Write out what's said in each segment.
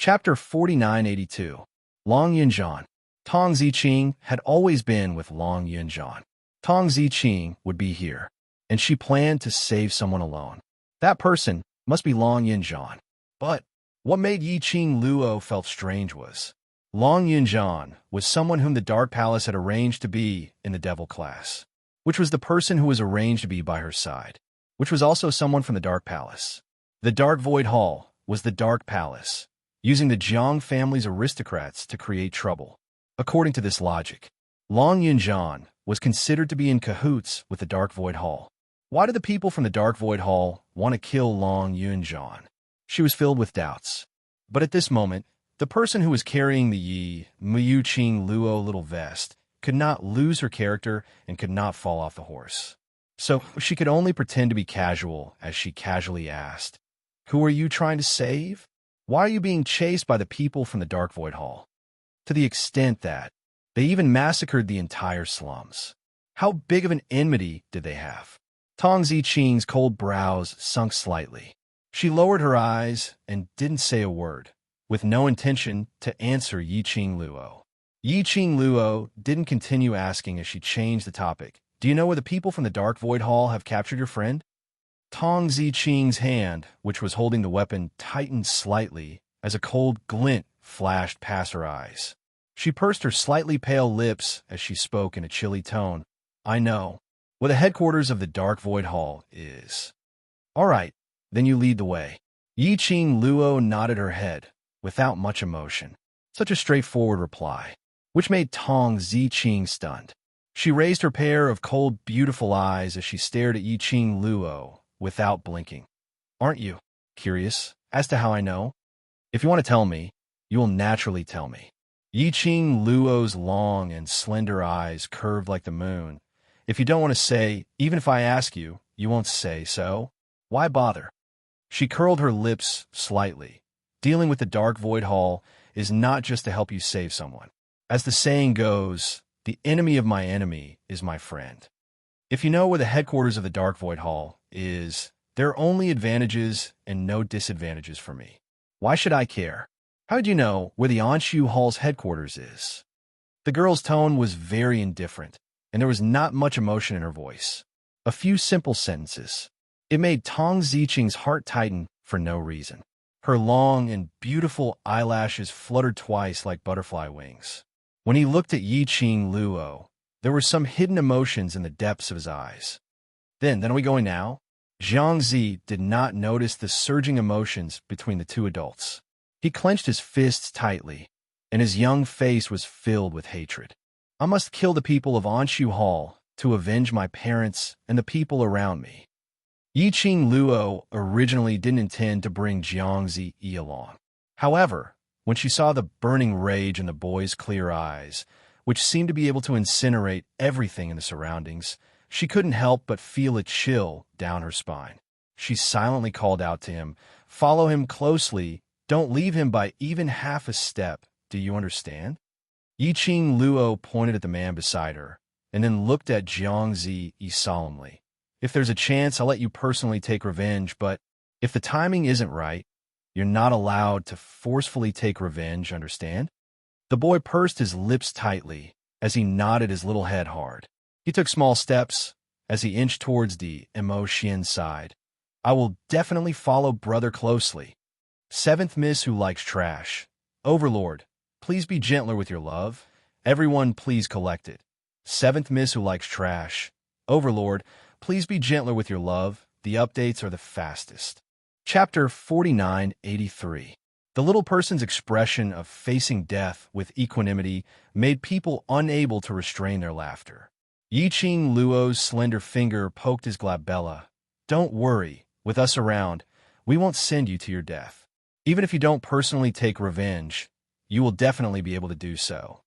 Chapter 4982. Long Yunjian. Tong Ziqing had always been with Long Yunjian. Tong Ziqing would be here, and she planned to save someone alone. That person must be Long Yunjian. But what made Yiqing Luo felt strange was Long Yunjian was someone whom the Dark Palace had arranged to be in the Devil class, which was the person who was arranged to be by her side, which was also someone from the Dark Palace. The Dark Void Hall was the Dark Palace, using the Jiang family's aristocrats to create trouble. According to this logic, Long Yunjian was considered to be in cahoots with the Dark Void Hall. Why did the people from the Dark Void Hall want to kill Long Yunjian? She was filled with doubts. But at this moment, the person who was carrying the Yiqing Luo little vest could not lose her character and could not fall off the horse. So she could only pretend to be casual as she casually asked, "Who are you trying to save? Why are you being chased by the people from the Dark Void Hall?" To the extent that they even massacred the entire slums. How big of an enmity did they have? Tong Ziqing's cold brows sunk slightly. She lowered her eyes and didn't say a word, with no intention to answer Yiqing Luo. Yiqing Luo didn't continue asking as she changed the topic. "Do you know where the people from the Dark Void Hall have captured your friend?" Tong Ziqing's hand, which was holding the weapon, tightened slightly as a cold glint flashed past her eyes. She pursed her slightly pale lips as she spoke in a chilly tone. "I know where the headquarters of the Dark Void Hall is." "All right, then you lead the way." Yiqing Luo nodded her head without much emotion. Such a straightforward reply, which made Tong Ziqing stunned. She raised her pair of cold, beautiful eyes as she stared at Yiqing Luo without blinking. "Aren't you curious as to how I know? If you want to tell me, you will naturally tell me." Yiqing Luo's long and slender eyes curved like the moon. "If you don't want to say, even if I ask you, you won't say so? Why bother?" She curled her lips slightly. Dealing with the Dark Void Hall is not just to help you save someone. As the saying goes, the enemy of my enemy is my friend. If you know where the headquarters of the Dark Void Hall is, there are only advantages and no disadvantages for me. Why should I care? How did you know where the Anshu Hall's headquarters is? The girl's tone was very indifferent, and there was not much emotion in her voice. A few simple sentences. It made Tong Ziqing's heart tighten for no reason. Her long and beautiful eyelashes fluttered twice like butterfly wings. When he looked at Yiqing Luo, there were some hidden emotions in the depths of his eyes. Then are we going now?" Jiangzi did not notice the surging emotions between the two adults. He clenched his fists tightly, and his young face was filled with hatred. "I must kill the people of Anshu Hall to avenge my parents and the people around me." Yiqing Luo originally didn't intend to bring Jiangzi along. However, when she saw the burning rage in the boy's clear eyes, which seemed to be able to incinerate everything in the surroundings, she couldn't help but feel a chill down her spine. She silently called out to him, "Follow him closely. Don't leave him by even half a step. Do you understand?" Yiqing Luo pointed at the man beside her, and then looked at Jiangzi solemnly. "If there's a chance, I'll let you personally take revenge, but if the timing isn't right, you're not allowed to forcefully take revenge, understand?" The boy pursed his lips tightly as he nodded his little head hard. He took small steps as he inched towards the Xian side. "I will definitely follow brother closely." "Seventh miss who likes trash. Overlord, please be gentler with your love. Everyone please collect it. Seventh miss who likes trash. Overlord, please be gentler with your love. The updates are the fastest." Chapter 4983. The little person's expression of facing death with equanimity made people unable to restrain their laughter. Yiqing Luo's slender finger poked his glabella. "Don't worry, with us around, we won't send you to your death. Even if you don't personally take revenge, you will definitely be able to do so."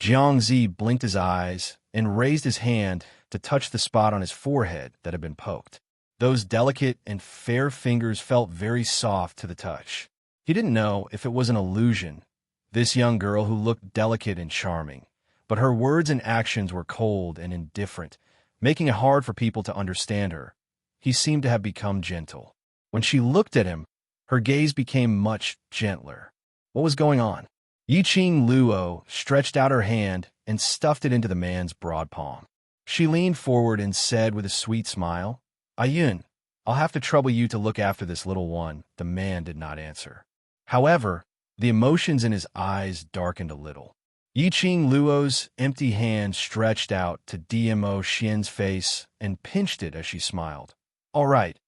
Jiangzi blinked his eyes and raised his hand to touch the spot on his forehead that had been poked. Those delicate and fair fingers felt very soft to the touch. He didn't know if it was an illusion, this young girl who looked delicate and charming, but her words and actions were cold and indifferent, making it hard for people to understand her. He seemed to have become gentle. When she looked at him, her gaze became much gentler. What was going on? Yiqing Luo stretched out her hand and stuffed it into the man's broad palm. She leaned forward and said with a sweet smile, Ayun, I'll have to trouble you to look after this little one. The man did not answer. However, the emotions in his eyes darkened a little. Yiqing Luo's empty hand stretched out to Dmo Xian's face and pinched it as she smiled. All right,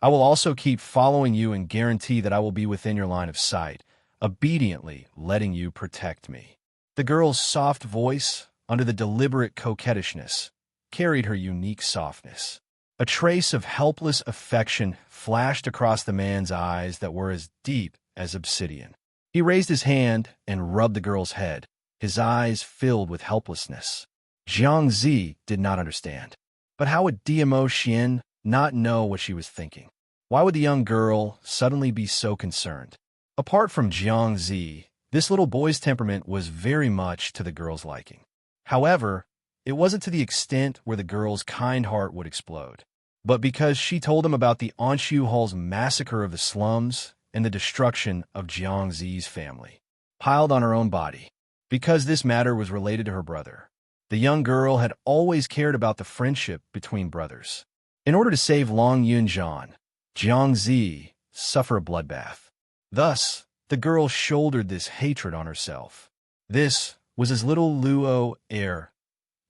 I will also keep following you and guarantee that I will be within your line of sight, obediently letting you protect me. The girl's soft voice, under the deliberate coquettishness, carried her unique softness. A trace of helpless affection flashed across the man's eyes that were as deep as obsidian. He raised his hand and rubbed the girl's head, his eyes filled with helplessness. Jiang Zi did not understand. But how would Dmo Xian not know what she was thinking? Why would the young girl suddenly be so concerned? Apart from Jiang Zi, this little boy's temperament was very much to the girl's liking. However, it wasn't to the extent where the girl's kind heart would explode, but because she told him about the Anshu Hall's massacre of the slums and the destruction of Jiang Zi's family, piled on her own body. Because this matter was related to her brother, the young girl had always cared about the friendship between brothers. In order to save Long Yunjian, Jiang Zi suffered a bloodbath. Thus, the girl shouldered this hatred on herself. This was as little Luo heir.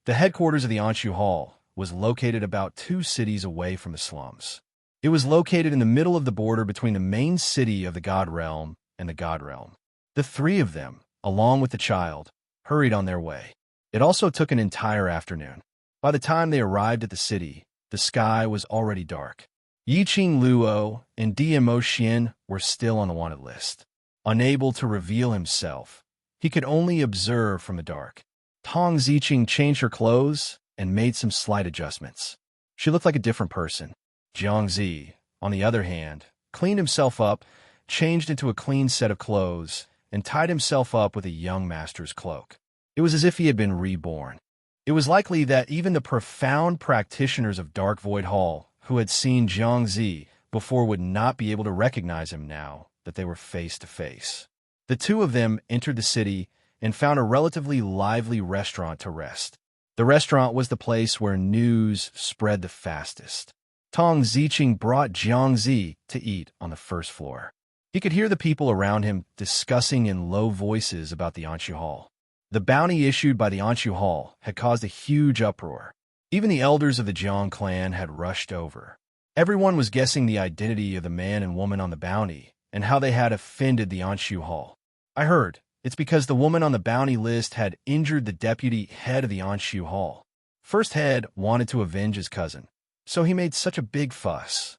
The headquarters of the Anshu Hall was located about 2 cities away from the slums. It was located in the middle of the border between the main city of the God Realm and the God Realm. The 3 of them, along with the child, hurried on their way. It also took an entire afternoon. By the time they arrived at the city, the sky was already dark. Yiqing Luo and Dmo Xian were still on the wanted list. Unable to reveal himself, he could only observe from the dark. Tong Ziqing changed her clothes and made some slight adjustments. She looked like a different person. Jiang Zi, on the other hand, cleaned himself up, changed into a clean set of clothes, and tied himself up with a young master's cloak. It was as if he had been reborn. It was likely that even the profound practitioners of Dark Void Hall who had seen Jiang Zi before would not be able to recognize him now that they were face to face. The 2 of them entered the city and found a relatively lively restaurant to rest. The restaurant was the place where news spread the fastest. Tong Ziqing brought Jiang Zi to eat on the first floor. He could hear the people around him discussing in low voices about the Anshu Hall. The bounty issued by the Anshu Hall had caused a huge uproar. Even the elders of the Jiang clan had rushed over. Everyone was guessing the identity of the man and woman on the bounty and how they had offended the Anshu Hall. I heard it's because the woman on the bounty list had injured the deputy head of the Anshu Hall. First head wanted to avenge his cousin, so he made such a big fuss.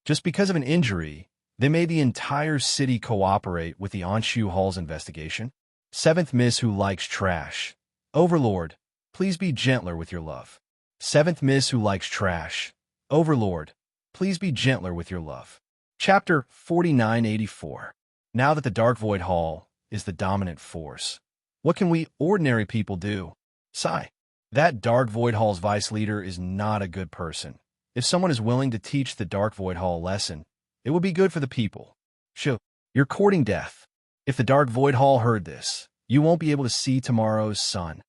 Just because of an injury, they made the entire city cooperate with the Anshu Hall's investigation. 7th Miss who likes trash. Overlord, please be gentler with your love. 7th Miss who likes trash. Overlord, please be gentler with your love. Chapter 4984. Now that the Dark Void Hall is the dominant force, what can we ordinary people do? Sigh. That Dark Void Hall's vice leader is not a good person. If someone is willing to teach the Dark Void Hall a lesson, it would be good for the people. Shoo, you're courting death. If the Dark Void Hall heard this, you won't be able to see tomorrow's sun.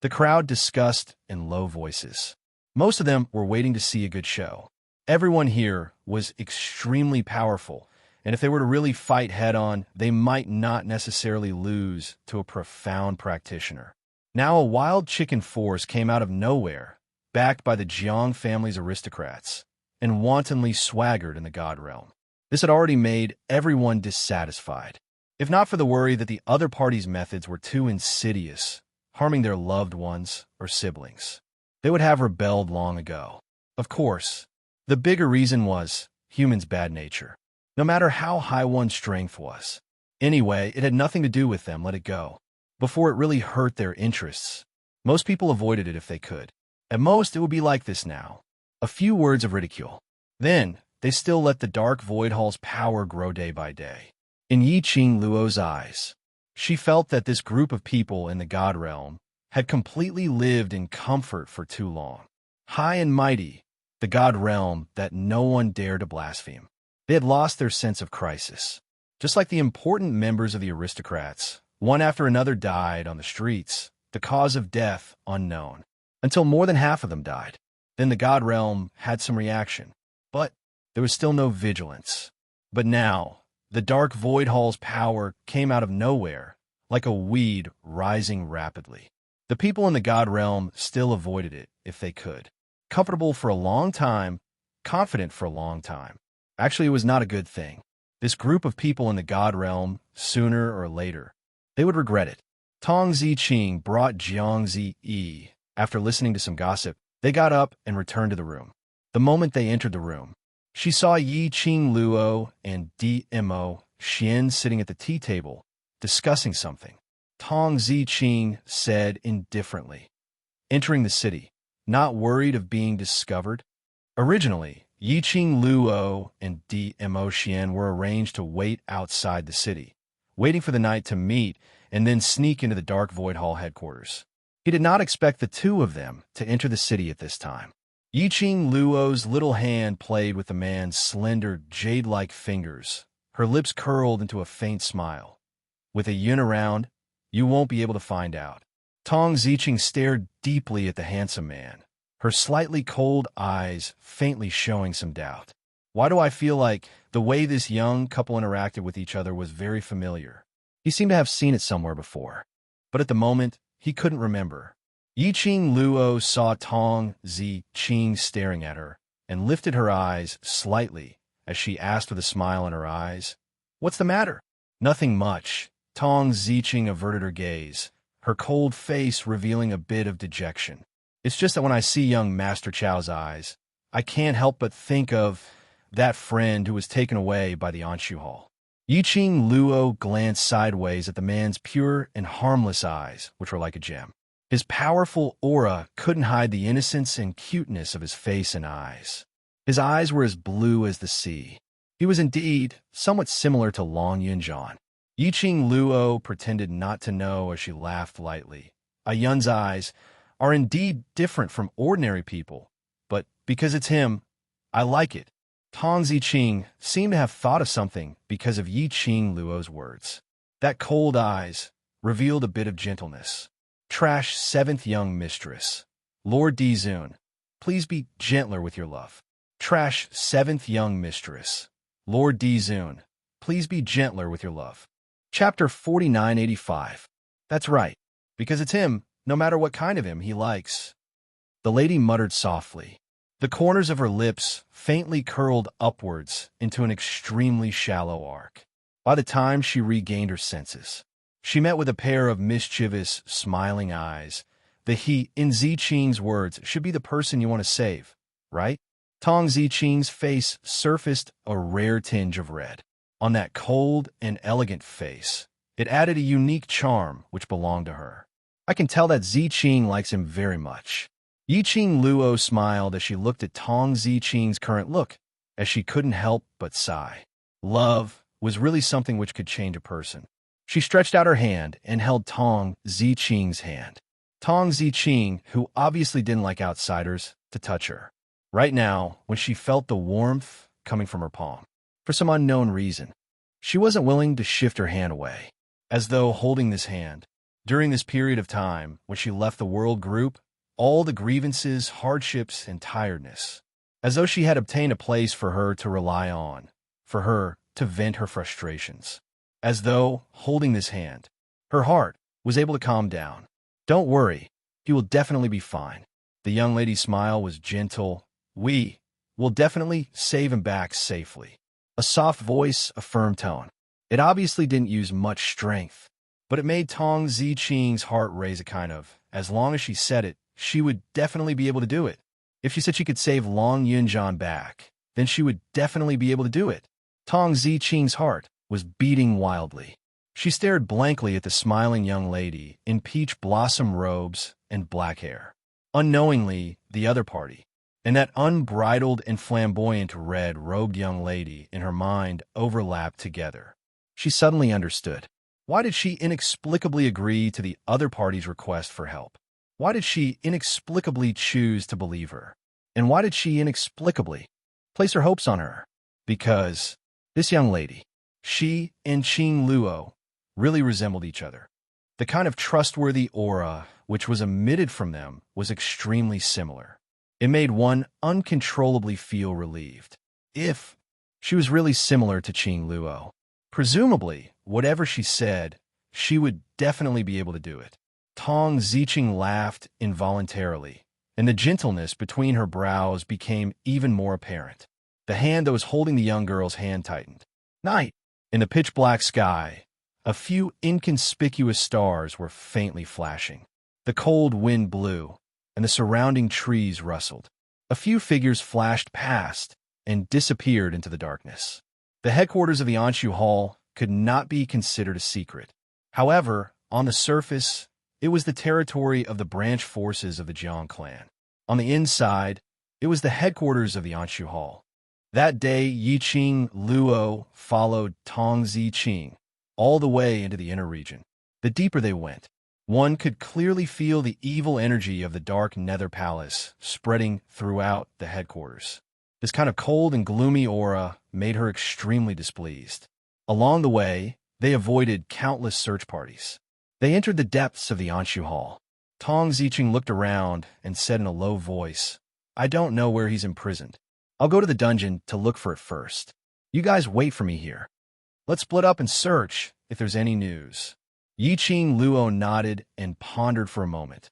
The crowd discussed in low voices. Most of them were waiting to see a good show. Everyone here was extremely powerful, and if they were to really fight head-on, they might not necessarily lose to a profound practitioner. Now a wild chicken force came out of nowhere, backed by the Jiang family's aristocrats, and wantonly swaggered in the God Realm. This had already made everyone dissatisfied, if not for the worry that the other party's methods were too insidious, harming their loved ones or siblings. They would have rebelled long ago. Of course, the bigger reason was humans' bad nature, no matter how high one's strength was. Anyway, it had nothing to do with them, let it go. Before it really hurt their interests, most people avoided it if they could. At most, it would be like this now. A few words of ridicule. Then, they still let the Dark Void Hall's power grow day by day. In Yiqing Luo's eyes, she felt that this group of people in the God Realm had completely lived in comfort for too long. High and mighty, the God Realm that no one dared to blaspheme. They had lost their sense of crisis. Just like the important members of the aristocrats, one after another died on the streets, the cause of death unknown, until more than half of them died. Then the god realm had some reaction, but there was still no vigilance. But now, the dark void hall's power came out of nowhere, like a weed rising rapidly. The people in the god realm still avoided it if they could. Comfortable for a long time, confident for a long time. Actually, it was not a good thing. This group of people in the god realm, sooner or later, they would regret it. Tong Ziqing brought Jiang Ziyi. After listening to some gossip, they got up and returned to the room. The moment they entered the room, she saw Yi Qing Luo and Dmo Xian sitting at the tea table, discussing something. Tong Ziqing said indifferently, entering the city, not worried of being discovered. Originally, Yi Qing Luo and Dmo Xian were arranged to wait outside the city, waiting for the night to meet and then sneak into the Dark Void Hall headquarters. He did not expect the two of them to enter the city at this time. Yi Qing Luo's little hand played with the man's slender, jade-like fingers. Her lips curled into a faint smile. With a yin around, you won't be able to find out. Tong Ziqing stared deeply at the handsome man, her slightly cold eyes faintly showing some doubt. Why do I feel like the way this young couple interacted with each other was very familiar? He seemed to have seen it somewhere before, but at the moment, he couldn't remember. Yi Qing Luo saw Tong Ziqing staring at her and lifted her eyes slightly as she asked with a smile in her eyes, "What's the matter?" "Nothing much." Tong Ziqing averted her gaze, her cold face revealing a bit of dejection. "It's just that when I see young Master Chao's eyes, I can't help but think of that friend who was taken away by the Anshu Hall." Yi Qing Luo glanced sideways at the man's pure and harmless eyes, which were like a gem. His powerful aura couldn't hide the innocence and cuteness of his face and eyes. His eyes were as blue as the sea. He was indeed somewhat similar to Long Yunjian. Yi Qing Luo pretended not to know as she laughed lightly. A Yun's eyes are indeed different from ordinary people, but because it's him, I like it. Tong Ziqing seemed to have thought of something because of Yi Qing Luo's words. That cold eyes revealed a bit of gentleness. "Trash seventh young mistress. Lord Dizun, please be gentler with your love." "Trash seventh young mistress. Lord Dizun, please be gentler with your love." Chapter 4985. That's right, because it's him, no matter what kind of him he likes. The lady muttered softly. The corners of her lips faintly curled upwards into an extremely shallow arc. By the time she regained her senses, she met with a pair of mischievous, smiling eyes. The he, in Ziqing's words, should be the person you want to save, right? Tong Ziqing's face surfaced a rare tinge of red. On that cold and elegant face, it added a unique charm which belonged to her. I can tell that Ziqing likes him very much. Yi Qing Luo smiled as she looked at Tong Ziqing's current look, as she couldn't help but sigh. Love was really something which could change a person. She stretched out her hand and held Tong Ziqing's hand. Tong Ziqing, who obviously didn't like outsiders, to touch her. Right now, when she felt the warmth coming from her palm, for some unknown reason, she wasn't willing to shift her hand away, as though holding this hand. During this period of time, when she left the world group, all the grievances, hardships, and tiredness, as though she had obtained a place for her to rely on, for her to vent her frustrations. As though, holding this hand, her heart was able to calm down. "Don't worry, he will definitely be fine." The young lady's smile was gentle. "We will definitely save him back safely." A soft voice, a firm tone. It obviously didn't use much strength, but it made Tong Ziqing's heart raise a kind of, as long as she said it, she would definitely be able to do it. If she said she could save Long Yunjian back, then she would definitely be able to do it. Tong Ziqing's heart was beating wildly. She stared blankly at the smiling young lady in peach blossom robes and black hair. Unknowingly, the other party, and that unbridled and flamboyant red-robed young lady in her mind overlapped together. She suddenly understood. Why did she inexplicably agree to the other party's request for help? Why did she inexplicably choose to believe her? And why did she inexplicably place her hopes on her? Because this young lady, She and Qing Luo really resembled each other. The kind of trustworthy aura which was emitted from them was extremely similar. It made one uncontrollably feel relieved. If she was really similar to Qing Luo, presumably, whatever she said, she would definitely be able to do it. Tong Ziqing laughed involuntarily, and the gentleness between her brows became even more apparent. The hand that was holding the young girl's hand tightened. Night. In the pitch-black sky, a few inconspicuous stars were faintly flashing. The cold wind blew, and the surrounding trees rustled. A few figures flashed past and disappeared into the darkness. The headquarters of the Anshu Hall could not be considered a secret. However, on the surface, it was the territory of the branch forces of the Jiang clan. On the inside, it was the headquarters of the Anshu Hall. That day, Yiqing Luo followed Tong Ziqing all the way into the inner region. The deeper they went, one could clearly feel the evil energy of the dark nether palace spreading throughout the headquarters. This kind of cold and gloomy aura made her extremely displeased. Along the way, they avoided countless search parties. They entered the depths of the Anshu Hall. Tong Ziqing looked around and said in a low voice, "I don't know where he's imprisoned. I'll go to the dungeon to look for it first. You guys wait for me here. Let's split up and search if there's any news." Yiqing Luo nodded and pondered for a moment.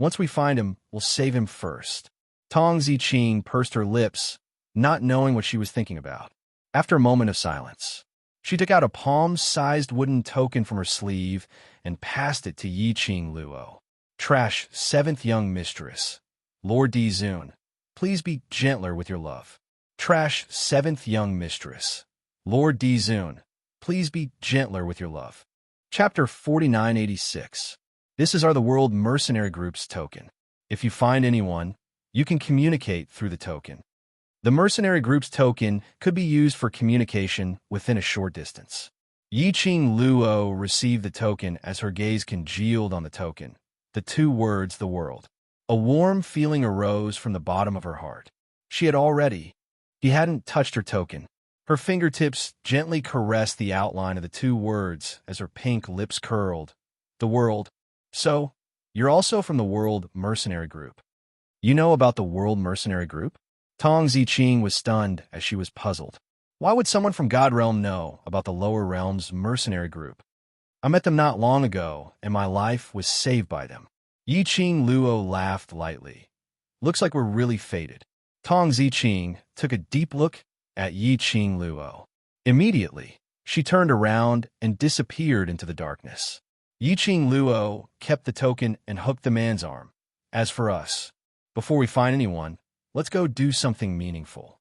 "Once we find him, we'll save him first." Tong Ziqing pursed her lips, not knowing what she was thinking about. After a moment of silence, she took out a palm-sized wooden token from her sleeve and passed it to Yiqing Luo. "Trash, 7th young mistress. Lord Di Zun, please be gentler with your love." Trash, 7th young mistress. Lord Di Zun, please be gentler with your love. Chapter 4986. This is our The World Mercenary Group's token. If you find anyone, you can communicate through the token. The mercenary group's token could be used for communication within a short distance. Yiqing Luo received the token as her gaze congealed on the token. The 2 words, "the world." A warm feeling arose from the bottom of her heart. She hadn't touched her token. Her fingertips gently caressed the outline of the 2 words as her pink lips curled. "The world. So, you're also from the World Mercenary Group. You know about the World Mercenary Group?" Tong Ziqing was stunned as she was puzzled. Why would someone from God Realm know about the Lower Realms Mercenary Group? "I met them not long ago, and my life was saved by them." Yiqing Luo laughed lightly. "Looks like we're really fated." Tong Ziqing took a deep look at Yiqing Luo. Immediately, she turned around and disappeared into the darkness. Yiqing Luo kept the token and hooked the man's arm. "As for us, before we find anyone, let's go do something meaningful."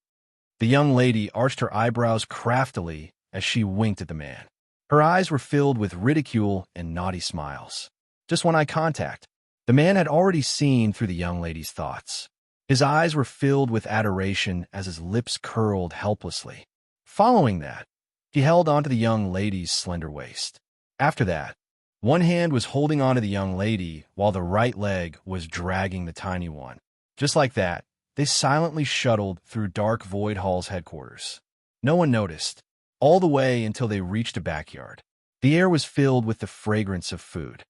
The young lady arched her eyebrows craftily as she winked at the man. Her eyes were filled with ridicule and naughty smiles. Just one eye contact. The man had already seen through the young lady's thoughts. His eyes were filled with adoration as his lips curled helplessly. Following that, he held onto the young lady's slender waist. After that, one hand was holding onto the young lady while the right leg was dragging the tiny one. Just like that, they silently shuttled through Dark Void Hall's headquarters. No one noticed, all the way until they reached a backyard. The air was filled with the fragrance of food.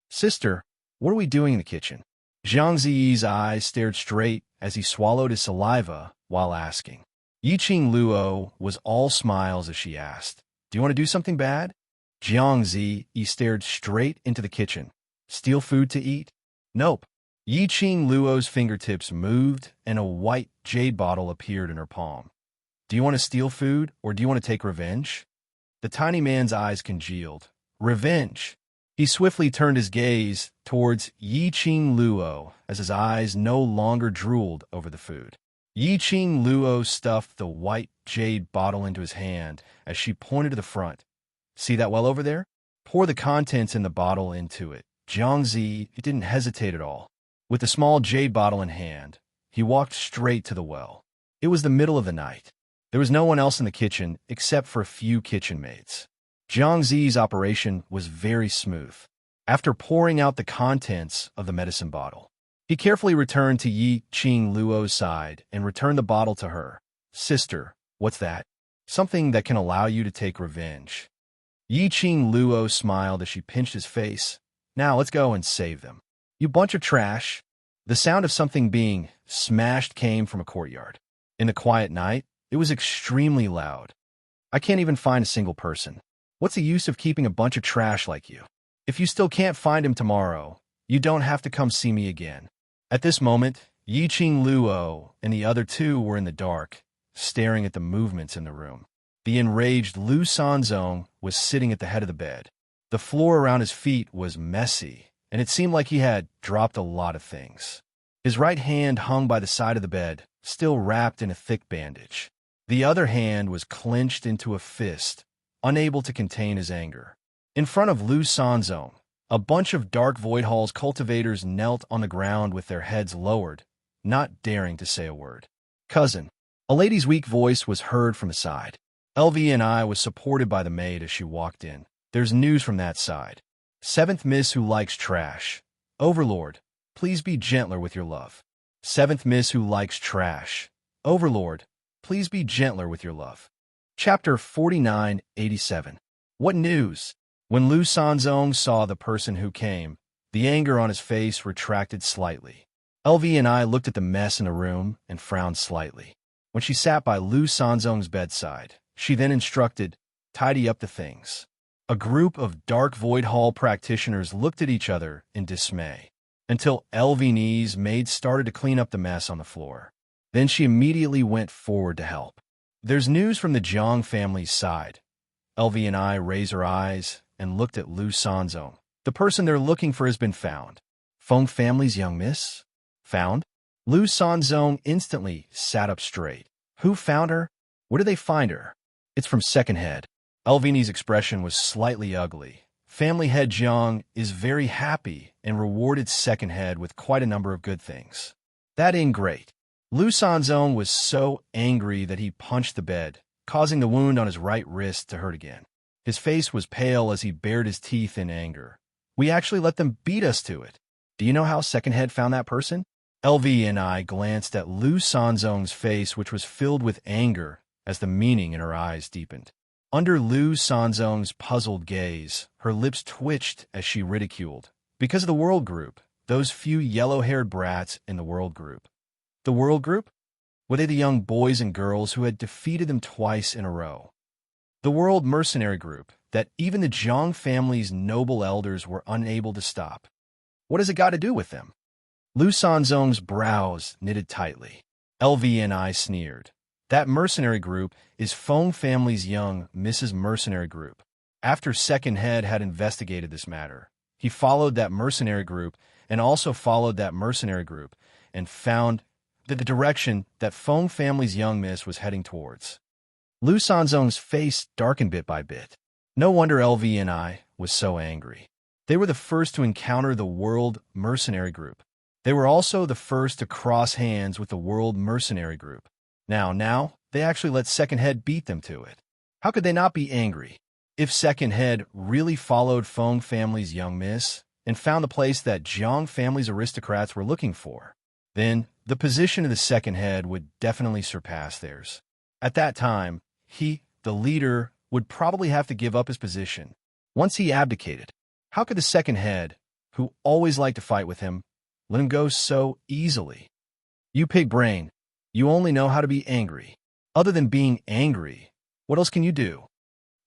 "Sister, what are we doing in the kitchen?" Zhang Ziyi's eyes stared straight as he swallowed his saliva while asking. Yiqing Luo was all smiles as she asked, "Do you want to do something bad?" Zhang Ziyi stared straight into the kitchen. "Steal food to eat?" "Nope." Yiqing Luo's fingertips moved and a white jade bottle appeared in her palm. "Do you want to steal food or do you want to take revenge?" The tiny man's eyes congealed. "Revenge." He swiftly turned his gaze towards Yiqing Luo as his eyes no longer drooled over the food. Yiqing Luo stuffed the white jade bottle into his hand as she pointed to the front. "See that well over there? Pour the contents in the bottle into it." Zhang Zi didn't hesitate at all. With the small jade bottle in hand, he walked straight to the well. It was the middle of the night. There was no one else in the kitchen except for a few kitchen maids. Zhang Zi's operation was very smooth. After pouring out the contents of the medicine bottle, he carefully returned to Yiqing Luo's side and returned the bottle to her. "Sister, what's that?" something that can allow you to take revenge. Yi Qing Luo smiled as she pinched his face. Now let's go and save them. You bunch of trash. The sound of something being smashed came from a courtyard. In the quiet night, it was extremely loud. I can't even find a single person. What's the use of keeping a bunch of trash like you? If you still can't find him tomorrow, you don't have to come see me again. At this moment, Yi Qing Luo and the other two were in the dark, staring at the movements in the room. The enraged Lu Sanzong was sitting at the head of the bed. The floor around his feet was messy, and it seemed like he had dropped a lot of things. His right hand hung by the side of the bed, still wrapped in a thick bandage. The other hand was clenched into a fist, unable to contain his anger. In front of Lu Sanzong, a bunch of Dark Void Hall's cultivators knelt on the ground with their heads lowered, not daring to say a word. Cousin. A lady's weak voice was heard from the side. LV&I was supported by the maid as she walked in. There's news from that side. Seventh Miss who likes trash. Overlord, please be gentler with your love. Seventh Miss who likes trash. Overlord, please be gentler with your love. Chapter 4987. What news? When Lu Sanzong saw the person who came, the anger on his face retracted slightly. LV&I looked at the mess in the room and frowned slightly. When she sat by Lu Sanzong's bedside, she then instructed, tidy up the things. A group of Dark Void Hall practitioners looked at each other in dismay, until LV&I's maid started to clean up the mess on the floor. Then she immediately went forward to help. There's news from the Jiang family's side. LV&I raised her eyes and looked at Lu Sanzong. The person they're looking for has been found. Feng family's young miss? Found? Lu Sanzong instantly sat up straight. Who found her? Where did they find her? It's from Second Head. LV&I's expression was slightly ugly. Family head Jiang is very happy and rewarded Second Head with quite a number of good things. That ain't great. Lu Sanzong was so angry that he punched the bed, causing the wound on his right wrist to hurt again. His face was pale as he bared his teeth in anger. We actually let them beat us to it. Do you know how Second Head found that person? LV&I glanced at Lu Sanzong's face, which was filled with anger as the meaning in her eyes deepened. Under Lu Sanzong's puzzled gaze, her lips twitched as she ridiculed. Because of the World Group, those few yellow-haired brats in the World Group. The World Group? Were they the young boys and girls who had defeated them twice in a row? The World Mercenary Group, that even the Jiang family's noble elders were unable to stop. What has it got to do with them? Lu Sanzong's brows knitted tightly. LV&I sneered. That mercenary group is Feng family's young Mrs. Mercenary Group. After Second Head had investigated this matter, he followed that mercenary group and also followed that mercenary group and found that the direction that Feng family's young miss was heading towards. Lu Sanzong's face darkened bit by bit. No wonder LV&I was so angry. They were the first to encounter the World Mercenary Group. They were also the first to cross hands with the World Mercenary Group. Now, they actually let Second Head beat them to it. How could they not be angry? If Second Head really followed Feng family's young miss and found the place that Jiang family's aristocrats were looking for, then the position of the Second Head would definitely surpass theirs. At that time, he, the leader, would probably have to give up his position. Once he abdicated, how could the Second Head, who always liked to fight with him, let him go so easily? You pig brain, you only know how to be angry. Other than being angry, what else can you do?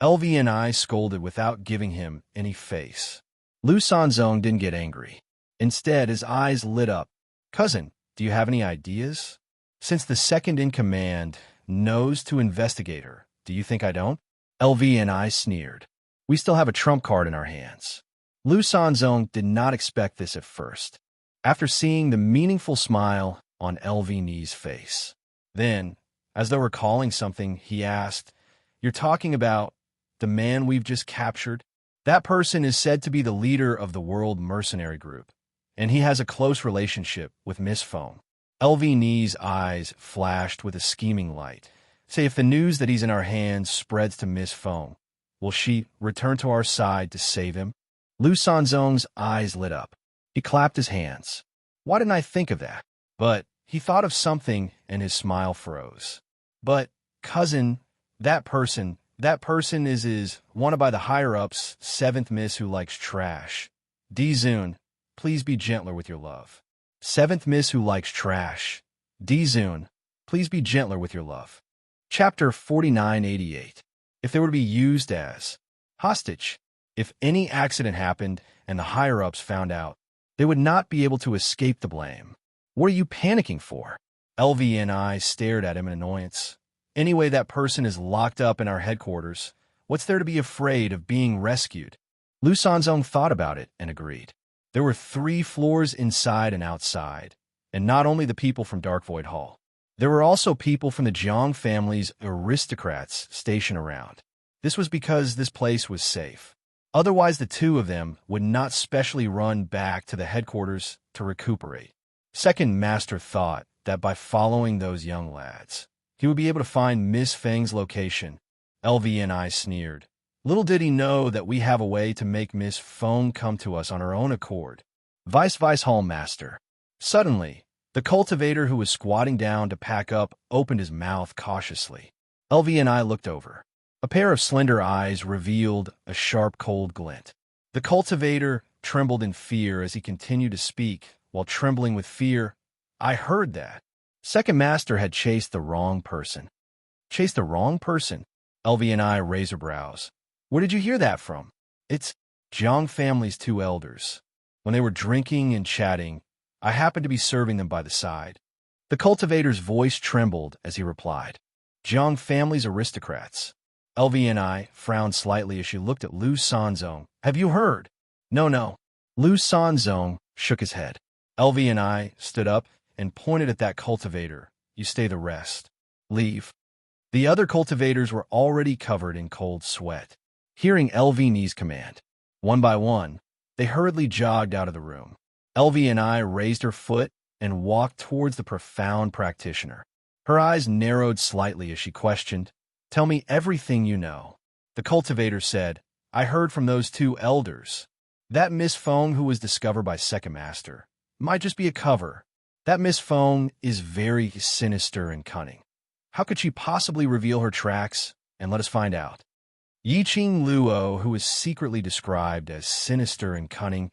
LV&I scolded without giving him any face. Lu Sanzong didn't get angry. Instead, his eyes lit up. Cousin, do you have any ideas? Since the second in command knows to investigate her, do you think I don't? LV&I sneered. We still have a trump card in our hands. Lu Sanzong did not expect this at first. After seeing the meaningful smile on LV&I's face. Then, as though recalling something, he asked, You're talking about the man we've just captured? That person is said to be the leader of the World Mercenary Group, and he has a close relationship with Miss Feng. LV&I's eyes flashed with a scheming light. Say, if the news that he's in our hands spreads to Miss Feng, will she return to our side to save him? Lu Sanzong's eyes lit up. He clapped his hands. Why didn't I think of that? But he thought of something and his smile froze. But, cousin, That person is wanted by the higher-ups, seventh miss who likes trash. D-Zune, please be gentler with your love. Seventh miss who likes trash. D-Zune, please be gentler with your love. Chapter 4988. If they were to be used as hostage, if any accident happened and the higher-ups found out, they would not be able to escape the blame. What are you panicking for? LV and I stared at him in annoyance. Anyway, that person is locked up in our headquarters. What's there to be afraid of being rescued? Lu Sanzong thought about it and agreed. There were 3 floors inside and outside, and not only the people from Dark Void Hall. There were also people from the Jiang family's aristocrats stationed around. This was because this place was safe. Otherwise, the 2 of them would not specially run back to the headquarters to recuperate. Second Master thought that by following those young lads, he would be able to find Miss Feng's location. LV and I sneered. Little did he know that we have a way to make Miss Feng come to us on her own accord. Vice Hall Master. Suddenly, the cultivator who was squatting down to pack up opened his mouth cautiously. LV and I looked over. A pair of slender eyes revealed a sharp, cold glint. The cultivator trembled in fear as he continued to speak, while trembling with fear. I heard that. Second Master had chased the wrong person. Chased the wrong person? LV and I raised our brows. Where did you hear that from? It's Jiang family's 2 elders. When they were drinking and chatting, I happened to be serving them by the side. The cultivator's voice trembled as he replied. Jiang family's aristocrats. LV and I frowned slightly as she looked at Lu Sanzong. Have you heard? No. Lu Sanzong shook his head. LV and I stood up and pointed at that cultivator. You stay the rest. Leave. The other cultivators were already covered in cold sweat. Hearing LV's command, one by one, they hurriedly jogged out of the room. LV and I raised her foot and walked towards the profound practitioner. Her eyes narrowed slightly as she questioned, Tell me everything you know. The cultivator said, I heard from those 2 elders. That Miss Feng who was discovered by Second Master might just be a cover. That Miss Feng is very sinister and cunning. How could she possibly reveal her tracks? And let us find out. Yiqing Luo, who is secretly described as sinister and cunning,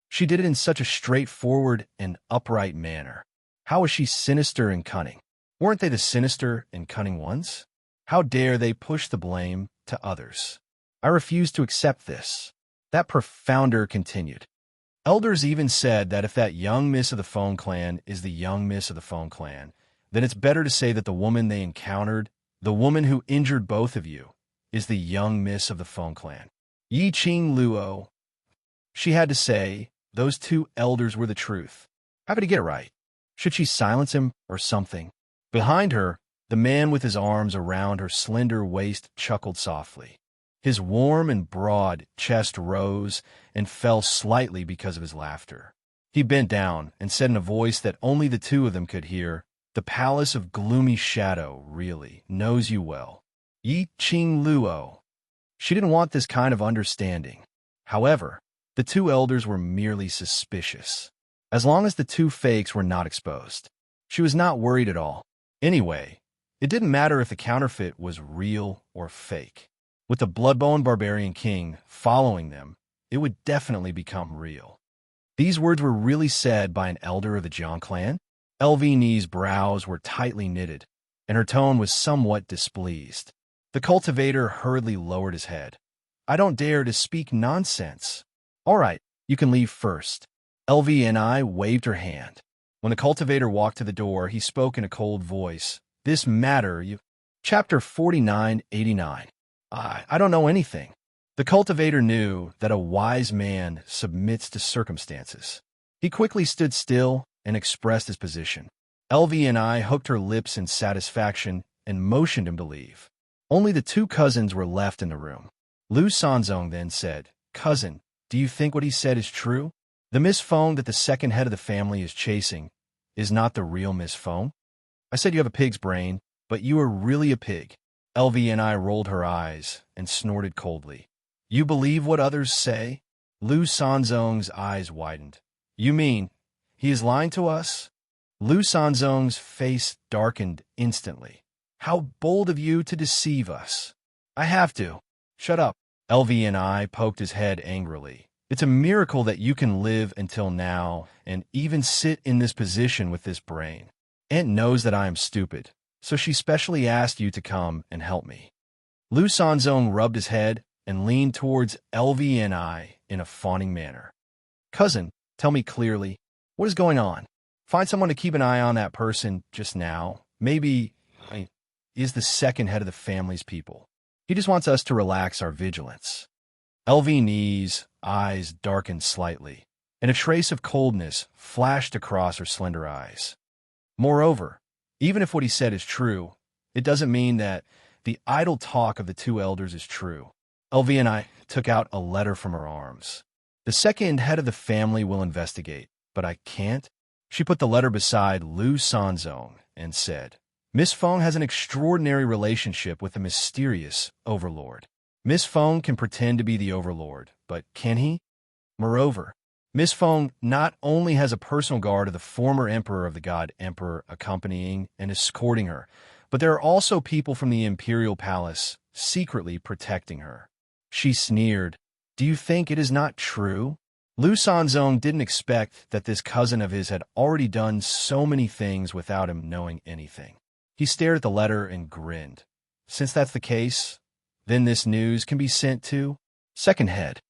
she did it in such a straightforward and upright manner. How was she sinister and cunning? Weren't they the sinister and cunning ones? How dare they push the blame to others? I refuse to accept this. That profounder continued. Elders even said that if that young miss of the Feng clan is the young miss of the Feng clan, then it's better to say that the woman they encountered, the woman who injured both of you, is the young miss of the Feng clan. Yiqing Luo. She had to say, those 2 elders were the truth. How could he get it right? Should she silence him or something? Behind her, the man with his arms around her slender waist chuckled softly. His warm and broad chest rose and fell slightly because of his laughter. He bent down and said in a voice that only the 2 of them could hear, The palace of gloomy shadow really knows you well. Yiqing Luo. She didn't want this kind of understanding. However, the 2 elders were merely suspicious. As long as the 2 fakes were not exposed, she was not worried at all. Anyway, it didn't matter if the counterfeit was real or fake. With the Bloodbone Barbarian King following them, it would definitely become real. These words were really said by an elder of the Jiang clan? LV's brows were tightly knitted, and her tone was somewhat displeased. The cultivator hurriedly lowered his head. I don't dare to speak nonsense. All right, you can leave first. LV and I waved her hand. When the cultivator walked to the door, he spoke in a cold voice. This matter, Chapter 4989. I don't know anything. The cultivator knew that a wise man submits to circumstances. He quickly stood still and expressed his position. LV and I hooked her lips in satisfaction and motioned him to leave. Only the 2 cousins were left in the room. Lu Sanzong then said, Cousin, do you think what he said is true? The Miss Feng that the second head of the family is chasing is not the real Miss Feng? I said you have a pig's brain, but you are really a pig. LV and I rolled her eyes and snorted coldly. You believe what others say? Lu Sanzong's eyes widened. You mean he is lying to us? Lu Sanzong's face darkened instantly. How bold of you to deceive us. I have to. Shut up. LV&I poked his head angrily. It's a miracle that you can live until now and even sit in this position with this brain. Aunt knows that I am stupid, so she specially asked you to come and help me. Lu Sanzong rubbed his head and leaned towards LV&I in a fawning manner. Cousin, tell me clearly, what is going on? Find someone to keep an eye on that person just now. Maybe is the second head of the family's people. He just wants us to relax our vigilance. LV&I's eyes darkened slightly, and a trace of coldness flashed across her slender eyes. Moreover, even if what he said is true, it doesn't mean that the idle talk of the two elders is true. LV&I took out a letter from her arms. The second head of the family will investigate, but I can't. She put the letter beside Lu Sanzong and said, Miss Feng has an extraordinary relationship with the mysterious Overlord. Miss Feng can pretend to be the Overlord, but can he? Moreover, Miss Feng not only has a personal guard of the former emperor of the God Emperor accompanying and escorting her, but there are also people from the imperial palace secretly protecting her. She sneered. Do you think it is not true? Lu Sanzong didn't expect that this cousin of his had already done so many things without him knowing anything. He stared at the letter and grinned. Since that's the case, then this news can be sent to second head.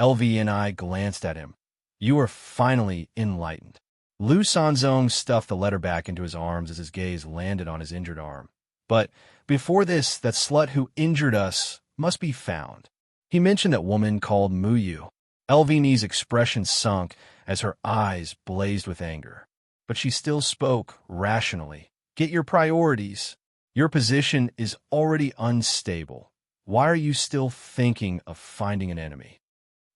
LV&I glanced at him. You are finally enlightened. Lu Sanzong stuffed the letter back into his arms as his gaze landed on his injured arm. But before this, that slut who injured us must be found. He mentioned that woman called Muyu. LV&I's expression sunk as her eyes blazed with anger. But she still spoke rationally. Get your priorities. Your position is already unstable. Why are you still thinking of finding an enemy?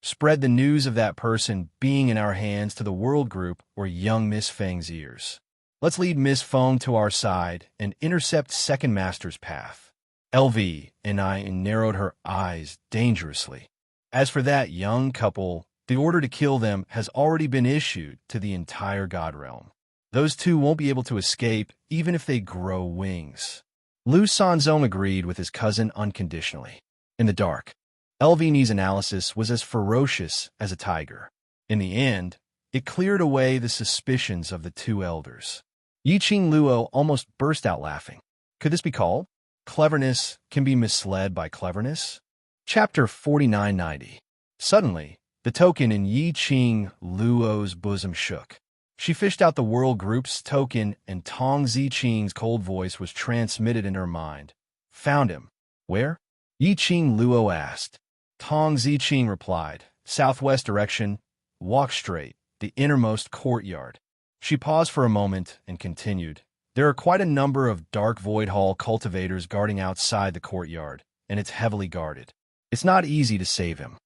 Spread the news of that person being in our hands to the world group or young Miss Feng's ears. Let's lead Miss Feng to our side and intercept Second Master's path. LV&I narrowed her eyes dangerously. As for that young couple, the order to kill them has already been issued to the entire God Realm. Those two won't be able to escape even if they grow wings. Lu Sanzong agreed with his cousin unconditionally. In the dark, LV&I's analysis was as ferocious as a tiger. In the end, it cleared away the suspicions of the two elders. Yiqing Luo almost burst out laughing. Could this be called? Cleverness can be misled by cleverness? Chapter 4990. Suddenly, the token in Yiqing Luo's bosom shook. She fished out the world group's token, and Tong Ziqing's cold voice was transmitted in her mind. Found him. Where? Yiqing Luo asked. Tong Ziqing replied, southwest direction, walk straight, the innermost courtyard. She paused for a moment and continued. There are quite a number of Dark Void Hall cultivators guarding outside the courtyard, and it's heavily guarded. It's not easy to save him.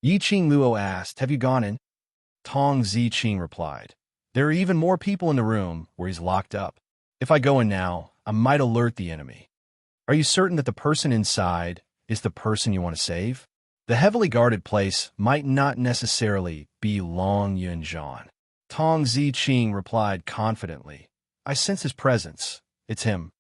Yiqing Luo asked, have you gone in? Tong Ziqing replied, there are even more people in the room where he's locked up. If I go in now, I might alert the enemy. Are you certain that the person inside is the person you want to save? The heavily guarded place might not necessarily be Long Yunzhan. Tong Ziqing replied confidently, I sense his presence. It's him.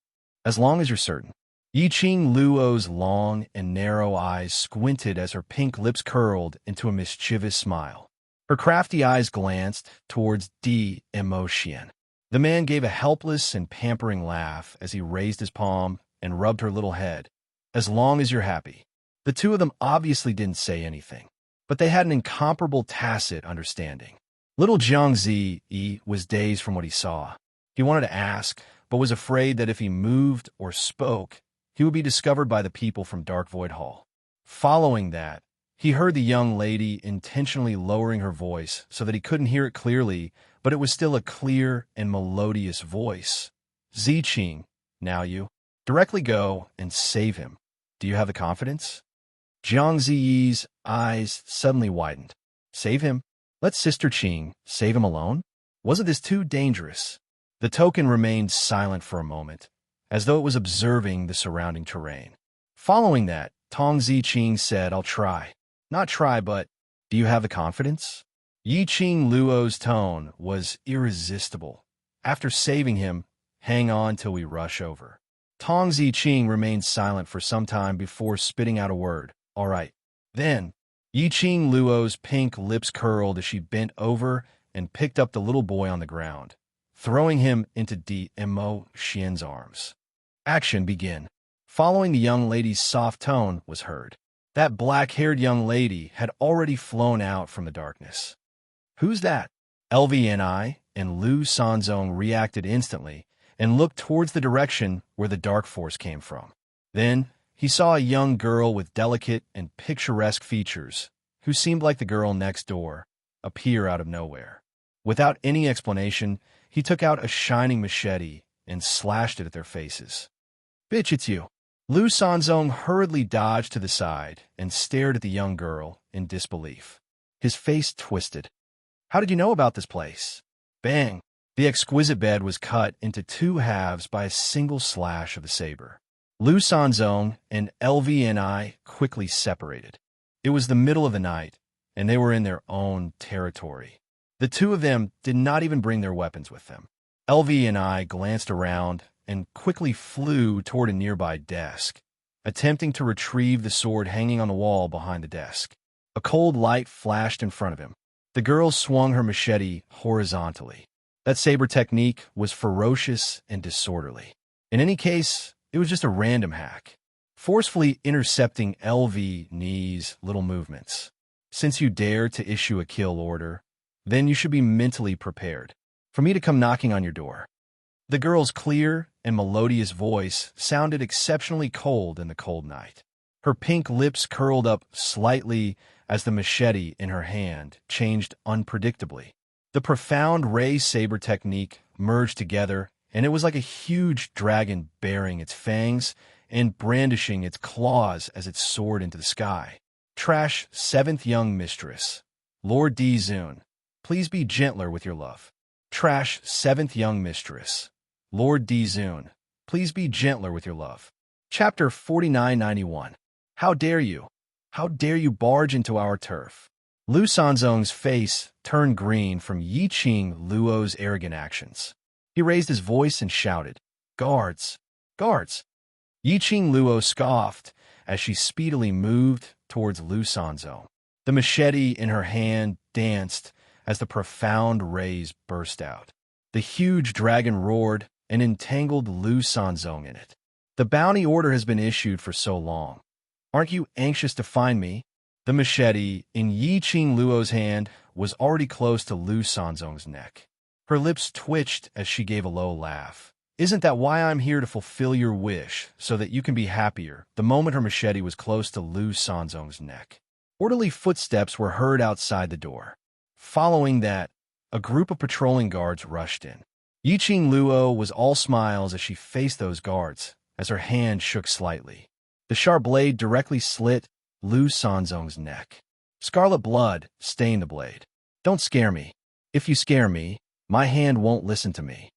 As long as you're certain. Yiqing Luo's long and narrow eyes squinted as her pink lips curled into a mischievous smile. Her crafty eyes glanced towards Di Emotion. The man gave a helpless and pampering laugh as he raised his palm and rubbed her little head. As long as you're happy. The two of them obviously didn't say anything, but they had an incomparable tacit understanding. Little Jiang Zi was dazed from what he saw. He wanted to ask, but was afraid that if he moved or spoke, he would be discovered by the people from Dark Void Hall. Following that, he heard the young lady intentionally lowering her voice so that he couldn't hear it clearly, but it was still a clear and melodious voice. Ziqing, now you. Directly go and save him. Do you have the confidence? Jiang Ziyi's eyes suddenly widened. Save him? Let Sister Qing save him alone? Wasn't this too dangerous? The token remained silent for a moment, as though it was observing the surrounding terrain. Following that, Tong Ziqing said, I'll try. Not try, but do you have the confidence? Yiqing Luo's tone was irresistible. After saving him, hang on till we rush over. Tong Ziqing remained silent for some time before spitting out a word. All right. Then, Yiqing Luo's pink lips curled as she bent over and picked up the little boy on the ground, throwing him into Mo Xian's arms. Action begin. Following the young lady's soft tone was heard. That black-haired young lady had already flown out from the darkness. Who's that? LVNI and Lu Sanzong reacted instantly and looked towards the direction where the dark force came from. Then, he saw a young girl with delicate and picturesque features, who seemed like the girl next door, appear out of nowhere. Without any explanation, he took out a shining machete and slashed it at their faces. Bitch, it's you. Lu Sanzong hurriedly dodged to the side and stared at the young girl in disbelief. His face twisted. How did you know about this place? Bang! The exquisite bed was cut into two halves by a single slash of the saber. Lu Sanzong and LVNI quickly separated. It was the middle of the night, and they were in their own territory. The two of them did not even bring their weapons with them. LVNI glanced around and quickly flew toward a nearby desk, attempting to retrieve the sword hanging on the wall behind the desk. A cold light flashed in front of him. The girl swung her machete horizontally. That saber technique was ferocious and disorderly. In any case, it was just a random hack, forcefully intercepting LVNI's little movements. Since you dare to issue a kill order, then you should be mentally prepared for me to come knocking on your door. The girl's clear and melodious voice sounded exceptionally cold in the cold night. Her pink lips curled up slightly as the machete in her hand changed unpredictably. The profound ray saber technique merged together, and it was like a huge dragon baring its fangs and brandishing its claws as it soared into the sky. Trash, seventh young mistress. Lord D. Zun, please be gentler with your love. Trash, seventh young mistress. Lord D. Zun, please be gentler with your love. Chapter 4991. How dare you? How dare you barge into our turf? Lu Sanzong's face turned green from Yiqing Luo's arrogant actions. He raised his voice and shouted, Guards! Guards! Yiqing Luo scoffed as she speedily moved towards Lu Sanzong. The machete in her hand danced as the profound rays burst out. The huge dragon roared and entangled Lu Sanzong in it. The bounty order has been issued for so long. Aren't you anxious to find me? The machete in Yiqing Luo's hand was already close to Lu Sanzong's neck. Her lips twitched as she gave a low laugh. Isn't that why I'm here to fulfill your wish, so that you can be happier? The moment her machete was close to Lu Sanzong's neck. Orderly footsteps were heard outside the door. Following that, a group of patrolling guards rushed in. Yiqing Luo was all smiles as she faced those guards, as her hand shook slightly. The sharp blade directly slit Lu Sanzong's neck. Scarlet blood stained the blade. Don't scare me. If you scare me, my hand won't listen to me.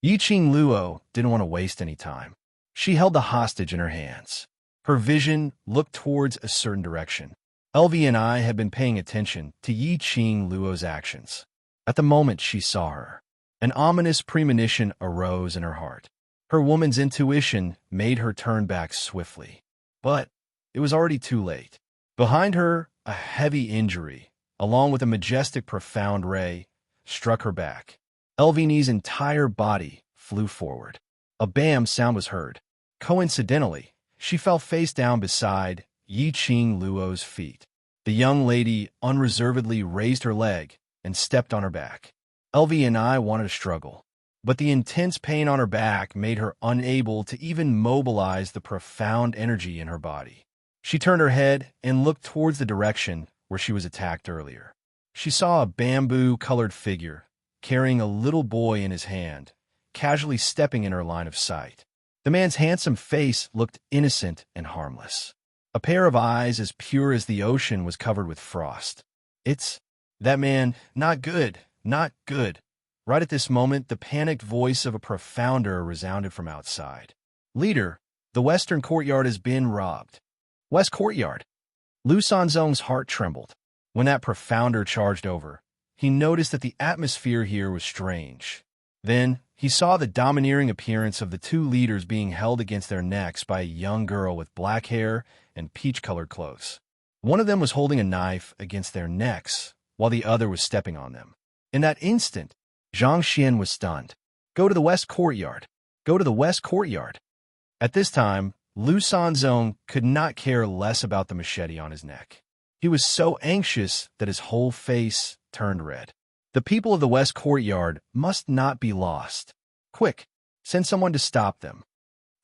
Yiqing Luo didn't want to waste any time. She held the hostage in her hands. Her vision looked towards a certain direction. LVNI had been paying attention to Yiqing Luo's actions. At the moment she saw her, an ominous premonition arose in her heart. Her woman's intuition made her turn back swiftly. But it was already too late. Behind her, a heavy injury, along with a majestic profound ray, struck her back. LVNI's entire body flew forward. A bam sound was heard. Coincidentally, she fell face down beside Yiqing Luo's feet. The young lady unreservedly raised her leg and stepped on her back. LVNI wanted to struggle, but the intense pain on her back made her unable to even mobilize the profound energy in her body. She turned her head and looked towards the direction where she was attacked earlier. She saw a bamboo-colored figure carrying a little boy in his hand, casually stepping in her line of sight. The man's handsome face looked innocent and harmless. A pair of eyes as pure as the ocean was covered with frost. It's that man, not good, not good. Right at this moment, the panicked voice of a profounder resounded from outside. Leader, the western courtyard has been robbed. West Courtyard. Lu Sanzong's heart trembled. When that profounder charged over, he noticed that the atmosphere here was strange. Then he saw the domineering appearance of the two leaders being held against their necks by a young girl with black hair and peach-colored clothes. One of them was holding a knife against their necks, while the other was stepping on them. In that instant, Zhang Xian was stunned. "Go to the west courtyard. Go to the west courtyard." At this time, Lu Sanzong could not care less about the machete on his neck. He was so anxious that his whole face turned red. The people of the west courtyard must not be lost. "Quick, send someone to stop them."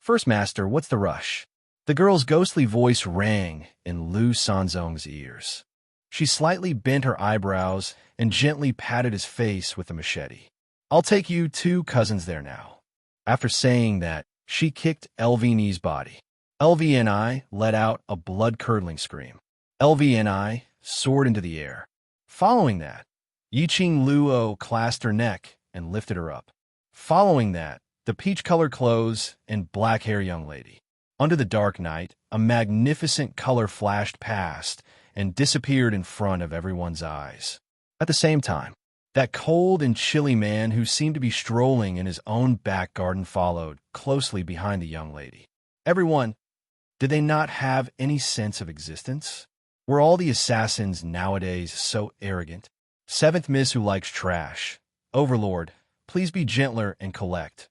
"First Master, what's the rush?" The girl's ghostly voice rang in Lu Sanzong's ears. She slightly bent her eyebrows and gently patted his face with the machete. "I'll take you two cousins there now." After saying that, she kicked LVNI's body. LVNI let out a blood-curdling scream. LVNI soared into the air. Following that, Yiqing Luo clasped her neck and lifted her up. Following that, the peach-colored clothes and black-hair young lady. Under the dark night, a magnificent color flashed past and disappeared in front of everyone's eyes. At the same time, that cold and chilly man who seemed to be strolling in his own back garden followed closely behind the young lady. Everyone, did they not have any sense of existence? Were all the assassins nowadays so arrogant? Seventh Miss who likes trash. Overlord, please be gentler and collect.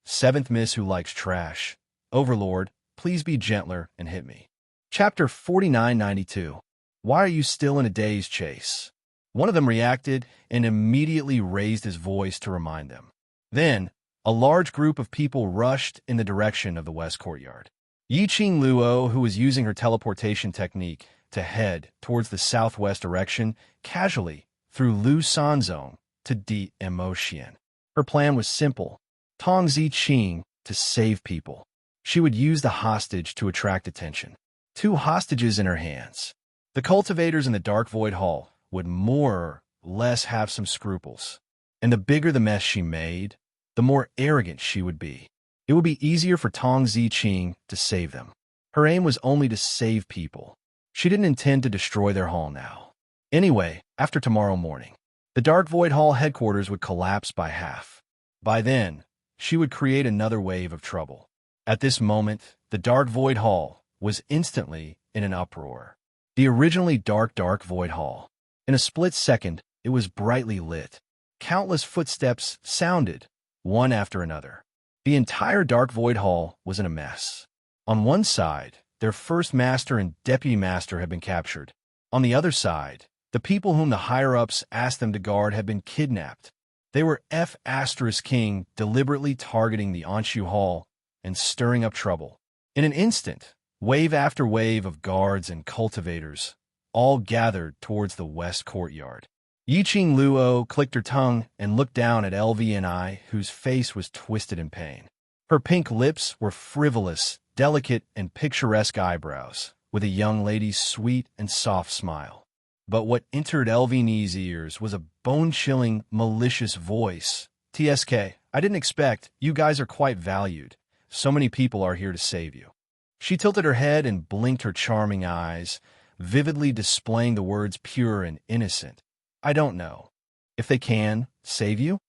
Seventh Miss who likes trash. Overlord, please be gentler and hit me. Chapter 4992. Why are you still in a day's chase? One of them reacted and immediately raised his voice to remind them. Then, a large group of people rushed in the direction of the west courtyard. Yiqing Luo, who was using her teleportation technique to head towards the southwest direction, casually threw Lu Sanzong to de-emotion. Her plan was simple. Tong Ziqing to save people. She would use the hostage to attract attention. Two hostages in her hands. The cultivators in the Dark Void Hall would more or less have some scruples. And the bigger the mess she made, the more arrogant she would be. It would be easier for Tong Ziqing to save them. Her aim was only to save people. She didn't intend to destroy their hall now. Anyway, after tomorrow morning, the Dark Void Hall headquarters would collapse by half. By then, she would create another wave of trouble. At this moment, the Dark Void Hall was instantly in an uproar. The originally dark Void Hall. In a split second, it was brightly lit. Countless footsteps sounded, one after another. The entire Dark Void Hall was in a mess. On one side, their first master and deputy master had been captured. On the other side, the people whom the higher-ups asked them to guard had been kidnapped. They were F*King deliberately targeting the Anshu Hall and stirring up trouble. In an instant, wave after wave of guards and cultivators all gathered towards the west courtyard. Yiqing Luo clicked her tongue and looked down at LVNI, whose face was twisted in pain. Her pink lips were frivolous, delicate, and picturesque eyebrows, with a young lady's sweet and soft smile. But what entered LVNI's ears was a bone-chilling, malicious voice. "TSK, I didn't expect. You guys are quite valued. So many people are here to save you." She tilted her head and blinked her charming eyes, vividly displaying the words pure and innocent. "I don't know. If they can save you?"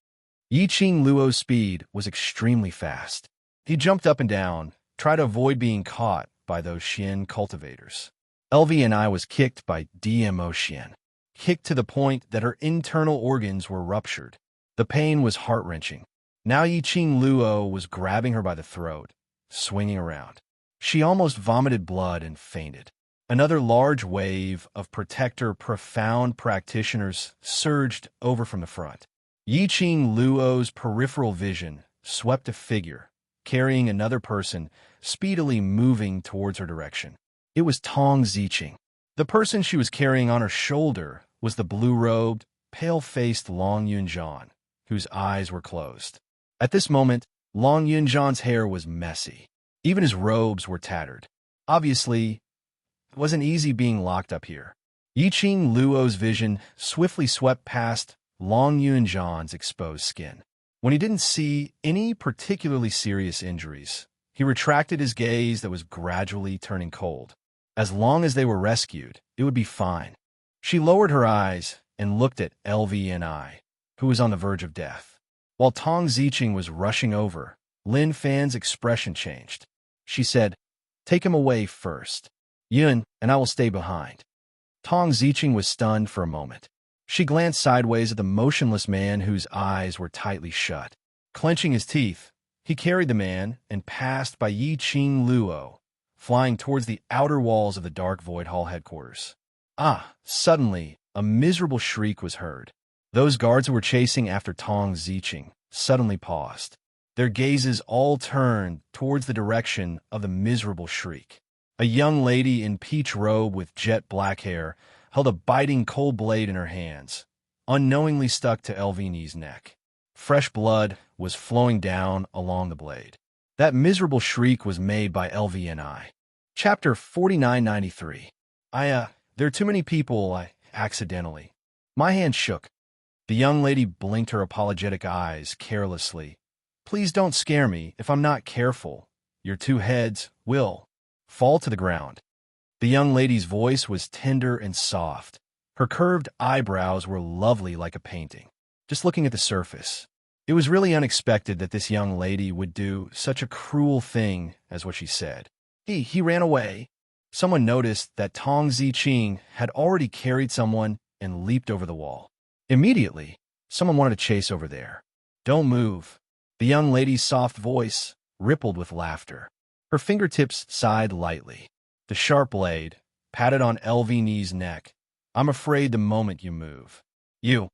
Yiqing Luo's speed was extremely fast. He jumped up and down, tried to avoid being caught by those Xian cultivators. LVNI was kicked by DMO Xian, kicked to the point that her internal organs were ruptured. The pain was heart-wrenching. Now Yiqing Luo was grabbing her by the throat, swinging around. She almost vomited blood and fainted. Another large wave of protector profound practitioners surged over from the front. Yiqing Luo's peripheral vision swept a figure, carrying another person, speedily moving towards her direction. It was Tong Ziqing. The person she was carrying on her shoulder was the blue-robed, pale-faced Long Yunzhan, whose eyes were closed. At this moment, Long Yunzhan's hair was messy. Even his robes were tattered. Obviously, it wasn't easy being locked up here. Yiqing Luo's vision swiftly swept past Long Yunzhan's exposed skin. When he didn't see any particularly serious injuries, he retracted his gaze that was gradually turning cold. As long as they were rescued, it would be fine. She lowered her eyes and looked at LVNI, who was on the verge of death. While Tong Ziqing was rushing over, Lin Fan's expression changed. She said, "Take him away first. Yun and I will stay behind." Tong Ziqing was stunned for a moment. She glanced sideways at the motionless man whose eyes were tightly shut. Clenching his teeth, he carried the man and passed by Yi Qing Luo, flying towards the outer walls of the Dark Void Hall headquarters. Suddenly, a miserable shriek was heard. Those guards who were chasing after Tong Ziqing suddenly paused. Their gazes all turned towards the direction of the miserable shriek. A young lady in peach robe with jet black hair held a biting cold blade in her hands, unknowingly stuck to Elvini's neck. Fresh blood was flowing down along the blade. That miserable shriek was made by LVNI. Chapter 4993. There are too many people, accidentally. My hand shook. The young lady blinked her apologetic eyes carelessly. Please don't scare me if I'm not careful. Your two heads will fall to the ground. The young lady's voice was tender and soft. Her curved eyebrows were lovely like a painting. Just looking at the surface, it was really unexpected that this young lady would do such a cruel thing as what she said. He ran away. Someone noticed that Tong Ziqing had already carried someone and leaped over the wall. Immediately, someone wanted to chase over there. Don't move. The young lady's soft voice rippled with laughter. Her fingertips sighed lightly. The sharp blade patted on Elvini's neck. I'm afraid the moment you move. You're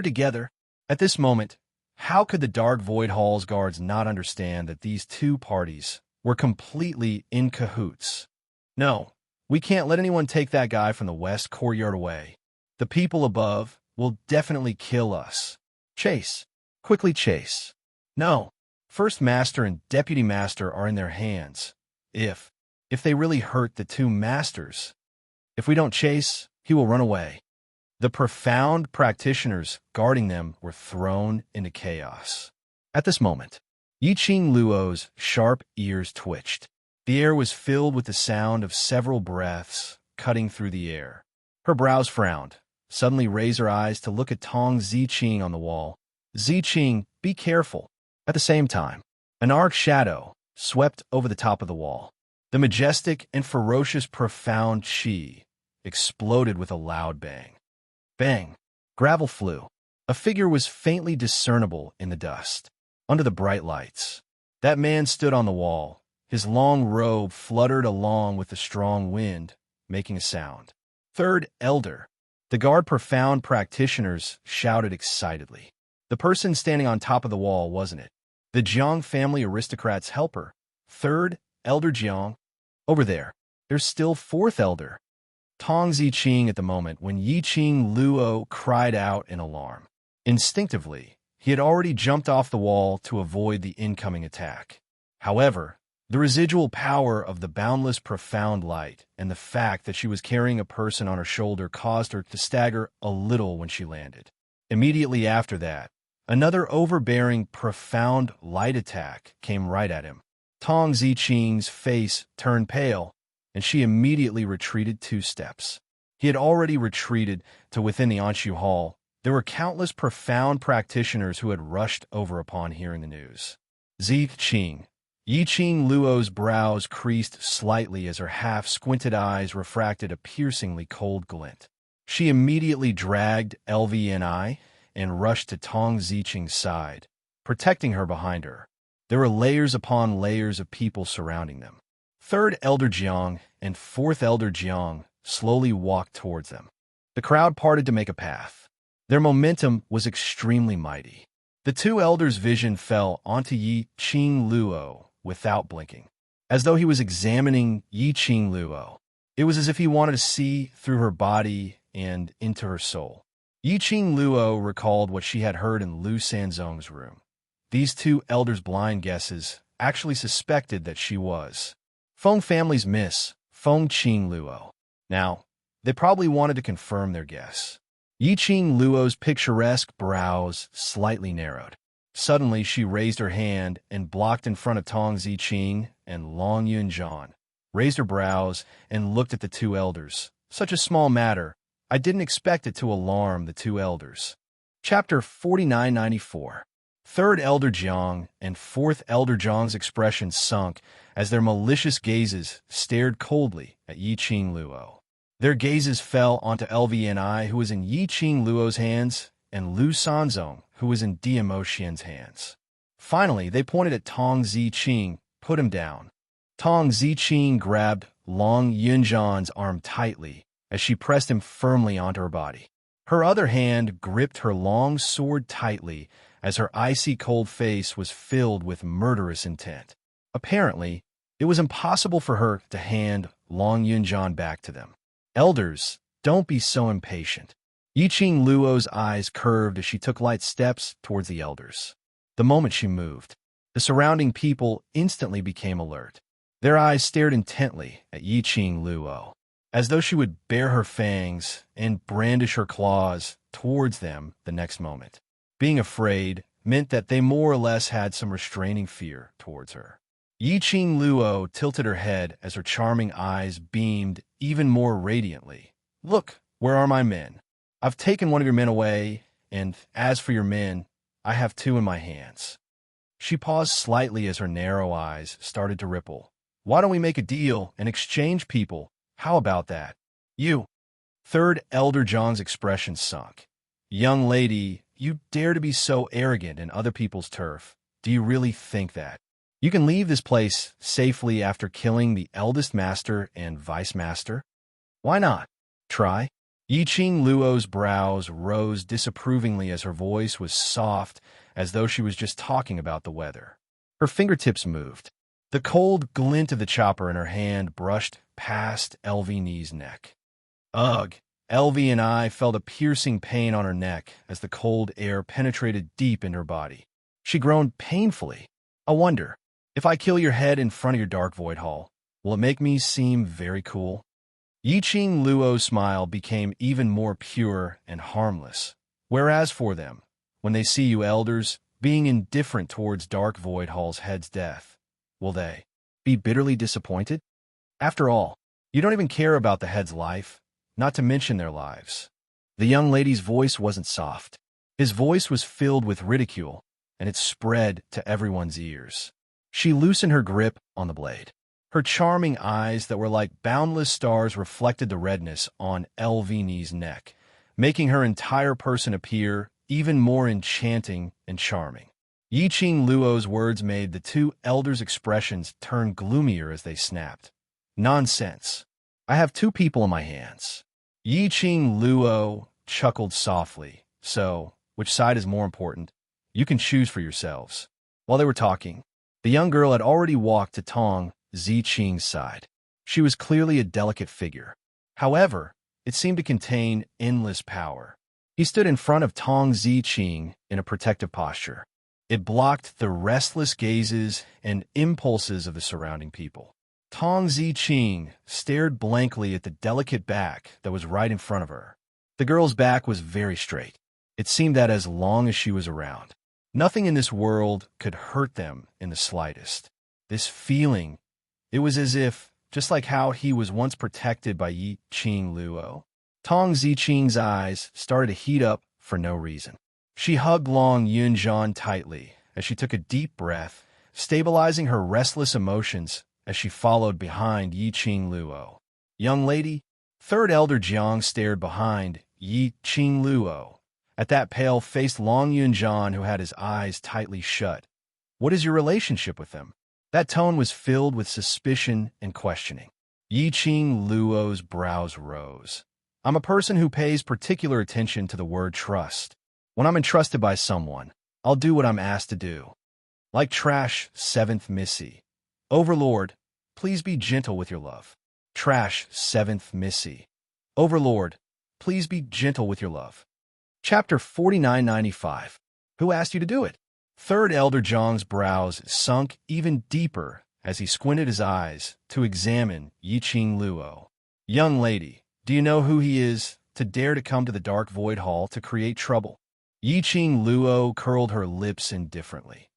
together. At this moment, how could the Dark Void Hall's guards not understand that these two parties were completely in cahoots? No, we can't let anyone take that guy from the west courtyard away. The people above will definitely kill us. Chase. Quickly chase. No. First Master and Deputy Master are in their hands. If they really hurt the two masters, if we don't chase, he will run away. The profound practitioners guarding them were thrown into chaos. At this moment, Yi Qing Luo's sharp ears twitched. The air was filled with the sound of several breaths cutting through the air. Her brows frowned, suddenly raised her eyes to look at Tong Ziqing on the wall. Ziqing, be careful. At the same time, an arc shadow swept over the top of the wall. The majestic and ferocious profound chi exploded with a loud bang. Bang! Gravel flew. A figure was faintly discernible in the dust. Under the bright lights, that man stood on the wall. His long robe fluttered along with the strong wind, making a sound. Third Elder. The guard profound practitioners shouted excitedly. The person standing on top of the wall, wasn't it? The Jiang family aristocrat's helper. Third Elder Jiang. Over there. There's still fourth Elder. Tong Ziqing at the moment when Yi Qing Luo cried out in alarm. Instinctively, he had already jumped off the wall to avoid the incoming attack. However, the residual power of the boundless profound light and the fact that she was carrying a person on her shoulder caused her to stagger a little when she landed. Immediately after that, another overbearing profound light attack came right at him. Tong Ziqing's face turned pale, and she immediately retreated 2 steps. He had already retreated to within the Anshu Hall. There were countless profound practitioners who had rushed over upon hearing the news. Ziqing. Yi Qing Luo's brows creased slightly as her half-squinted eyes refracted a piercingly cold glint. She immediately dragged LVNI and rushed to Tong Ziqing's side, protecting her behind her. There were layers upon layers of people surrounding them. Third Elder Jiang and Fourth Elder Jiang slowly walked towards them. The crowd parted to make a path. Their momentum was extremely mighty. The 2 elders' vision fell onto Yi Qing Luo without blinking, as though he was examining Yi Qing Luo. It was as if he wanted to see through her body and into her soul. Yi Qing Luo recalled what she had heard in Lu Sanzong's room. These 2 elders' blind guesses actually suspected that she was Feng family's Miss Feng Qing Luo. Now, they probably wanted to confirm their guess. Yi Qing Luo's picturesque brows slightly narrowed. Suddenly, she raised her hand and blocked in front of Tong Ziqing and Long Yunjian, raised her brows and looked at the 2 elders. Such a small matter. I didn't expect it to alarm the 2 elders. Chapter 4994. Third Elder Jiang and Fourth Elder Jiang's expressions sunk as their malicious gazes stared coldly at Yi Qing Luo. Their gazes fell onto LVNI, who was in Yi Qing Luo's hands, and Lu Sanzong, who was in Diamo Xian's hands. Finally, they pointed at Tong Ziqing, put him down. Tong Ziqing grabbed Long Yunzhan's arm tightly as she pressed him firmly onto her body. Her other hand gripped her long sword tightly as her icy cold face was filled with murderous intent. Apparently, it was impossible for her to hand Long Yunzhan back to them. Elders, don't be so impatient. Yi Qing Luo's eyes curved as she took light steps towards the elders. The moment she moved, the surrounding people instantly became alert. Their eyes stared intently at Yi Qing Luo, as though she would bare her fangs and brandish her claws towards them the next moment. Being afraid meant that they more or less had some restraining fear towards her. Yi Qing Luo tilted her head as her charming eyes beamed even more radiantly. Look, where are my men? I've taken one of your men away, and as for your men, I have two in my hands. She paused slightly as her narrow eyes started to ripple. Why don't we make a deal and exchange people? How about that? You. Third Elder Jiang's expression sunk. Young lady, you dare to be so arrogant in other people's turf. Do you really think that? You can leave this place safely after killing the eldest master and vice master? Why not? Try? Yi Qing Luo's brows rose disapprovingly as her voice was soft, as though she was just talking about the weather. Her fingertips moved. The cold glint of the chopper in her hand brushed past LVNI's neck. Ugh! LVNI felt a piercing pain on her neck as the cold air penetrated deep into her body. She groaned painfully. I wonder, if I kill your head in front of your dark void hall, will it make me seem very cool? Yi Qing Luo's smile became even more pure and harmless. Whereas for them, when they see you elders being indifferent towards Dark Void Hall's head's death, will they be bitterly disappointed? After all, you don't even care about the head's life, not to mention their lives. The young lady's voice wasn't soft. His voice was filled with ridicule, and it spread to everyone's ears. She loosened her grip on the blade. Her charming eyes that were like boundless stars reflected the redness on LVNI's neck, making her entire person appear even more enchanting and charming. Yi Qing Luo's words made the two elders' expressions turn gloomier as they snapped. Nonsense. I have two people in my hands. Yi Qing Luo chuckled softly. So, which side is more important? You can choose for yourselves. While they were talking, the young girl had already walked to Tong Ziqing's side. She was clearly a delicate figure. However, it seemed to contain endless power. He stood in front of Tong Ziqing in a protective posture. It blocked the restless gazes and impulses of the surrounding people. Tong Ziqing stared blankly at the delicate back that was right in front of her. The girl's back was very straight. It seemed that as long as she was around, nothing in this world could hurt them in the slightest. This feeling, it was as if, just like how he was once protected by Yi Qing Luo. Tong Ziqing's eyes started to heat up for no reason. She hugged Long Yunzhan tightly as she took a deep breath, stabilizing her restless emotions as she followed behind Yi Qing Luo. Young lady, Third Elder Jiang stared behind Yi Qing Luo at that pale-faced Long Yunzhan who had his eyes tightly shut. What is your relationship with them? That tone was filled with suspicion and questioning. Yi Qing Luo's brows rose. I'm a person who pays particular attention to the word trust. When I'm entrusted by someone, I'll do what I'm asked to do. Like trash, 7th Missy. Overlord, please be gentle with your love. Trash, 7th Missy. Overlord, please be gentle with your love. Chapter 4995. Who asked you to do it? Third Elder Jiang's brows sunk even deeper as he squinted his eyes to examine Yi Qing Luo. Young lady, do you know who he is to dare to come to the Dark Void Hall to create trouble? Yi Qing Luo curled her lips indifferently.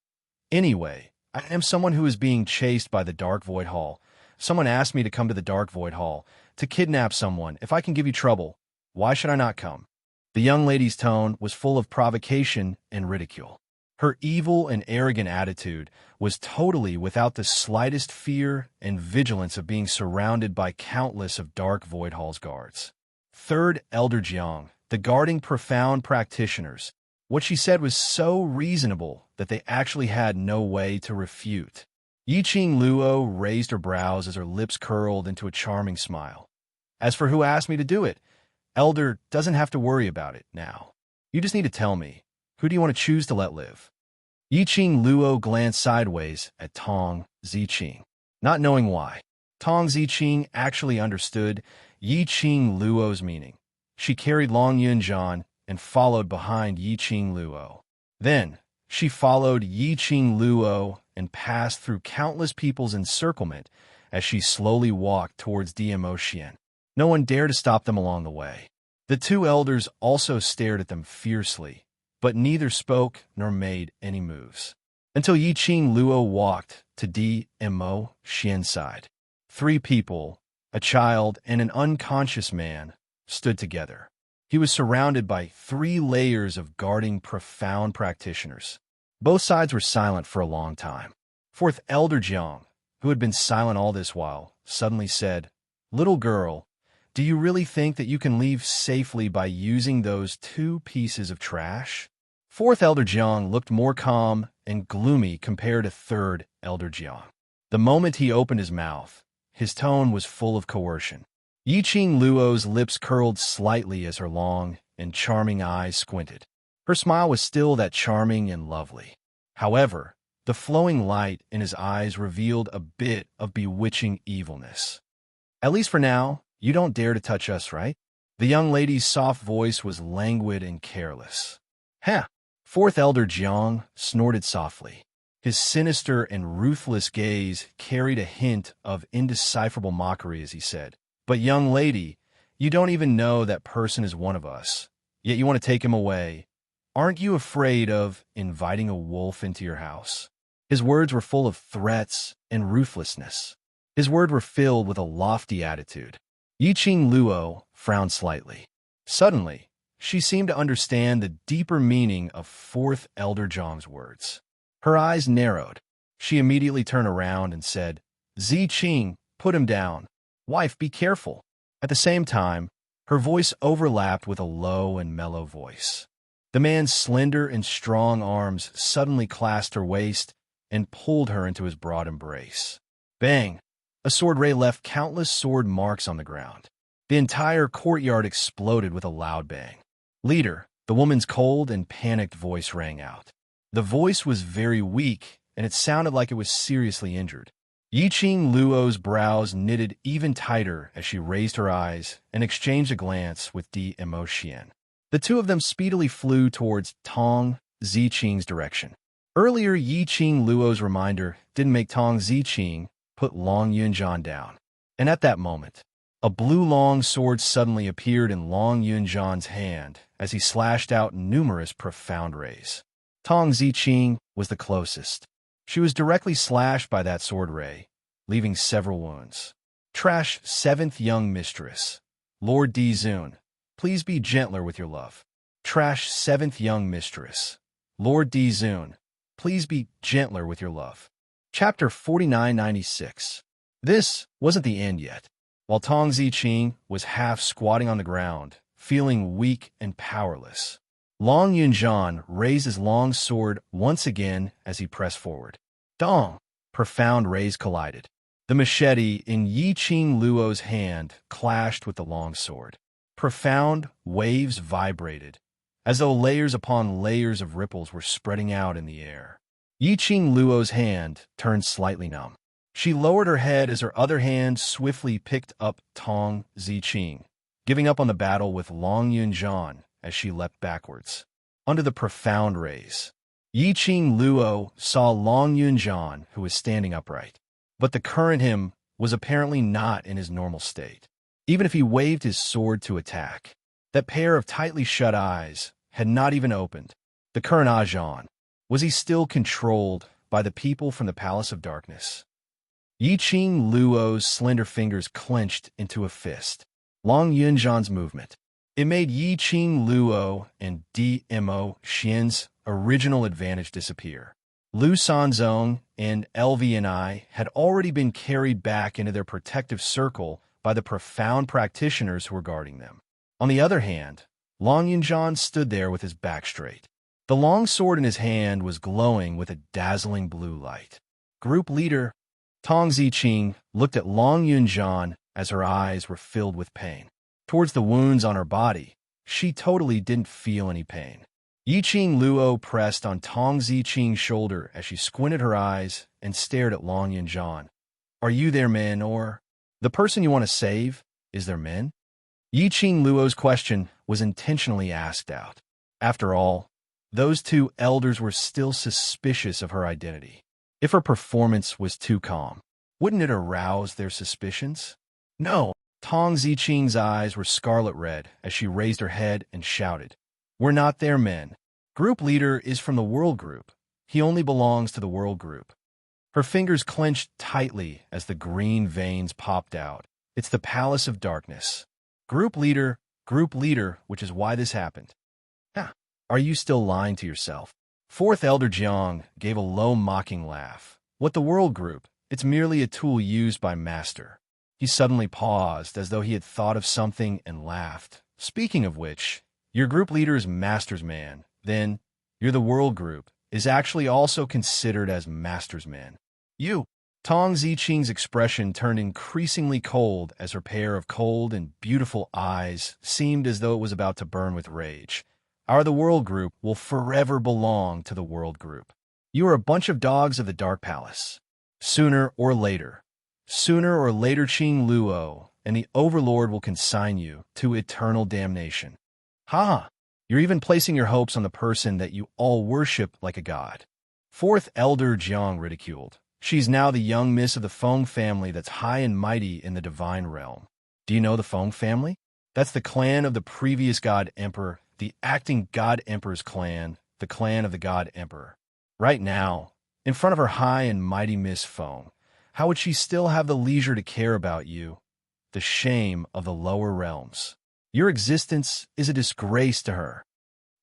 Anyway, I am someone who is being chased by the Dark Void Hall. Someone asked me to come to the Dark Void Hall to kidnap someone. If I can give you trouble, why should I not come? The young lady's tone was full of provocation and ridicule. Her evil and arrogant attitude was totally without the slightest fear and vigilance of being surrounded by countless of Dark Void Hall's guards. Third Elder Jiang, the guarding profound practitioners. What she said was so reasonable that they actually had no way to refute. Yiqing Luo raised her brows as her lips curled into a charming smile. As for who asked me to do it, Elder doesn't have to worry about it now. You just need to tell me, who do you want to choose to let live? Yiqing Luo glanced sideways at Tong Ziqing, not knowing why. Tong Ziqing actually understood Yiqing Luo's meaning. She carried Long Yunjian and followed behind Yiqing Luo. Then, she followed Yiqing Luo and passed through countless people's encirclement as she slowly walked towards Dmo Xian. No one dared to stop them along the way. The two elders also stared at them fiercely, but neither spoke nor made any moves. Until Yiqing Luo walked to Dmo Xian's side. Three people, a child and an unconscious man, stood together. He was surrounded by 3 layers of guarding profound practitioners. Both sides were silent for a long time. Fourth Elder Jiang, who had been silent all this while, suddenly said, "Little girl, do you really think that you can leave safely by using those 2 pieces of trash?" Fourth Elder Jiang looked more calm and gloomy compared to Third Elder Jiang. The moment he opened his mouth, his tone was full of coercion. Yiqing Luo's lips curled slightly as her long and charming eyes squinted. Her smile was still that charming and lovely. However, the flowing light in his eyes revealed a bit of bewitching evilness. "At least for now, you don't dare to touch us, right?" The young lady's soft voice was languid and careless. "Huh!" Fourth Elder Jiang snorted softly. His sinister and ruthless gaze carried a hint of indecipherable mockery as he said, "But young lady, you don't even know that person is one of us, yet you want to take him away. Aren't you afraid of inviting a wolf into your house?" His words were full of threats and ruthlessness. His words were filled with a lofty attitude. Yiqing Luo frowned slightly. Suddenly, she seemed to understand the deeper meaning of Fourth Elder Jiang's words. Her eyes narrowed. She immediately turned around and said, "Ziqing, put him down. Wife, be careful." At the same time, her voice overlapped with a low and mellow voice. The man's slender and strong arms suddenly clasped her waist and pulled her into his broad embrace. Bang! A sword ray left countless sword marks on the ground. The entire courtyard exploded with a loud bang. "Leader," the woman's cold and panicked voice rang out. The voice was very weak, and it sounded like it was seriously injured. Yiqing Luo's brows knitted even tighter as she raised her eyes and exchanged a glance with Dmo Xian. The two of them speedily flew towards Tong Ziqing's direction. Earlier, Yiqing Luo's reminder didn't make Tong Ziqing put Long Yunjian down. And at that moment, a blue long sword suddenly appeared in Long Yunjian's hand as he slashed out numerous profound rays. Tong Ziqing was the closest. She was directly slashed by that sword ray, leaving several wounds. Trash 7th Young Mistress. Lord D. Zun, please be gentler with your love. Trash 7th Young Mistress. Lord D. Zun, please be gentler with your love. Chapter 4996. This wasn't the end yet. While Tong Ziqing was half squatting on the ground, feeling weak and powerless, Long Yunjian raised his long sword once again as he pressed forward. Dong! Profound rays collided. The machete in Yiqing Luo's hand clashed with the long sword. Profound waves vibrated, as though layers upon layers of ripples were spreading out in the air. Yiqing Luo's hand turned slightly numb. She lowered her head as her other hand swiftly picked up Tong Ziqing, giving up on the battle with Long Yunjian as she leapt backwards. Under the profound rays, Yiqing Luo saw Long Yunjian, who was standing upright. But the current him was apparently not in his normal state. Even if he waved his sword to attack, that pair of tightly shut eyes had not even opened. The current Ajan, was he still controlled by the people from the Palace of Darkness? Yiqing Luo's slender fingers clenched into a fist. Long Yunjian's movement. It made Yiqing Luo and Dmo Xian's original advantage disappear. Lu Sanzong and LVNI had already been carried back into their protective circle by the profound practitioners who were guarding them. On the other hand, Long Yunjian stood there with his back straight. The long sword in his hand was glowing with a dazzling blue light. Group leader Tong Ziqing looked at Long Yunjian as her eyes were filled with pain. Towards the wounds on her body, she totally didn't feel any pain. Yiqing Luo pressed on Tong Ziqing's shoulder as she squinted her eyes and stared at Long Yunjian. Are you their men, or the person you want to save is their men? Yiqing Luo's question was intentionally asked out. After all, those two elders were still suspicious of her identity. If her performance was too calm, wouldn't it arouse their suspicions? No. Tong Ziqing's eyes were scarlet red as she raised her head and shouted, "We're not their men. Group leader is from the World Group. He only belongs to the World Group." Her fingers clenched tightly as the green veins popped out. It's the Palace of Darkness. Group leader, which is why this happened. Are you still lying to yourself? Fourth Elder Jiang gave a low mocking laugh. What the World Group? It's merely a tool used by Master. He suddenly paused as though he had thought of something and laughed. Speaking of which, your group leader is Master's man. Then, you're the World Group, is actually also considered as Master's man. You. Tong Ziqing's expression turned increasingly cold as her pair of cold and beautiful eyes seemed as though it was about to burn with rage. The World Group will forever belong to the World Group. You are a bunch of dogs of the Dark Palace. Sooner or later, Qing Luo and the Overlord will consign you to eternal damnation. You're even placing your hopes on the person that you all worship like a god. Fourth Elder Jiang ridiculed. She's now the young miss of the Feng family that's high and mighty in the divine realm. Do you know the Feng family? That's the clan of the previous God Emperor, the acting God Emperor's clan, the clan of the God Emperor. Right now, in front of her high and mighty Miss Feng, how would she still have the leisure to care about you? The shame of the lower realms. Your existence is a disgrace to her.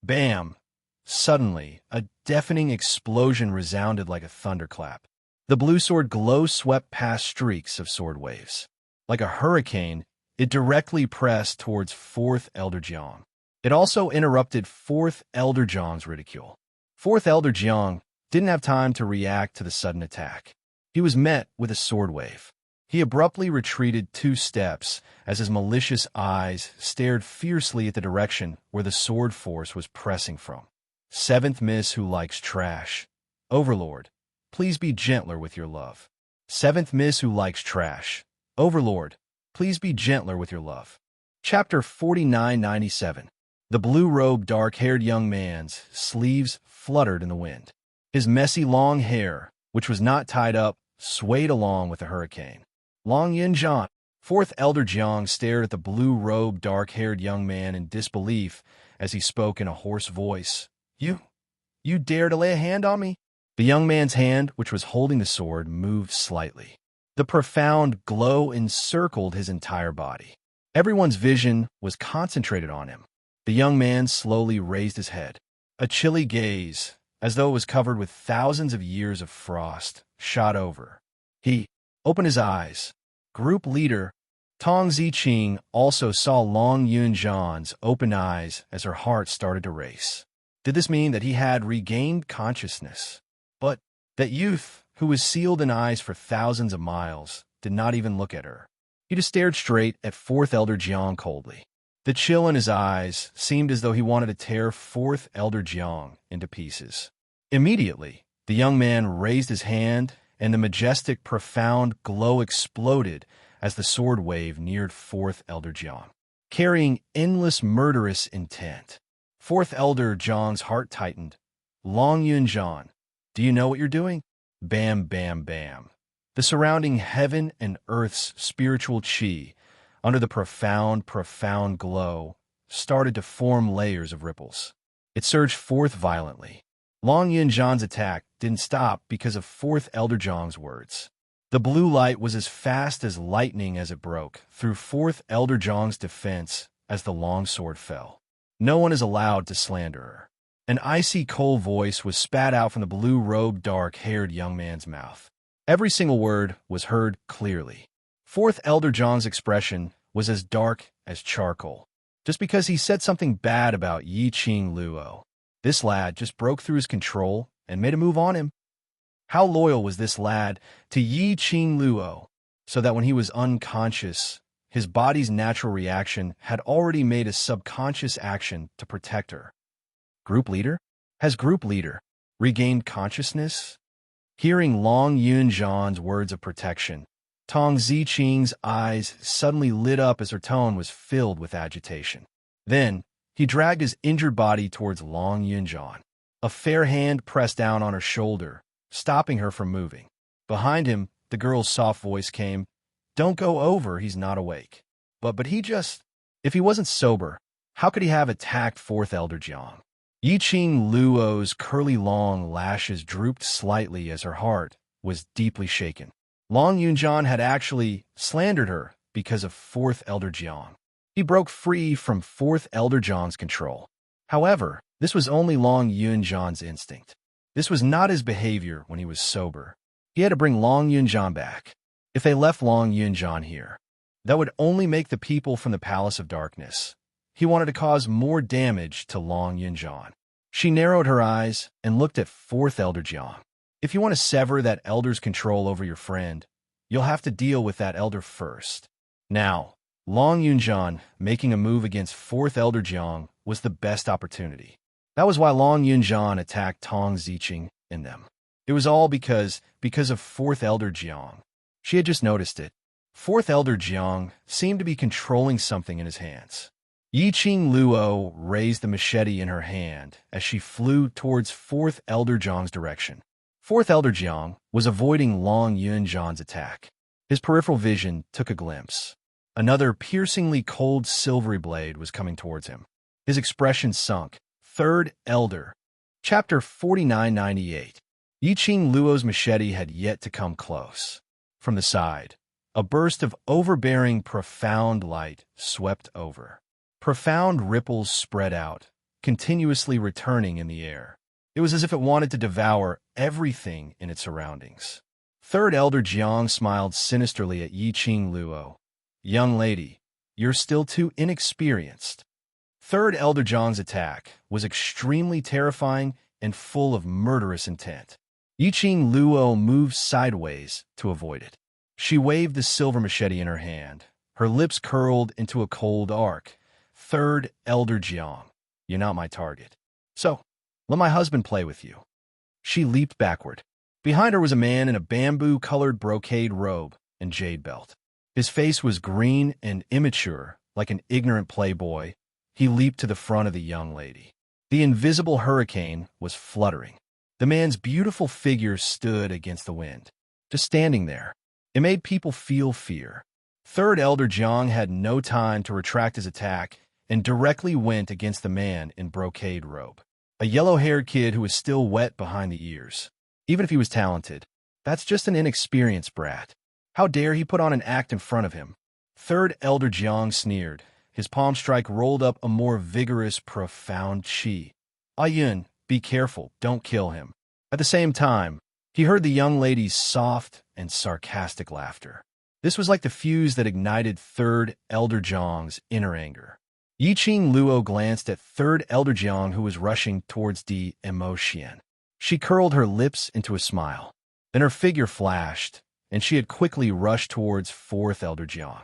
Bam! Suddenly, a deafening explosion resounded like a thunderclap. The blue sword glow swept past streaks of sword waves. Like a hurricane, it directly pressed towards Fourth Elder Jiang. It also interrupted Fourth Elder Jiang's ridicule. Fourth Elder Jiang didn't have time to react to the sudden attack. He was met with a sword wave. He abruptly retreated 2 steps as his malicious eyes stared fiercely at the direction where the sword force was pressing from. Seventh Miss who likes trash. Overlord, please be gentler with your love. Seventh Miss who likes trash. Overlord, please be gentler with your love. Chapter 4997. The blue-robed, dark-haired young man's sleeves fluttered in the wind. His messy long hair, which was not tied up, swayed along with the hurricane. Long Yunjian. Fourth Elder Jiang stared at the blue-robed, dark-haired young man in disbelief as he spoke in a hoarse voice. You dare to lay a hand on me? The young man's hand, which was holding the sword, moved slightly. The profound glow encircled his entire body. Everyone's vision was concentrated on him. The young man slowly raised his head. A chilly gaze, as though it was covered with thousands of years of frost, shot over. He opened his eyes. Group leader Tong Ziqing also saw Long Yunjian's open eyes as her heart started to race. Did this mean that he had regained consciousness? But that youth, who was sealed in eyes for thousands of miles, did not even look at her. He just stared straight at Fourth Elder Jiang coldly. The chill in his eyes seemed as though he wanted to tear Fourth Elder Jiang into pieces. Immediately, the young man raised his hand, and the majestic, profound glow exploded as the sword wave neared Fourth Elder Jiang, carrying endless murderous intent. Fourth Elder Jiang's heart tightened. Long Yunjian, do you know what you're doing? Bam, bam, bam. The surrounding heaven and earth's spiritual chi, under the profound, profound glow, started to form layers of ripples. It surged forth violently. Long Yunjian's attack didn't stop because of Fourth Elder Jiang's words. The blue light was as fast as lightning as it broke through Fourth Elder Jiang's defense as the long sword fell. No one is allowed to slander her. An icy cold voice was spat out from the blue-robed, dark-haired young man's mouth. Every single word was heard clearly. Fourth Elder Zhang's expression was as dark as charcoal. Just because he said something bad about Yi Qing Luo, this lad just broke through his control and made a move on him. How loyal was this lad to Yi Qing Luo, so that when he was unconscious, his body's natural reaction had already made a subconscious action to protect her. Group leader? Has group leader regained consciousness? Hearing Long Yunzhan's words of protection, Tong Ziqing's eyes suddenly lit up as her tone was filled with agitation. Then, he dragged his injured body towards Long Yunzhan. A fair hand pressed down on her shoulder, stopping her from moving. Behind him, the girl's soft voice came, "Don't go over, he's not awake." But he just... If he wasn't sober, how could he have attacked Fourth Elder Jiang? Yi Qing Luo's curly long lashes drooped slightly as her heart was deeply shaken. Long Yunzhan had actually slandered her because of Fourth Elder Jiang. He broke free from Fourth Elder Jiang's control. However, this was only Long Yunzhan's instinct. This was not his behavior when he was sober. He had to bring Long Yunzhan back. If they left Long Yunzhan here, that would only make the people from the Palace of Darkness. He wanted to cause more damage to Long Yunzhan. She narrowed her eyes and looked at Fourth Elder Jiang. If you want to sever that elder's control over your friend, you'll have to deal with that elder first. Now, Long Yunzhan making a move against Fourth Elder Jiang was the best opportunity. That was why Long Yunzhan attacked Tong Ziqing in them. It was all because of Fourth Elder Jiang. She had just noticed it. Fourth Elder Jiang seemed to be controlling something in his hands. Yi Qing Luo raised the machete in her hand as she flew towards Fourth Elder Jiang's direction. Fourth Elder Jiang was avoiding Long Yunzhan's attack. His peripheral vision took a glimpse. Another piercingly cold silvery blade was coming towards him. His expression sunk. Third Elder. Chapter 4998. Yi Qing Luo's machete had yet to come close. From the side, a burst of overbearing, profound light swept over. Profound ripples spread out, continuously returning in the air. It was as if it wanted to devour everything in its surroundings. Third Elder Jiang smiled sinisterly at Yi Qing Luo. "Young lady, you're still too inexperienced." Third Elder Jiang's attack was extremely terrifying and full of murderous intent. Yi Qing Luo moved sideways to avoid it. She waved the silver machete in her hand. Her lips curled into a cold arc. "Third Elder Jiang, you're not my target. So, let my husband play with you." She leaped backward. Behind her was a man in a bamboo-colored brocade robe and jade belt. His face was green and immature, like an ignorant playboy. He leaped to the front of the young lady. The invisible hurricane was fluttering. The man's beautiful figure stood against the wind, just standing there. It made people feel fear. Third Elder Jiang had no time to retract his attack and directly went against the man in brocade robe. A yellow-haired kid who was still wet behind the ears. Even if he was talented, that's just an inexperienced brat. How dare he put on an act in front of him? Third Elder Jiang sneered. His palm strike rolled up a more vigorous, profound chi. "Ayun, be careful, don't kill him." At the same time, he heard the young lady's soft and sarcastic laughter. This was like the fuse that ignited Third Elder Jiang's inner anger. Yi Qing Luo glanced at Third Elder Jiang, who was rushing towards Di Emotion. She curled her lips into a smile. Then her figure flashed, and she had quickly rushed towards Fourth Elder Jiang.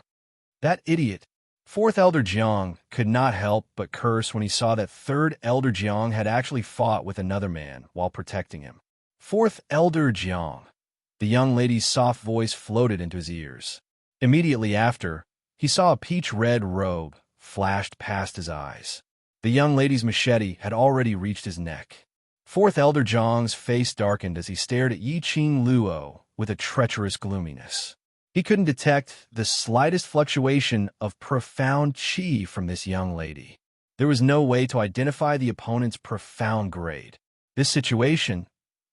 That idiot! Fourth Elder Jiang could not help but curse when he saw that Third Elder Jiang had actually fought with another man while protecting him. Fourth Elder Jiang. The young lady's soft voice floated into his ears. Immediately after, he saw a peach-red robe flashed past his eyes. The young lady's machete had already reached his neck. Fourth Elder Jiang's face darkened as he stared at Yi Qing Luo with a treacherous gloominess. He couldn't detect the slightest fluctuation of profound chi from this young lady. There was no way to identify the opponent's profound grade. This situation,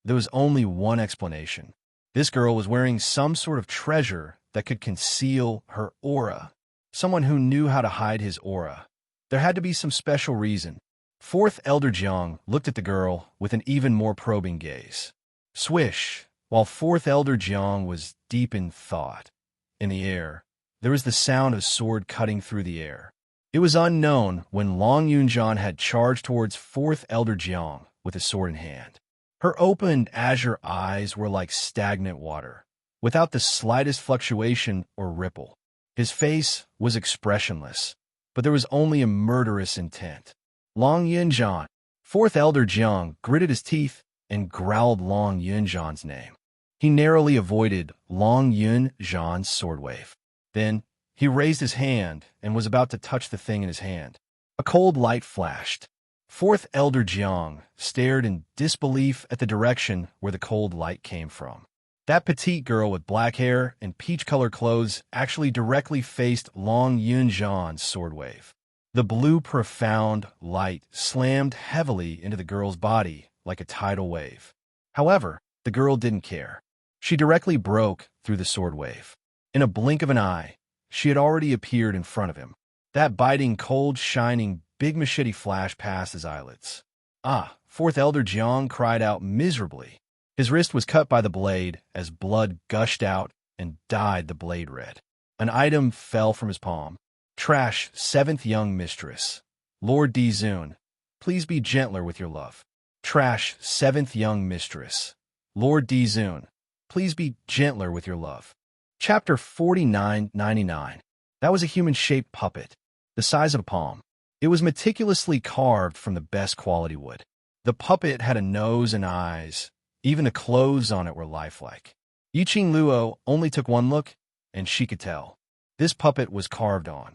there was only one explanation. This girl was wearing some sort of treasure that could conceal her aura. Someone who knew how to hide his aura. There had to be some special reason. Fourth Elder Jiang looked at the girl with an even more probing gaze. Swish! While Fourth Elder Jiang was deep in thought, in the air, there was the sound of sword cutting through the air. It was unknown when Long Yunjian had charged towards Fourth Elder Jiang with a sword in hand. Her opened azure eyes were like stagnant water, without the slightest fluctuation or ripple. His face was expressionless, but there was only a murderous intent. Long Yunjian. Fourth Elder Jiang gritted his teeth and growled Long Yunjian's name. He narrowly avoided Long Yunjian's sword wave. Then, he raised his hand and was about to touch the thing in his hand. A cold light flashed. Fourth Elder Jiang stared in disbelief at the direction where the cold light came from. That petite girl with black hair and peach-colored clothes actually directly faced Long Yunjian's sword wave. The blue profound light slammed heavily into the girl's body like a tidal wave. However, the girl didn't care. She directly broke through the sword wave. In a blink of an eye, she had already appeared in front of him. That biting, cold, shining, big machete flashed past his eyelids. Ah! Fourth Elder Jiang cried out miserably. His wrist was cut by the blade as blood gushed out and dyed the blade red. An item fell from his palm. Trash, seventh young mistress. Lord Dizun, please be gentler with your love. Trash, seventh young mistress. Lord Dizun, please be gentler with your love. Chapter 4999. That was a human-shaped puppet, the size of a palm. It was meticulously carved from the best quality wood. The puppet had a nose and eyes. Even the clothes on it were lifelike. Yiqing Luo only took one look, and she could tell. This puppet was carved on.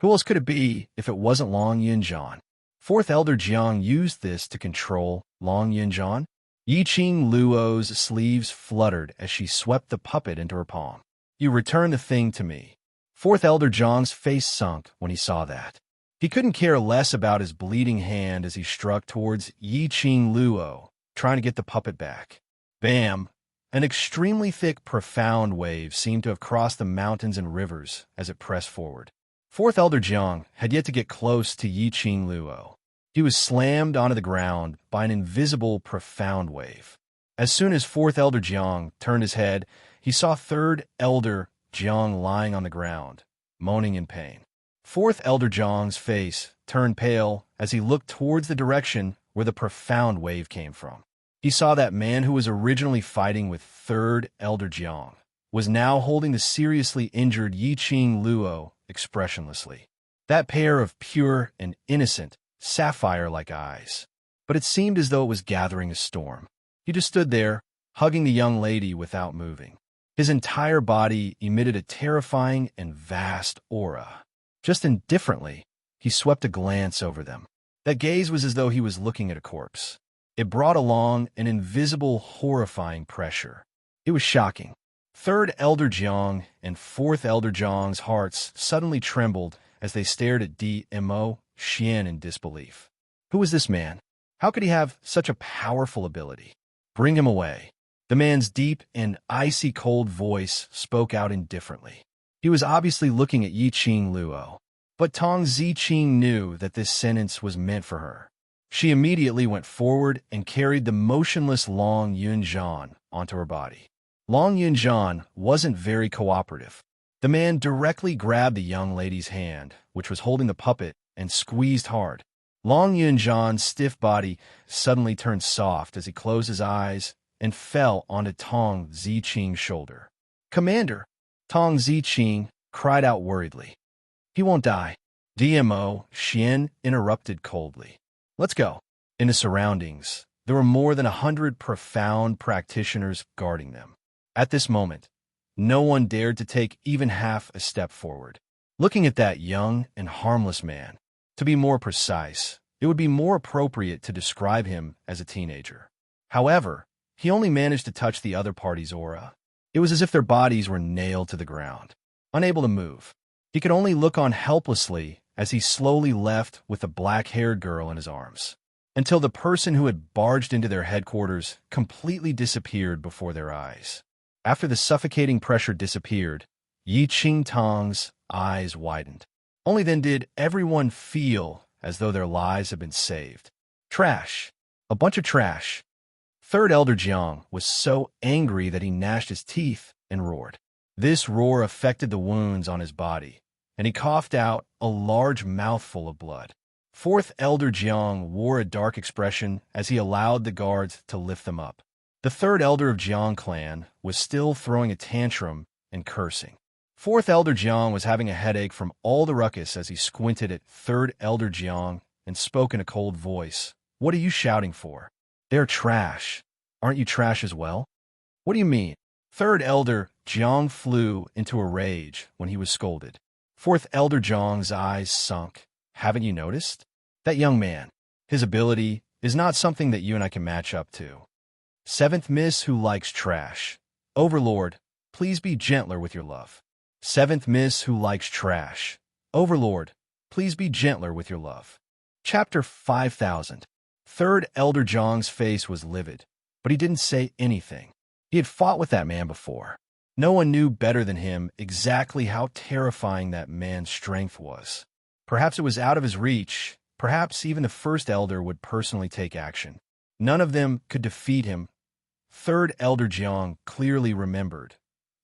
Who else could it be if it wasn't Long Yunjian? Fourth Elder Jiang used this to control Long Yunjian. Yiqing Luo's sleeves fluttered as she swept the puppet into her palm. You return the thing to me. Fourth Elder Jiang's face sunk when he saw that. He couldn't care less about his bleeding hand as he struck towards Yiqing Luo, trying to get the puppet back. Bam! An extremely thick, profound wave seemed to have crossed the mountains and rivers as it pressed forward. Fourth Elder Jiang had yet to get close to Yiqing Luo. He was slammed onto the ground by an invisible, profound wave. As soon as Fourth Elder Jiang turned his head, he saw Third Elder Jiang lying on the ground, moaning in pain. Fourth Elder Jiang's face turned pale as he looked towards the direction where the profound wave came from. He saw that man who was originally fighting with Third Elder Jiang was now holding the seriously injured Yiqing Luo expressionlessly. That pair of pure and innocent, sapphire-like eyes. But it seemed as though it was gathering a storm. He just stood there, hugging the young lady without moving. His entire body emitted a terrifying and vast aura. Just indifferently, he swept a glance over them. That gaze was as though he was looking at a corpse. It brought along an invisible, horrifying pressure. It was shocking. Third Elder Jiang and Fourth Elder Jiang's hearts suddenly trembled as they stared at Mo Xian in disbelief. Who was this man? How could he have such a powerful ability? Bring him away. The man's deep and icy cold voice spoke out indifferently. He was obviously looking at Yiqing Luo. But Tong Ziqing knew that this sentence was meant for her. She immediately went forward and carried the motionless Long Yunjian onto her body. Long Yunjian wasn't very cooperative. The man directly grabbed the young lady's hand, which was holding the puppet, and squeezed hard. Long Yunjian's stiff body suddenly turned soft as he closed his eyes and fell onto Tong Ziqing's shoulder. Commander! Tong Ziqing cried out worriedly. He won't die. Mo Xian interrupted coldly. Let's go. In the surroundings, there were more than 100 profound practitioners guarding them. At this moment, no one dared to take even half a step forward. Looking at that young and harmless man, to be more precise, it would be more appropriate to describe him as a teenager. However, he only managed to touch the other party's aura. It was as if their bodies were nailed to the ground, unable to move. He could only look on helplessly as he slowly left with the black-haired girl in his arms, until the person who had barged into their headquarters completely disappeared before their eyes. After the suffocating pressure disappeared, Yiqing Tong's eyes widened. Only then did everyone feel as though their lives had been saved. Trash. A bunch of trash. Third Elder Jiang was so angry that he gnashed his teeth and roared. This roar affected the wounds on his body, and he coughed out a large mouthful of blood. Fourth Elder Jiang wore a dark expression as he allowed the guards to lift them up. The third elder of Jiang clan was still throwing a tantrum and cursing. Fourth Elder Jiang was having a headache from all the ruckus as he squinted at Third Elder Jiang and spoke in a cold voice. What are you shouting for? They're trash. Aren't you trash as well? What do you mean? Third Elder Jiang flew into a rage when he was scolded. Fourth Elder Jiang's eyes sunk. Haven't you noticed? That young man, his ability is not something that you and I can match up to. Seventh Miss who likes trash. Overlord, please be gentler with your love. Seventh Miss who likes trash. Overlord, please be gentler with your love. Chapter 5000. Third Elder Jiang's face was livid, but he didn't say anything. He had fought with that man before. No one knew better than him exactly how terrifying that man's strength was. Perhaps it was out of his reach. Perhaps even the first elder would personally take action. None of them could defeat him. Third Elder Jiang clearly remembered.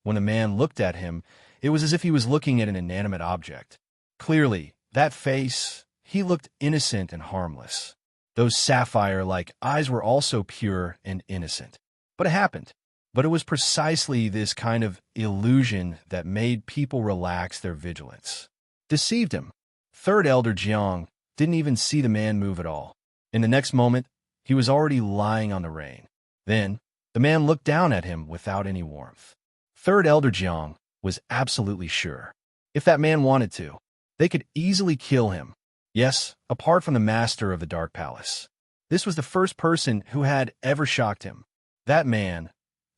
When the man looked at him, it was as if he was looking at an inanimate object. Clearly, that face, he looked innocent and harmless. Those sapphire-like eyes were also pure and innocent. But it happened. But it was precisely this kind of illusion that made people relax their vigilance. Deceived him. Third Elder Jiang didn't even see the man move at all. In the next moment, he was already lying on the rain. Then, the man looked down at him without any warmth. Third Elder Jiang was absolutely sure. If that man wanted to, they could easily kill him. Yes, apart from the master of the Dark Palace. This was the first person who had ever shocked him. That man.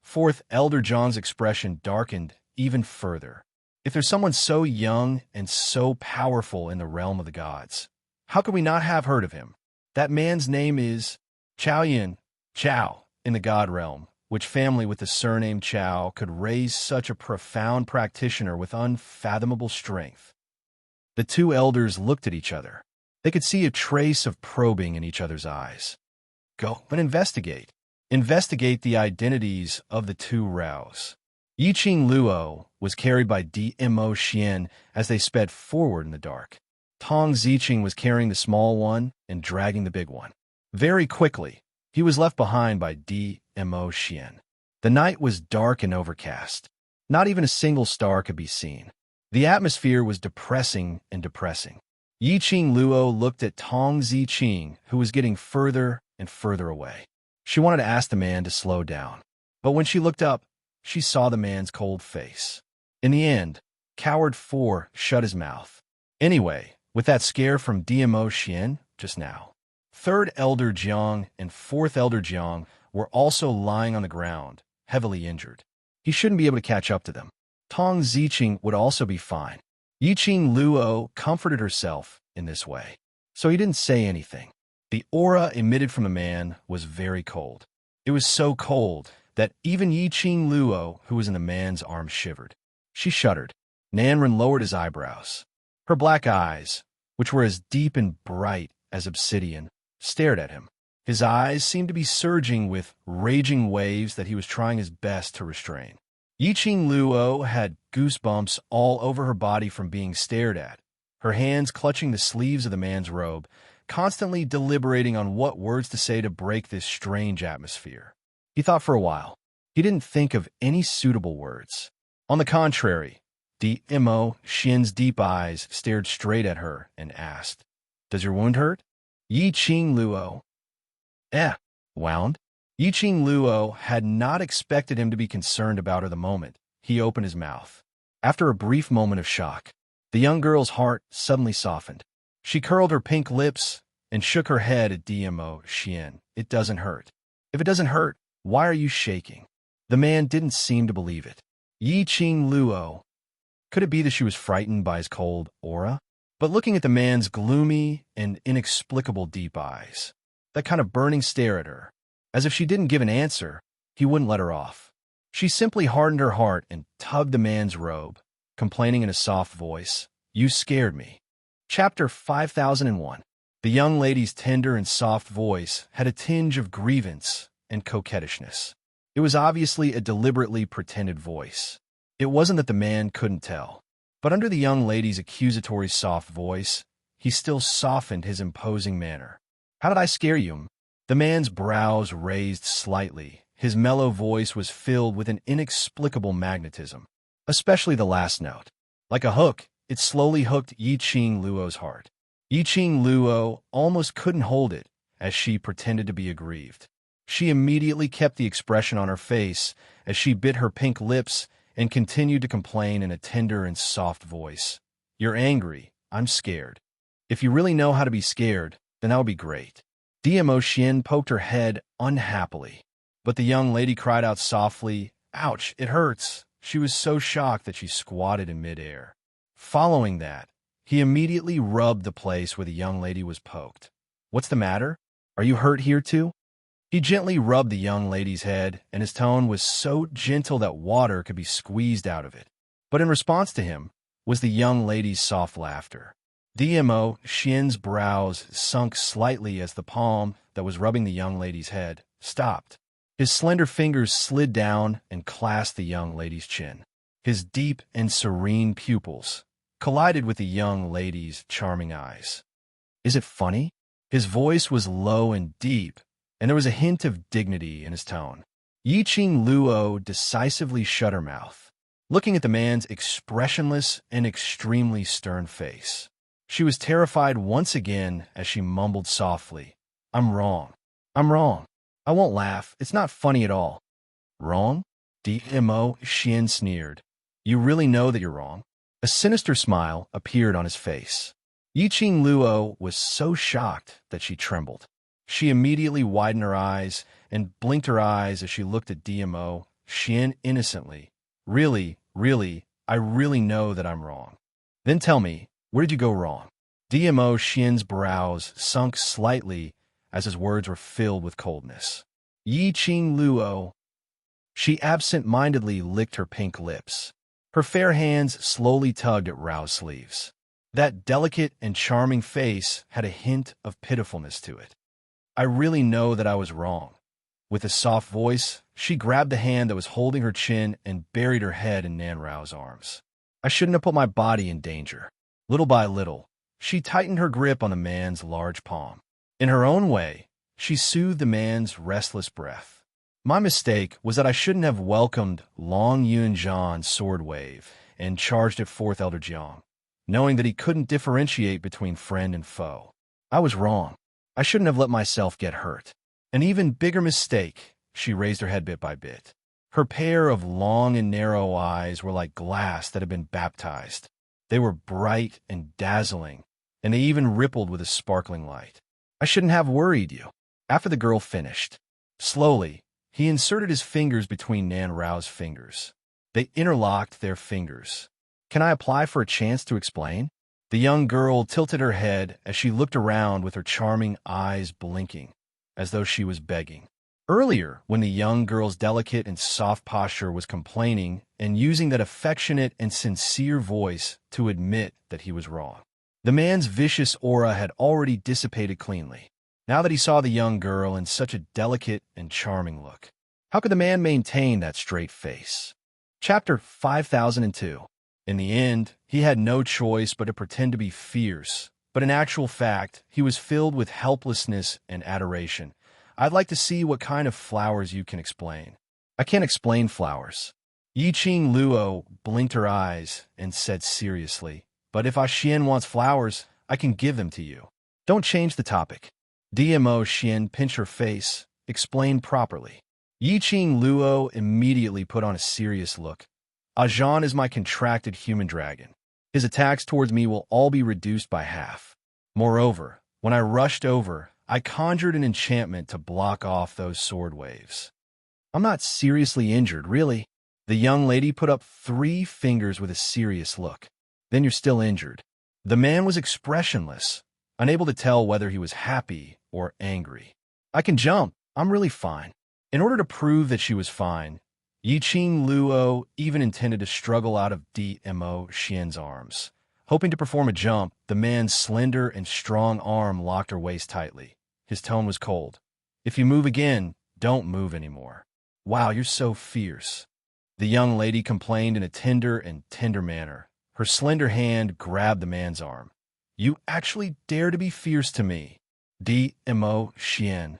Fourth Elder Jiang's expression darkened even further. If there's someone so young and so powerful in the realm of the gods, how could we not have heard of him? That man's name is Chao Yin, Chao, in the god realm. Which family with the surname Chao could raise such a profound practitioner with unfathomable strength? The two elders looked at each other. They could see a trace of probing in each other's eyes. Go and investigate. Investigate the identities of the two Raos. Yiqing Luo was carried by Dmo Xian as they sped forward in the dark. Tong Ziqing was carrying the small one and dragging the big one. Very quickly, he was left behind by Dmo Xian. The night was dark and overcast. Not even a single star could be seen. The atmosphere was depressing and depressing. Yiqing Luo looked at Tong Ziqing, who was getting further and further away. She wanted to ask the man to slow down. But when she looked up, she saw the man's cold face. In the end, Coward 4 shut his mouth. Anyway, with that scare from Dmo Xian just now, Third Elder Jiang and Fourth Elder Jiang were also lying on the ground, heavily injured. He shouldn't be able to catch up to them. Tong Ziqing would also be fine. Yiqing Luo comforted herself in this way, so he didn't say anything. The aura emitted from the man was very cold. It was so cold that even Yiqing Luo, who was in the man's arm, shivered. She shuddered. Nanren lowered his eyebrows. Her black eyes, which were as deep and bright as obsidian, stared at him. His eyes seemed to be surging with raging waves that he was trying his best to restrain. Yiqing Luo had goosebumps all over her body from being stared at, her hands clutching the sleeves of the man's robe, constantly deliberating on what words to say to break this strange atmosphere. He thought for a while. He didn't think of any suitable words. On the contrary, Dmo Xian's deep eyes stared straight at her and asked, "Does your wound hurt?" Yiqing Luo. Wound? Yiqing Luo had not expected him to be concerned about her the moment he opened his mouth. After a brief moment of shock, the young girl's heart suddenly softened. She curled her pink lips and shook her head at Dmo Xian. "It doesn't hurt." "If it doesn't hurt, why are you shaking?" The man didn't seem to believe it. Yiqing Luo. Could it be that she was frightened by his cold aura? But looking at the man's gloomy and inexplicable deep eyes, that kind of burning stare at her, as if she didn't give an answer, he wouldn't let her off. She simply hardened her heart and tugged the man's robe, complaining in a soft voice, "You scared me." Chapter 5001. The young lady's tender and soft voice had a tinge of grievance and coquettishness. It was obviously a deliberately pretended voice. It wasn't that the man couldn't tell. But under the young lady's accusatory soft voice, he still softened his imposing manner. "How did I scare you?" The man's brows raised slightly. His mellow voice was filled with an inexplicable magnetism, especially the last note. Like a hook, it slowly hooked Yi-Ching Luo's heart. Yi-Ching Luo almost couldn't hold it as she pretended to be aggrieved. She immediately kept the expression on her face as she bit her pink lips and continued to complain in a tender and soft voice. "You're angry. I'm scared. If you really know how to be scared, then that would be great." DMO Xian poked her head unhappily, but the young lady cried out softly, "Ouch, it hurts." She was so shocked that she squatted in midair. Following that, he immediately rubbed the place where the young lady was poked. "What's the matter? Are you hurt here too?" He gently rubbed the young lady's head, and his tone was so gentle that water could be squeezed out of it. But in response to him was the young lady's soft laughter. DMO Xian's brows sunk slightly as the palm that was rubbing the young lady's head stopped. His slender fingers slid down and clasped the young lady's chin. His deep and serene pupils collided with the young lady's charming eyes. "Is it funny?" His voice was low and deep, and there was a hint of dignity in his tone. Yi-Ching Luo decisively shut her mouth, looking at the man's expressionless and extremely stern face. She was terrified once again as she mumbled softly, "I'm wrong. I'm wrong. I won't laugh. It's not funny at all." "Wrong?" DMO Xian sneered. "You really know that you're wrong?" A sinister smile appeared on his face. Yi-Ching Luo was so shocked that she trembled. She immediately widened her eyes and blinked her eyes as she looked at DMO Xian innocently. Really, I really know that I'm wrong." "Then tell me, where did you go wrong?" DMO Xian's brows sunk slightly as his words were filled with coldness. Yi-Ching Luo. She absent-mindedly licked her pink lips. Her fair hands slowly tugged at Rao's sleeves. That delicate and charming face had a hint of pitifulness to it. "I really know that I was wrong." With a soft voice, she grabbed the hand that was holding her chin and buried her head in Nan Rao's arms. "I shouldn't have put my body in danger." Little by little, she tightened her grip on the man's large palm. In her own way, she soothed the man's restless breath. "My mistake was that I shouldn't have welcomed Long Yunzhan's sword wave and charged it forth Elder Jiang, knowing that he couldn't differentiate between friend and foe. I was wrong. I shouldn't have let myself get hurt." An even bigger mistake, she raised her head bit by bit. Her pair of long and narrow eyes were like glass that had been baptized. They were bright and dazzling, and they even rippled with a sparkling light. "I shouldn't have worried you." After the girl finished, slowly, he inserted his fingers between Nan Rao's fingers. They interlocked their fingers. "Can I apply for a chance to explain?" The young girl tilted her head as she looked around with her charming eyes blinking, as though she was begging. Earlier, when the young girl's delicate and soft posture was complaining and using that affectionate and sincere voice to admit that he was wrong, the man's vicious aura had already dissipated cleanly, now that he saw the young girl in such a delicate and charming look. How could the man maintain that straight face? Chapter 5002. In the end, he had no choice but to pretend to be fierce, but in actual fact, he was filled with helplessness and adoration. "I'd like to see what kind of flowers you can explain." "I can't explain flowers." Yi-Ching Luo blinked her eyes and said seriously, "But if Xian wants flowers, I can give them to you." "Don't change the topic." DMO Xian pinched her face, explained properly. Yi-Ching Luo immediately put on a serious look. "Ajan is my contracted human dragon. His attacks towards me will all be reduced by half. Moreover, when I rushed over, I conjured an enchantment to block off those sword waves." "I'm not seriously injured, really." The young lady put up 3 fingers with a serious look. "Then you're still injured." The man was expressionless, unable to tell whether he was happy or angry. "I can jump. I'm really fine." In order to prove that she was fine, Yi-Ching Luo even intended to struggle out of DMO Xian's arms, Hoping to perform a jump, the man's slender and strong arm locked her waist tightly. His tone was cold. If you move again, don't move anymore. Wow, you're so fierce. The young lady complained in a tender manner. Her slender hand grabbed the man's arm. You actually dare to be fierce to me. Mo Xian.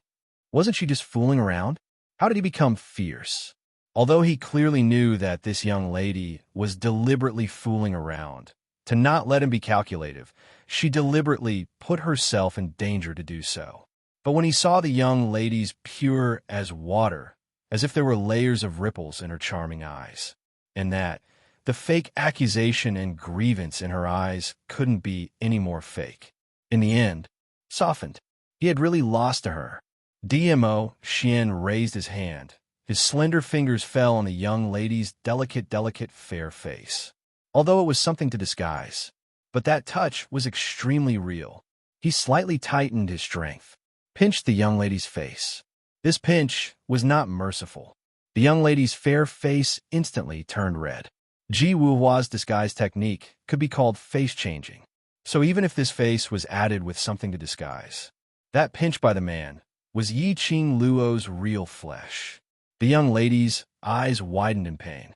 Wasn't she just fooling around? How did he become fierce? Although he clearly knew that this young lady was deliberately fooling around, to not let him be calculative, she deliberately put herself in danger to do so. But when he saw the young lady's pure as water, as if there were layers of ripples in her charming eyes, and that the fake accusation and grievance in her eyes couldn't be any more fake. In the end, softened, he had really lost to her. Mo Xian raised his hand. His slender fingers fell on the young lady's delicate, fair face. Although it was something to disguise, but that touch was extremely real. He slightly tightened his strength, pinched the young lady's face. This pinch was not merciful. The young lady's fair face instantly turned red. Ji Wuhua's disguise technique could be called face-changing. So even if this face was added with something to disguise, that pinch by the man was Yi Qing Luo's real flesh. The young lady's eyes widened in pain.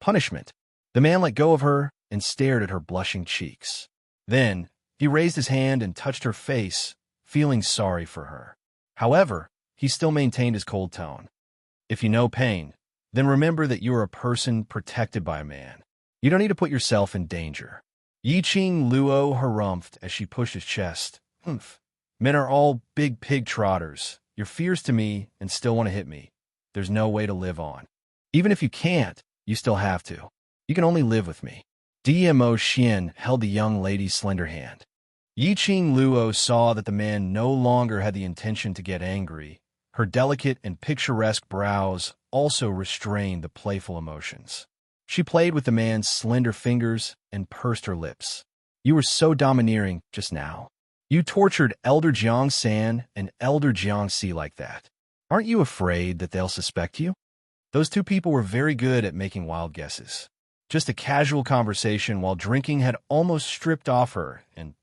Punishment. The man let go of her and stared at her blushing cheeks. Then, he raised his hand and touched her face, feeling sorry for her. However, he still maintained his cold tone. If you know pain, then remember that you are a person protected by a man. You don't need to put yourself in danger. Yi Qing Luo harumphed as she pushed his chest. Humph. Men are all big pig trotters. You're fierce to me and still want to hit me. There's no way to live on. Even if you can't, you still have to. You can only live with me. Mo Xian held the young lady's slender hand. Yi Qing Luo saw that the man no longer had the intention to get angry. Her delicate and picturesque brows also restrained the playful emotions. She played with the man's slender fingers and pursed her lips. You were so domineering just now. You tortured Elder Jiang San and Elder Jiang Si like that. Aren't you afraid that they'll suspect you? Those two people were very good at making wild guesses. Just a casual conversation while drinking had almost stripped off her and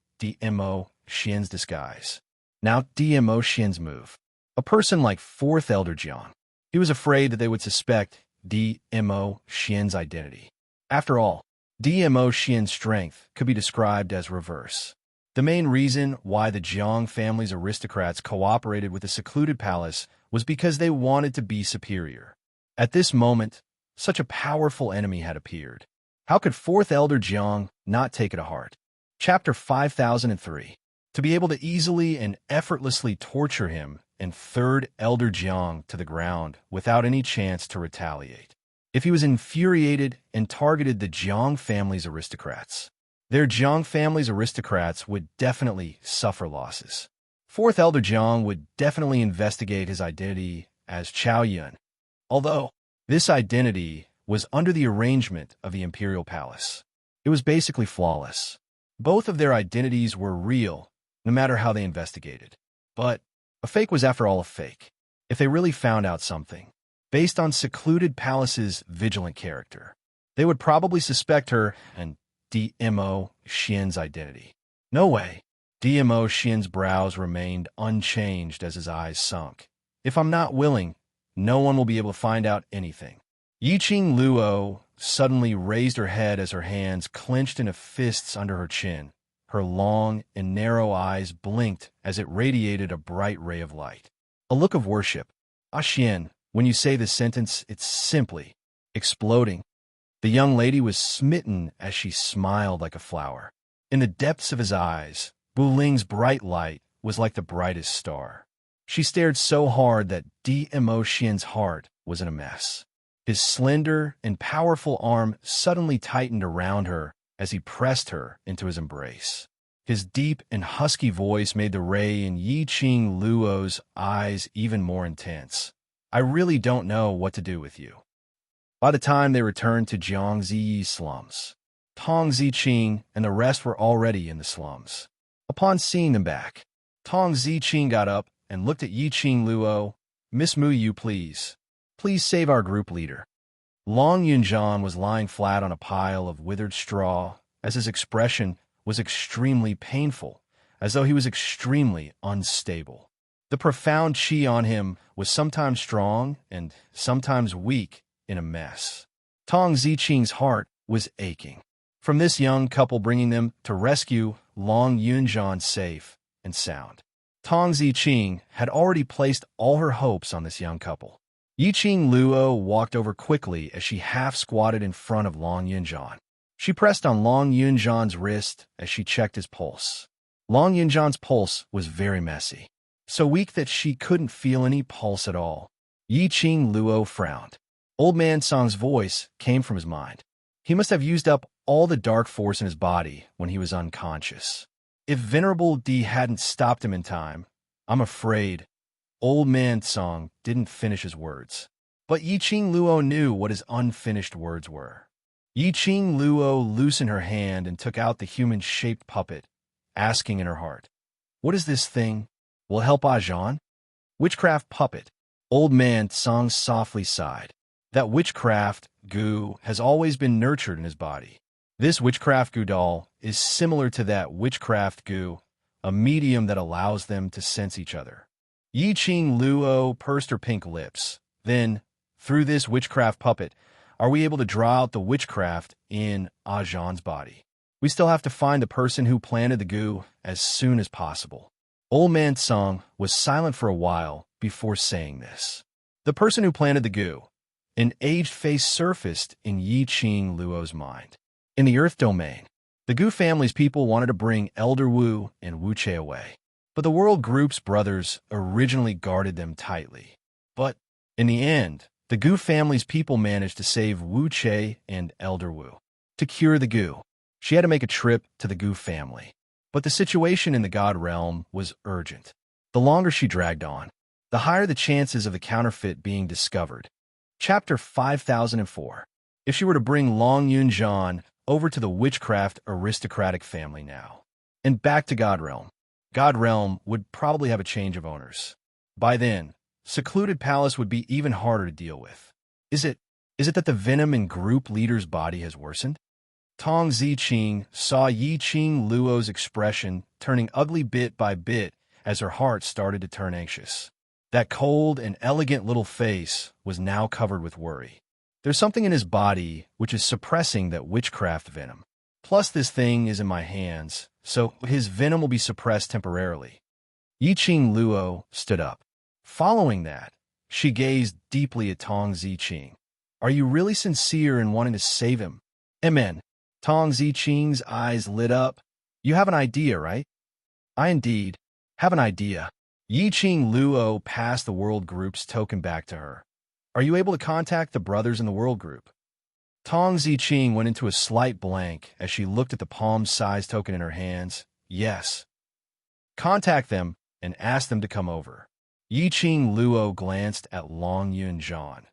Mo Xian's disguise. Now Mo Xian's move. A person like Fourth Elder Jiang. He was afraid that they would suspect Mo Xian's identity. After all, Mo Xian's strength could be described as reverse. The main reason why the Jiang family's aristocrats cooperated with the secluded palace was because they wanted to be superior. At this moment, such a powerful enemy had appeared. How could Fourth Elder Jiang not take it to heart? Chapter 5003. To be able to easily and effortlessly torture him and Third Elder Jiang to the ground without any chance to retaliate. If he was infuriated and targeted the Jiang family's aristocrats, their Jiang family's aristocrats would definitely suffer losses. Fourth Elder Jiang would definitely investigate his identity as Chao Yun, although this identity was under the arrangement of the Imperial Palace. It was basically flawless. Both of their identities were real, no matter how they investigated. But a fake was after all a fake. If they really found out something, based on Secluded Palace's vigilant character, they would probably suspect her and Mo Xian's identity. No way. Mo Xian's brows remained unchanged as his eyes sunk. If I'm not willing, no one will be able to find out anything. Yi Qing Luo suddenly raised her head as her hands clenched into fists under her chin. Her long and narrow eyes blinked as it radiated a bright ray of light. A look of worship. Xian, when you say this sentence, it's simply exploding. The young lady was smitten as she smiled like a flower. In the depths of his eyes, Bu Ling's bright light was like the brightest star. She stared so hard that Mo Xian's heart was in a mess. His slender and powerful arm suddenly tightened around her as he pressed her into his embrace. His deep and husky voice made the ray in Yi Qing Luo's eyes even more intense. I really don't know what to do with you. By the time they returned to Jiangziyi's slums, Tong Ziqing and the rest were already in the slums. Upon seeing them back, Tong Ziqing got up and looked at Yi Qing Luo. Miss Mu Yu, please. Please save our group leader. Long Yunjian was lying flat on a pile of withered straw as his expression was extremely painful, as though he was extremely unstable. The profound chi on him was sometimes strong and sometimes weak in a mess. Tong Ziqing's heart was aching. From this young couple bringing them to rescue Long Yunjian safe and sound. Tong Ziqing had already placed all her hopes on this young couple. Yiqing Luo walked over quickly as she half-squatted in front of Long Yunjian. She pressed on Long Yunjian's wrist as she checked his pulse. Long Yunjian's pulse was very messy, so weak that she couldn't feel any pulse at all. Yiqing Luo frowned. Old Man Song's voice came from his mind. He must have used up all the dark force in his body when he was unconscious. If Venerable D hadn't stopped him in time, I'm afraid. Old Man Song didn't finish his words. But Yiqing Luo knew what his unfinished words were. Yiqing Luo loosened her hand and took out the human-shaped puppet, asking in her heart, "What is this thing? Will it help Ajan?" Witchcraft puppet. Old Man Song softly sighed. That witchcraft goo has always been nurtured in his body. This witchcraft goo doll is similar to that witchcraft goo, a medium that allows them to sense each other. Yiqing Luo pursed her pink lips. Then, through this witchcraft puppet, are we able to draw out the witchcraft in Ajan's body? We still have to find the person who planted the goo as soon as possible. Old Man Song was silent for a while before saying this. The person who planted the goo. An aged face surfaced in Yiqing Luo's mind. In the Earth domain, the Gu family's people wanted to bring Elder Wu and Wu Che away, but the World Group's brothers originally guarded them tightly. But in the end, the Gu family's people managed to save Wu Che and Elder Wu. To cure the Gu, she had to make a trip to the Gu family. But the situation in the God realm was urgent. The longer she dragged on, the higher the chances of the counterfeit being discovered. Chapter 5004. If she were to bring Long Yunjian over to the witchcraft aristocratic family now, and back to God Realm would probably have a change of owners. By then, secluded palace would be even harder to deal with. Is it that the venom in group leader's body has worsened? Tong Ziqing saw Yiqing Luo's expression turning ugly bit by bit as her heart started to turn anxious. That cold and elegant little face was now covered with worry. There's something in his body which is suppressing that witchcraft venom. Plus this thing is in my hands, so his venom will be suppressed temporarily. Yiqing Luo stood up. Following that, she gazed deeply at Tong Ziqing. Are you really sincere in wanting to save him? Amen. Tong Ziqing's eyes lit up. You have an idea, right? I indeed have an idea. Yiqing Luo passed the World Group's token back to her. Are you able to contact the brothers in the World Group? Tong Ziqing went into a slight blank as she looked at the palm-sized token in her hands. Yes. Contact them and ask them to come over. Yiqing Luo glanced at Long Yunjian.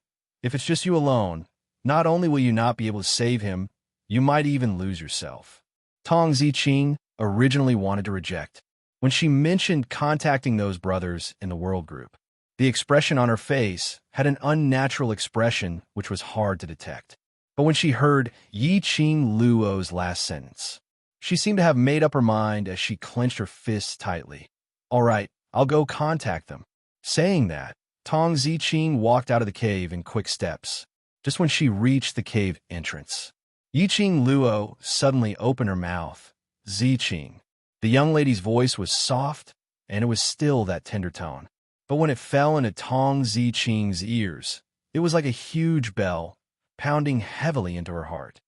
If it's just you alone, not only will you not be able to save him, you might even lose yourself. Tong Ziqing originally wanted to reject. When she mentioned contacting those brothers in the World Group, the expression on her face had an unnatural expression which was hard to detect. But when she heard Yiqing Luo's last sentence, she seemed to have made up her mind as she clenched her fists tightly. All right, I'll go contact them. Saying that, Tong Ziqing walked out of the cave in quick steps, just when she reached the cave entrance. Yiqing Luo suddenly opened her mouth. Ziqing. The young lady's voice was soft, and it was still that tender tone. But when it fell into Tong Ziqing's ears, it was like a huge bell, pounding heavily into her heart.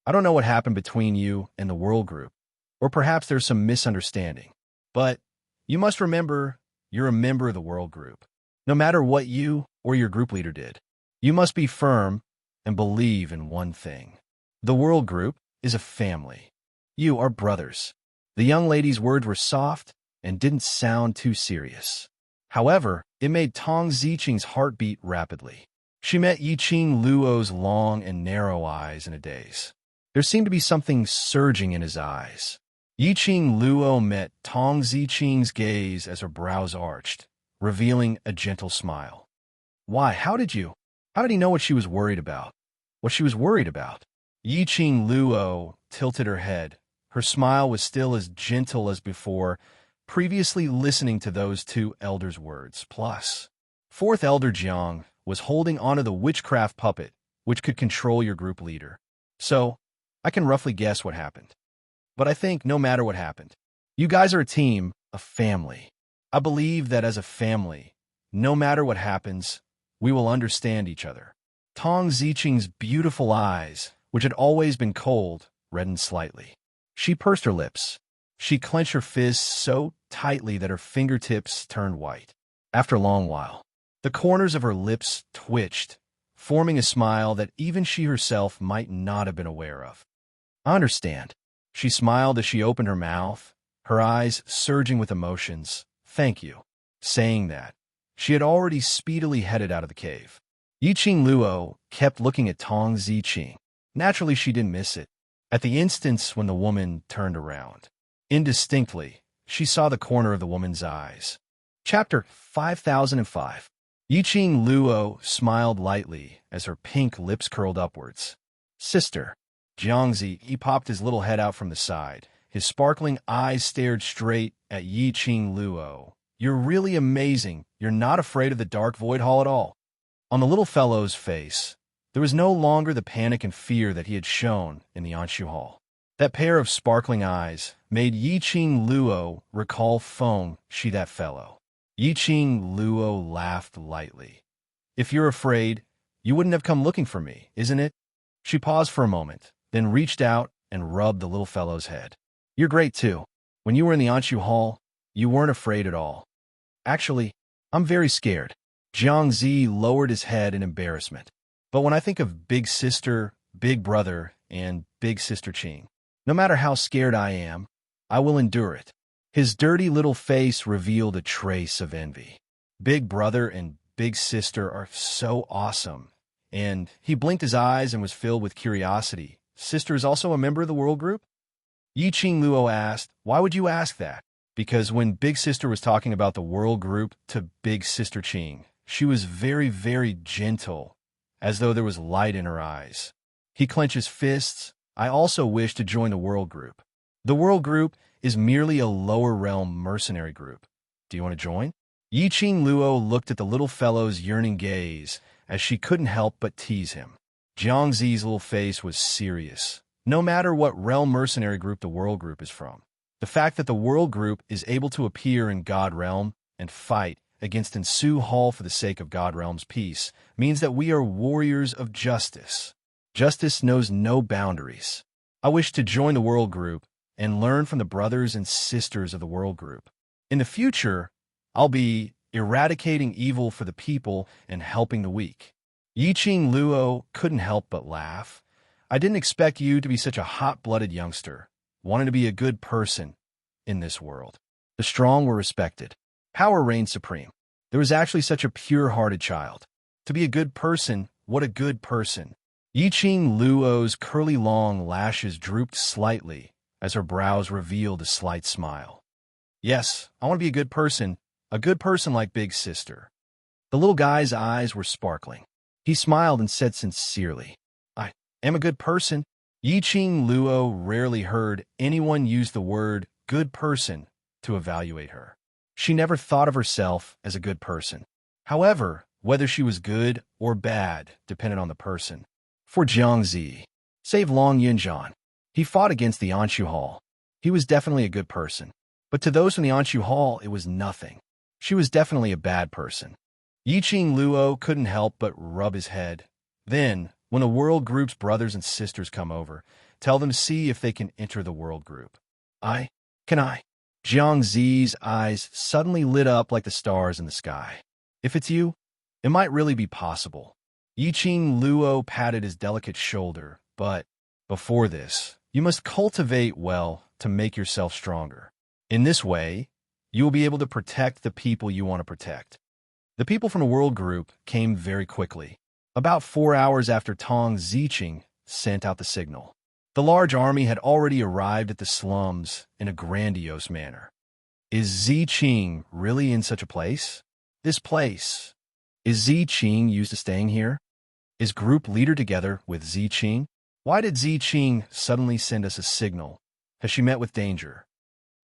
I don't know what happened between you and the World Group, or perhaps there's some misunderstanding. But you must remember you're a member of the World Group. No matter what you or your group leader did, you must be firm and believe in one thing. The World Group is a family. You are brothers. The young lady's words were soft and didn't sound too serious. However, it made Tong Ziqing's heart beat rapidly. She met Yiqing Luo's long and narrow eyes in a daze. There seemed to be something surging in his eyes. Yiqing Luo met Tong Ziqing's gaze as her brows arched, revealing a gentle smile. Why, how did he know what she was worried about? What she was worried about? Yiqing Luo tilted her head, Her smile was still as gentle as before, previously listening to those two elders' words. Plus, fourth elder Jiang was holding onto the witchcraft puppet, which could control your group leader. So, I can roughly guess what happened. But I think no matter what happened, you guys are a team, a family. I believe that as a family, no matter what happens, we will understand each other. Tong Ziqing's beautiful eyes, which had always been cold, reddened slightly. She pursed her lips. She clenched her fists so tightly that her fingertips turned white. After a long while, the corners of her lips twitched, forming a smile that even she herself might not have been aware of. I understand. She smiled as she opened her mouth, her eyes surging with emotions. Thank you. Saying that, she had already speedily headed out of the cave. Yiqing Luo kept looking at Tong Ziqing. Naturally, she didn't miss it. At the instant when the woman turned around, indistinctly, she saw the corner of the woman's eyes. Chapter 5005. Yiqing Luo smiled lightly as her pink lips curled upwards. Sister. Jiangzi, he popped his little head out from the side. His sparkling eyes stared straight at Yiqing Luo. You're really amazing. You're not afraid of the dark void hall at all. On the little fellow's face, there was no longer the panic and fear that he had shown in the Anshu Hall. That pair of sparkling eyes made Yiqing Luo recall Feng, she that fellow. Yiqing Luo laughed lightly. If you're afraid, you wouldn't have come looking for me, isn't it? She paused for a moment, then reached out and rubbed the little fellow's head. You're great too. When you were in the Anshu Hall, you weren't afraid at all. Actually, I'm very scared. Jiangzi lowered his head in embarrassment. But when I think of Big Sister, Big Brother, and Big Sister Qing, no matter how scared I am, I will endure it. His dirty little face revealed a trace of envy. Big Brother and Big Sister are so awesome. And he blinked his eyes and was filled with curiosity. Sister is also a member of the World Group? Yiqing Luo asked, why would you ask that? Because when Big Sister was talking about the World Group to Big Sister Qing, she was very, very gentle, as though there was light in her eyes. He clenched his fists. I also wish to join the World Group. The World Group is merely a lower realm mercenary group. Do you want to join? Yiqing Luo looked at the little fellow's yearning gaze, as she couldn't help but tease him. Jiangzi's little face was serious. No matter what realm mercenary group the World Group is from, the fact that the World Group is able to appear in God Realm and fight against Ansu Hall for the sake of God Realm's peace means that we are warriors of justice. Justice knows no boundaries. I wish to join the World Group and learn from the brothers and sisters of the World Group. In the future, I'll be eradicating evil for the people and helping the weak. Yiqing Luo couldn't help but laugh. I didn't expect you to be such a hot-blooded youngster, wanting to be a good person in this world. The strong were respected. Power reigned supreme. There was actually such a pure-hearted child. To be a good person, what a good person. Yiqing Luo's curly long lashes drooped slightly as her brows revealed a slight smile. Yes, I want to be a good person like Big Sister. The little guy's eyes were sparkling. He smiled and said sincerely, I am a good person. Yiqing Luo rarely heard anyone use the word good person to evaluate her. She never thought of herself as a good person. However, whether she was good or bad depended on the person. For Jiangzi, save Long Yunjian, he fought against the Anshu Hall. He was definitely a good person. But to those from the Anshu Hall, it was nothing. She was definitely a bad person. Yiqing Luo couldn't help but rub his head. Then, when the World Group's brothers and sisters come over, tell them to see if they can enter the World Group. Can I? Jiangzi's eyes suddenly lit up like the stars in the sky. If it's you, it might really be possible. Yiqing Luo patted his delicate shoulder, but before this, you must cultivate well to make yourself stronger. In this way, you will be able to protect the people you want to protect. The people from the World Group came very quickly, about 4 hours after Tong Ziqing sent out the signal. The large army had already arrived at the slums in a grandiose manner. Is Ziqing really in such a place? This place. Is Ziqing used to staying here? Is group leader together with Ziqing? Why did Ziqing suddenly send us a signal Has she met with danger?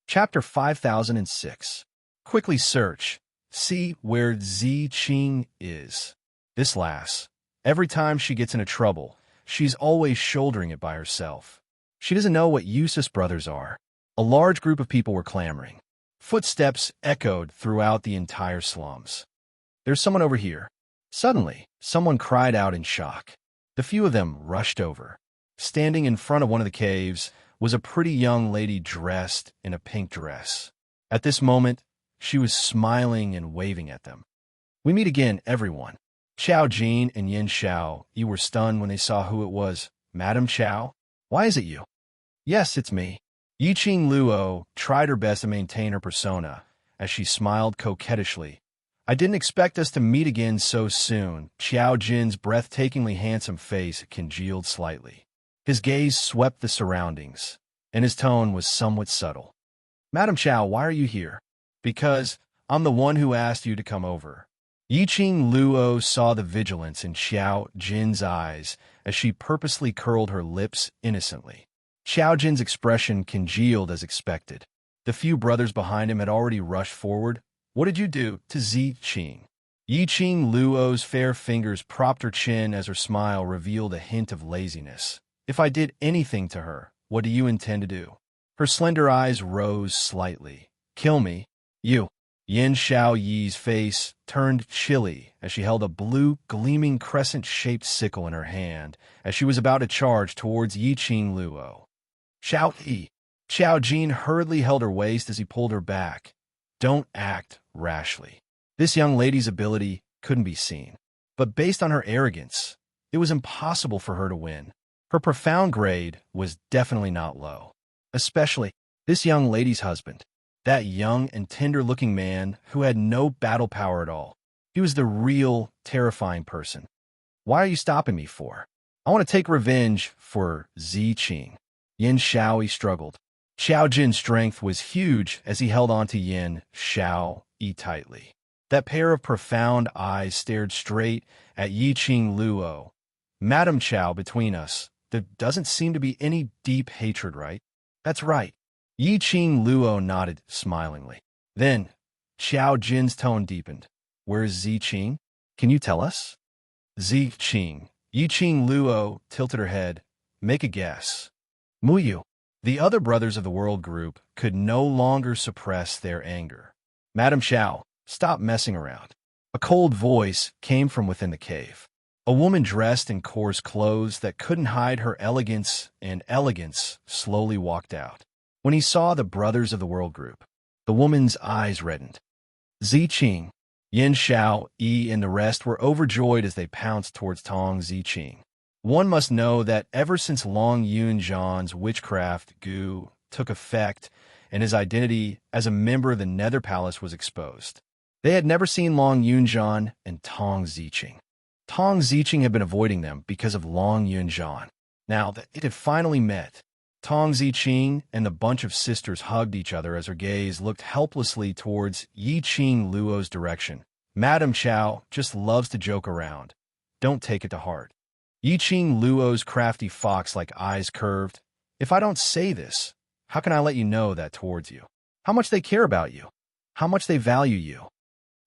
Chapter 5006. Quickly search. See where Zi Qing is. This lass. Every time she gets into trouble, she's always shouldering it by herself. She doesn't know what Yusuf's brothers are. A large group of people were clamoring. Footsteps echoed throughout the entire slums. There's someone over here. Suddenly, someone cried out in shock. The few of them rushed over. Standing in front of one of the caves was a pretty young lady dressed in a pink dress. At this moment, she was smiling and waving at them. We meet again, everyone. Xiao Jin and Yin Xiao, you were stunned when they saw who it was. Madam Xiao? Why is it you? Yes, it's me. Yiqing Luo tried her best to maintain her persona, as she smiled coquettishly. I didn't expect us to meet again so soon. Xiao Jin's breathtakingly handsome face congealed slightly. His gaze swept the surroundings, and his tone was somewhat subtle. Madam Xiao, why are you here? Because I'm the one who asked you to come over. Yiqing Luo saw the vigilance in Xiao Jin's eyes as she purposely curled her lips innocently. Xiao Jin's expression congealed as expected. The few brothers behind him had already rushed forward. What did you do to Zi Qing? Yiqing Luo's fair fingers propped her chin as her smile revealed a hint of laziness. If I did anything to her, what do you intend to do? Her slender eyes rose slightly. Kill me. You. Yin Xiao Yi's face turned chilly as she held a blue, gleaming crescent-shaped sickle in her hand as she was about to charge towards Yiqing Luo. Xiao Yi. Xiao Jin hurriedly held her waist as he pulled her back. Don't act rashly. This young lady's ability couldn't be seen, but based on her arrogance, it was impossible for her to win. Her profound grade was definitely not low, especially this young lady's husband. That young and tender-looking man who had no battle power at all. He was the real, terrifying person. Why are you stopping me for? I want to take revenge for Zi Qing. Yin Xiao struggled. Xiao Jin's strength was huge as he held on to Yin Xiao tightly. That pair of profound eyes stared straight at Yiqing Luo. Madam Xiao, between us, there doesn't seem to be any deep hatred, right? That's right. Yiqing Luo nodded smilingly. Then, Xiao Jin's tone deepened. Where's Zi Qing? Can you tell us? Zi Qing. Yiqing Luo tilted her head. Make a guess. Muyu. The other brothers of the world group could no longer suppress their anger. Madam Xiao, stop messing around. A cold voice came from within the cave. A woman dressed in coarse clothes that couldn't hide her elegance slowly walked out. When he saw the brothers of the world group, the woman's eyes reddened. Zi Qing, Yin Xiao, and the rest were overjoyed as they pounced towards Tong Zi Qing. One must know that ever since Long Yunzhan's witchcraft goo took effect and his identity as a member of the Nether Palace was exposed, they had never seen Long Yunzhan and Tong Zi Qing. Tong Zi Qing had been avoiding them because of Long Yunzhan. Now that it had finally met, Tong Zi Qing and the bunch of sisters hugged each other as her gaze looked helplessly towards Yiqing Luo's direction. Madam Xiao just loves to joke around. Don't take it to heart. Yiqing Luo's crafty fox-like eyes curved. If I don't say this, how can I let you know that towards you? How much they care about you? How much they value you?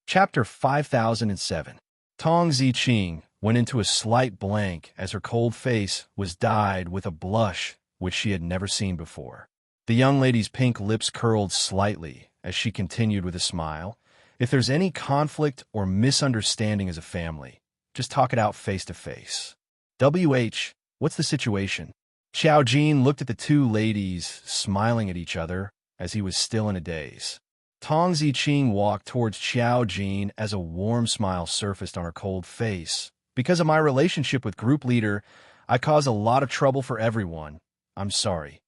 Chapter 5007. Tong Zi Qing went into a slight blank as her cold face was dyed with a blush which she had never seen before. The young lady's pink lips curled slightly as she continued with a smile. If there's any conflict or misunderstanding as a family, just talk it out face to face. What's the situation? Xiao Jin looked at the two ladies smiling at each other as he was still in a daze. Tong Zi Qing walked towards Xiao Jin as a warm smile surfaced on her cold face. Because of my relationship with group leader, I caused a lot of trouble for everyone. I'm sorry.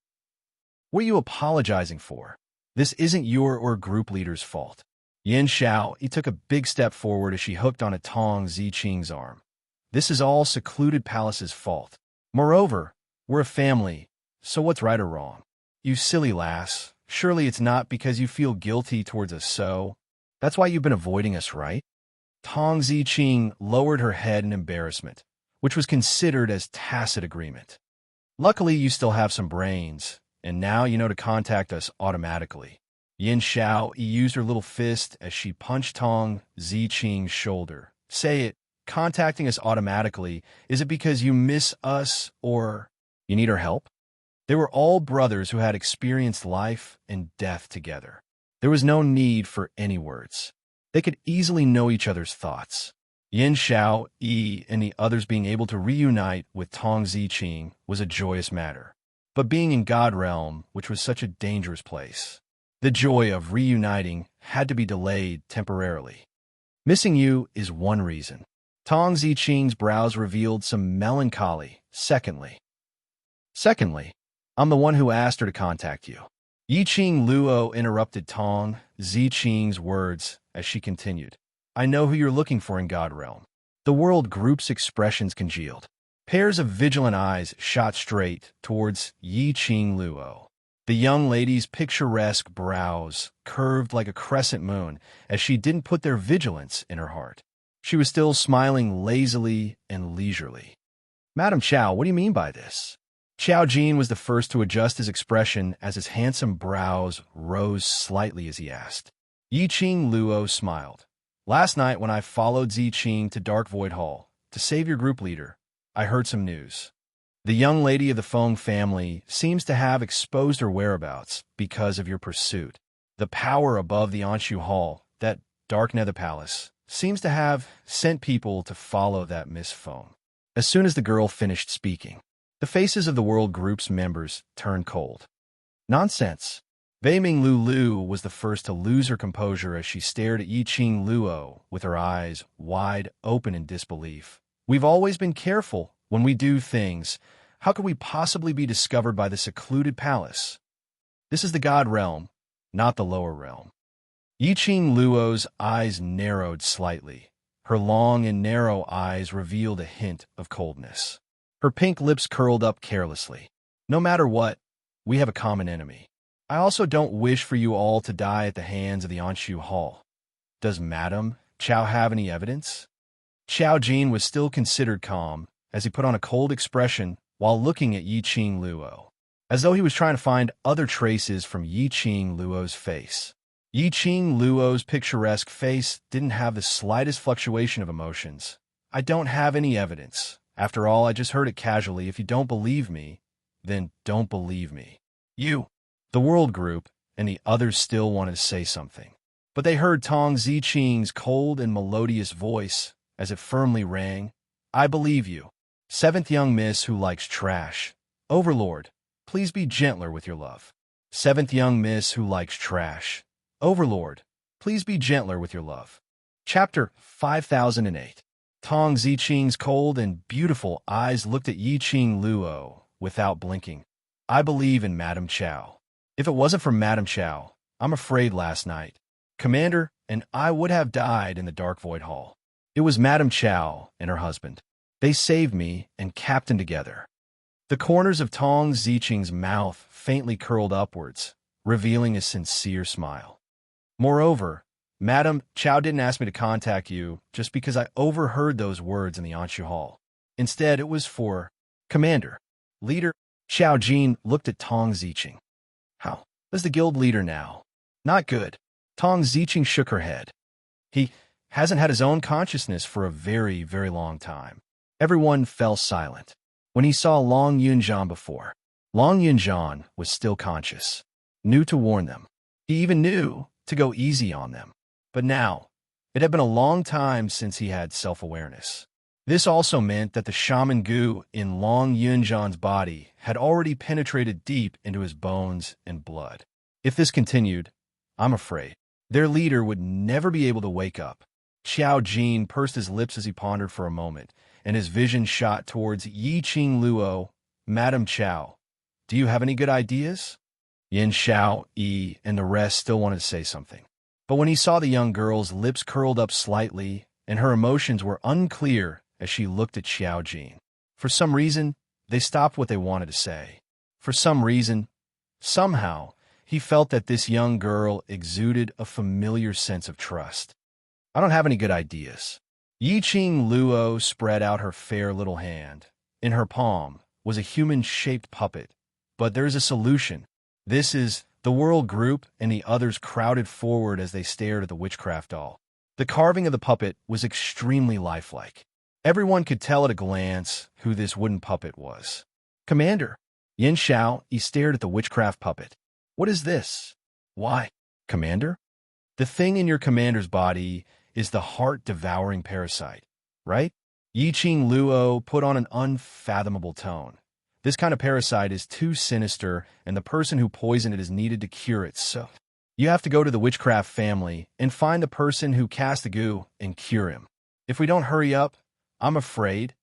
What are you apologizing for? This isn't your or group leader's fault. Yin Xiao, he took a big step forward as she hooked on a Tong Zi Qing's arm. This is all Secluded Palace's fault. Moreover, we're a family, so what's right or wrong? You silly lass, surely it's not because you feel guilty towards us so. That's why you've been avoiding us, right? Tong Zi Qing lowered her head in embarrassment, which was considered as tacit agreement. Luckily, you still have some brains. And now you know to contact us automatically. Yin Xiao used her little fist as she punched Tong Ziqing's shoulder. Say it, contacting us automatically. Is it because you miss us or you need our help? They were all brothers who had experienced life and death together. There was no need for any words. They could easily know each other's thoughts. Yin Xiao, Yi, and the others being able to reunite with Tong Ziqing was a joyous matter. But being in God Realm, which was such a dangerous place, the joy of reuniting had to be delayed temporarily. Missing you is one reason. Tong Ziqing's brows revealed some melancholy. Secondly, I'm the one who asked her to contact you. Yiqing Luo interrupted Tong Ziqing's words as she continued. I know who you're looking for in God Realm. The world group's expressions congealed. Pairs of vigilant eyes shot straight towards Yiqing Luo. The young lady's picturesque brows curved like a crescent moon as she didn't put their vigilance in her heart. She was still smiling lazily and leisurely. Madam Chow, what do you mean by this? Xiao Jin was the first to adjust his expression as his handsome brows rose slightly as he asked. Yiqing Luo smiled. Last night when I followed Ziqing to Dark Void Hall to save your group leader, I heard some news. The young lady of the Feng family seems to have exposed her whereabouts because of your pursuit. The power above the Anshu Hall, that dark nether palace, seems to have sent people to follow that Miss Feng. As soon as the girl finished speaking, the faces of the World Group's members turned cold. Nonsense. Weiming Lulu was the first to lose her composure as she stared at Yiqing Luo with her eyes wide open in disbelief. We've always been careful when we do things. How could we possibly be discovered by the secluded palace? This is the God Realm, not the lower realm. Yiqing Luo's eyes narrowed slightly. Her long and narrow eyes revealed a hint of coldness. Her pink lips curled up carelessly. No matter what, we have a common enemy. I also don't wish for you all to die at the hands of the Anshu Hall. Does Madame Chow have any evidence? Xiao Jin was still considered calm as he put on a cold expression while looking at Yiqing Luo, as though he was trying to find other traces from Yiqing Luo's face. Yiqing Luo's picturesque face didn't have the slightest fluctuation of emotions. I don't have any evidence. After all, I just heard it casually. If you don't believe me, then don't believe me. You. The World Group and the others still wanted to say something, but they heard Tong Ziqing's cold and melodious voice as it firmly rang. I believe you. Seventh young miss who likes trash. Overlord, please be gentler with your love. Seventh young miss who likes trash. Overlord, please be gentler with your love. Chapter 5008. Tong Ziqing's cold and beautiful eyes looked at Yiqing Luo without blinking. I believe in Madame Chow. If it wasn't for Madame Chow, I'm afraid last night, Commander and I would have died in the Dark Void Hall. It was Madame Chow and her husband. They saved me and captained together. The corners of Tong Ziqing's mouth faintly curled upwards, revealing a sincere smile. Moreover, Madame Chow didn't ask me to contact you just because I overheard those words in the Anshu Hall. Instead, it was for Commander. Leader. Xiao Jin looked at Tong Ziqing. How is the guild leader now? Not good. Tong Ziqing shook her head. He hasn't had his own consciousness for a very, very long time. Everyone fell silent. When he saw Long Yunjian before, Long Yunjian was still conscious, knew to warn them. He even knew to go easy on them. But now, it had been a long time since he had self-awareness. This also meant that the shaman goo in Long Yunjian's body had already penetrated deep into his bones and blood. If this continued, I'm afraid their leader would never be able to wake up. Xiao Jin pursed his lips as he pondered for a moment, and his vision shot towards Yiqing Luo. Madame Chow, do you have any good ideas? Yin Xiao, Yi, and the rest still wanted to say something. But when he saw the young girl's lips curled up slightly and her emotions were unclear as she looked at Xiao Jin, for some reason, they stopped what they wanted to say. For some reason, somehow, he felt that this young girl exuded a familiar sense of trust. I don't have any good ideas. Yiqing Luo spread out her fair little hand. In her palm was a human-shaped puppet. But there's a solution. This is the world group, and the others crowded forward as they stared at the witchcraft doll. The carving of the puppet was extremely lifelike. Everyone could tell at a glance who this wooden puppet was. Commander. Yin Xiao, he stared at the witchcraft puppet. What is this? Why? Commander? The thing in your commander's body is the heart-devouring parasite, right? Yi Qing Luo put on an unfathomable tone. This kind of parasite is too sinister, and the person who poisoned it is needed to cure it, so you have to go to the witchcraft family and find the person who cast the goo and cure him. If we don't hurry up, I'm afraid.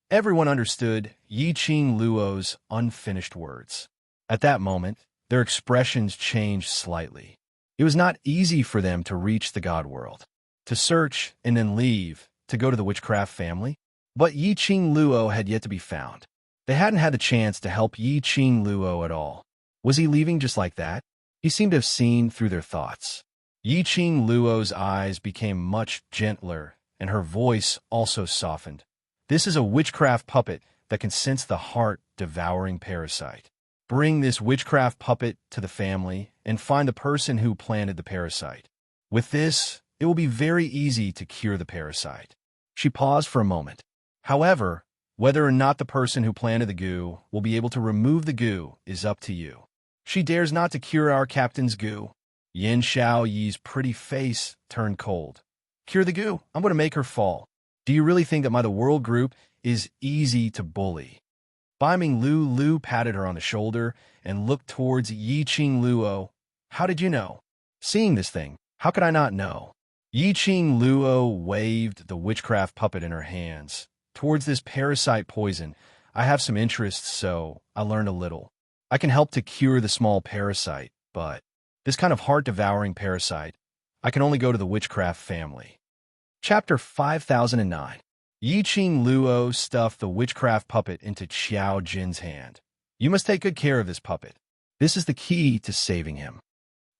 Everyone understood Yi Qing Luo's unfinished words. At that moment, their expressions changed slightly. It was not easy for them to reach the God world, to search and then leave to go to the witchcraft family. But Yi Qing Luo had yet to be found. They hadn't had the chance to help Yi Qing Luo at all. Was he leaving just like that? He seemed to have seen through their thoughts. Yi Qing Luo's eyes became much gentler, and her voice also softened. This is a witchcraft puppet that can sense the heart-devouring parasite. Bring this witchcraft puppet to the family and find the person who planted the parasite. With this, it will be very easy to cure the parasite. She paused for a moment. However, whether or not the person who planted the goo will be able to remove the goo is up to you. She dares not to cure our captain's goo. Yin Xiao Yi's pretty face turned cold. Cure the goo. I'm going to make her fall. Do you really think that the world group is easy to bully? Bai Ming Lu patted her on the shoulder and looked towards Yi Qing Luo. How did you know? Seeing this thing, how could I not know? Yi Qing Luo waved the witchcraft puppet in her hands. Towards this parasite poison, I have some interests, so I learned a little. I can help to cure the small parasite, but this kind of heart-devouring parasite, I can only go to the witchcraft family. Chapter 5009. Yi Qing Luo stuffed the witchcraft puppet into Xiao Jin's hand. You must take good care of this puppet. This is the key to saving him.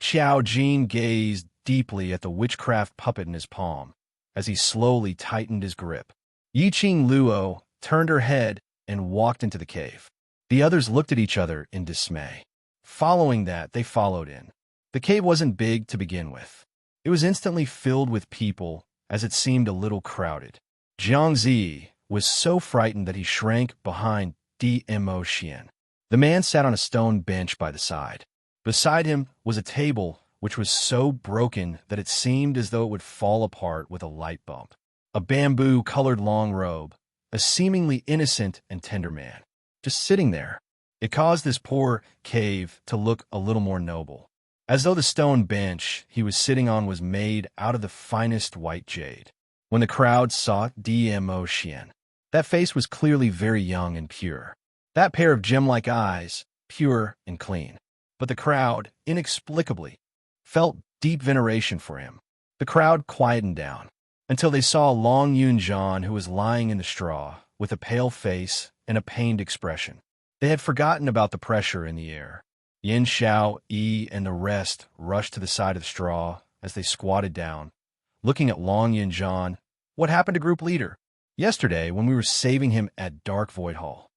Xiao Jin gazed deeply at the witchcraft puppet in his palm as he slowly tightened his grip. Yi Qing Luo turned her head and walked into the cave. The others looked at each other in dismay. Following that, they followed in. The cave wasn't big to begin with. It was instantly filled with people, as it seemed a little crowded. Jiang Zi was so frightened that he shrank behind Dmo Xian. The man sat on a stone bench by the side. Beside him was a table which was so broken that it seemed as though it would fall apart with a light bump. A bamboo-colored long robe, a seemingly innocent and tender man, just sitting there. It caused this poor cave to look a little more noble, as though the stone bench he was sitting on was made out of the finest white jade. When the crowd saw Dmo Xian, that face was clearly very young and pure. That pair of gem-like eyes, pure and clean. But the crowd, inexplicably, felt deep veneration for him. The crowd quietened down until they saw Long Yunzhan, who was lying in the straw, with a pale face and a pained expression. They had forgotten about the pressure in the air. Yin Xiao Yi and the rest rushed to the side of the straw as they squatted down, looking at Long Yunzhan. What happened to Group Leader? Yesterday, when we were saving him at Dark Void Hall.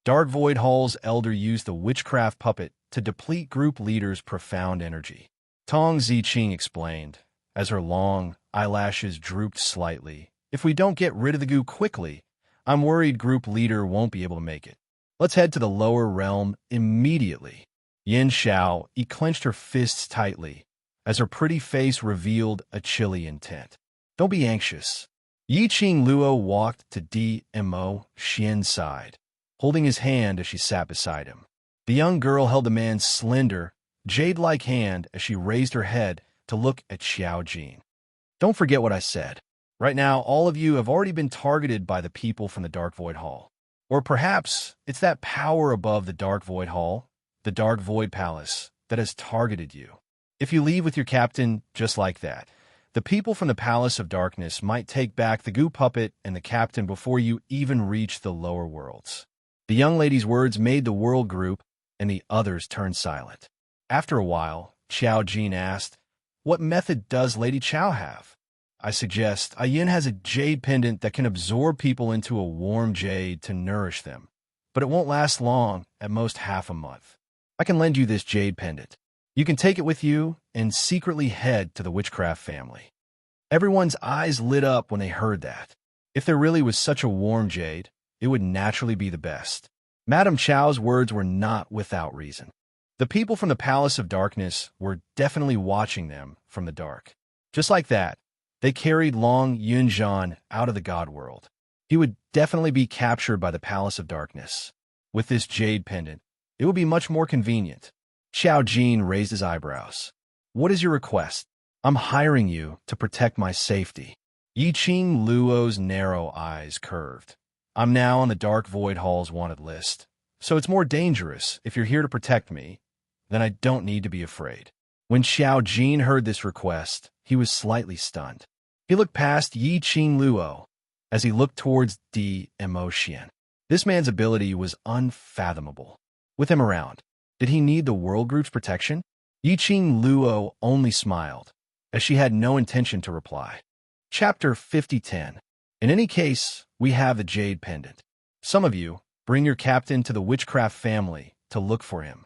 Dark Void Hall's elder used the witchcraft puppet to deplete Group Leader's profound energy. Tong Ziqing explained, as her long eyelashes drooped slightly. If we don't get rid of the goo quickly, I'm worried Group Leader won't be able to make it. Let's head to the lower realm immediately. Yin Xiao clenched her fists tightly, as her pretty face revealed a chilly intent. Don't be anxious. Yi Qing Luo walked to Dmo Xian's side, holding his hand as she sat beside him. The young girl held the man's slender, jade-like hand as she raised her head to look at Xiao Jin. Don't forget what I said. Right now, all of you have already been targeted by the people from the Dark Void Hall. Or perhaps it's that power above the Dark Void Hall, the Dark Void Palace, that has targeted you. If you leave with your captain just like that, the people from the Palace of Darkness might take back the goo puppet and the captain before you even reach the lower worlds. The young lady's words made the world group and the others turn silent. After a while, Xiao Jin asked, "What method does Lady Chao have?" I suggest Ayin has a jade pendant that can absorb people into a warm jade to nourish them, but it won't last long, at most half a month. I I can lend you this jade pendant. You can take it with you and secretly head to the witchcraft family." Everyone's eyes lit up when they heard that. If there really was such a warm jade, it would naturally be the best. Madame Chow's words were not without reason. The people from the Palace of Darkness were definitely watching them from the dark. Just like that, they carried Long Yunjian out of the god world. He would definitely be captured by the Palace of Darkness. With this jade pendant, it would be much more convenient. Xiao Jin raised his eyebrows. "What is your request?" "I'm hiring you to protect my safety." Yi Qing Luo's narrow eyes curved. "I'm now on the Dark Void Hall's wanted list, so it's more dangerous if you're here to protect me. Then I don't need to be afraid." When Xiao Jin heard this request, he was slightly stunned. He looked past Yi Qing Luo as he looked towards Di Emotion. This man's ability was unfathomable. With him around, did he need the world group's protection? Yi Qing Luo only smiled, as she had no intention to reply. Chapter 50:10. In any case, we have the jade pendant. Some of you bring your captain to the witchcraft family to look for him.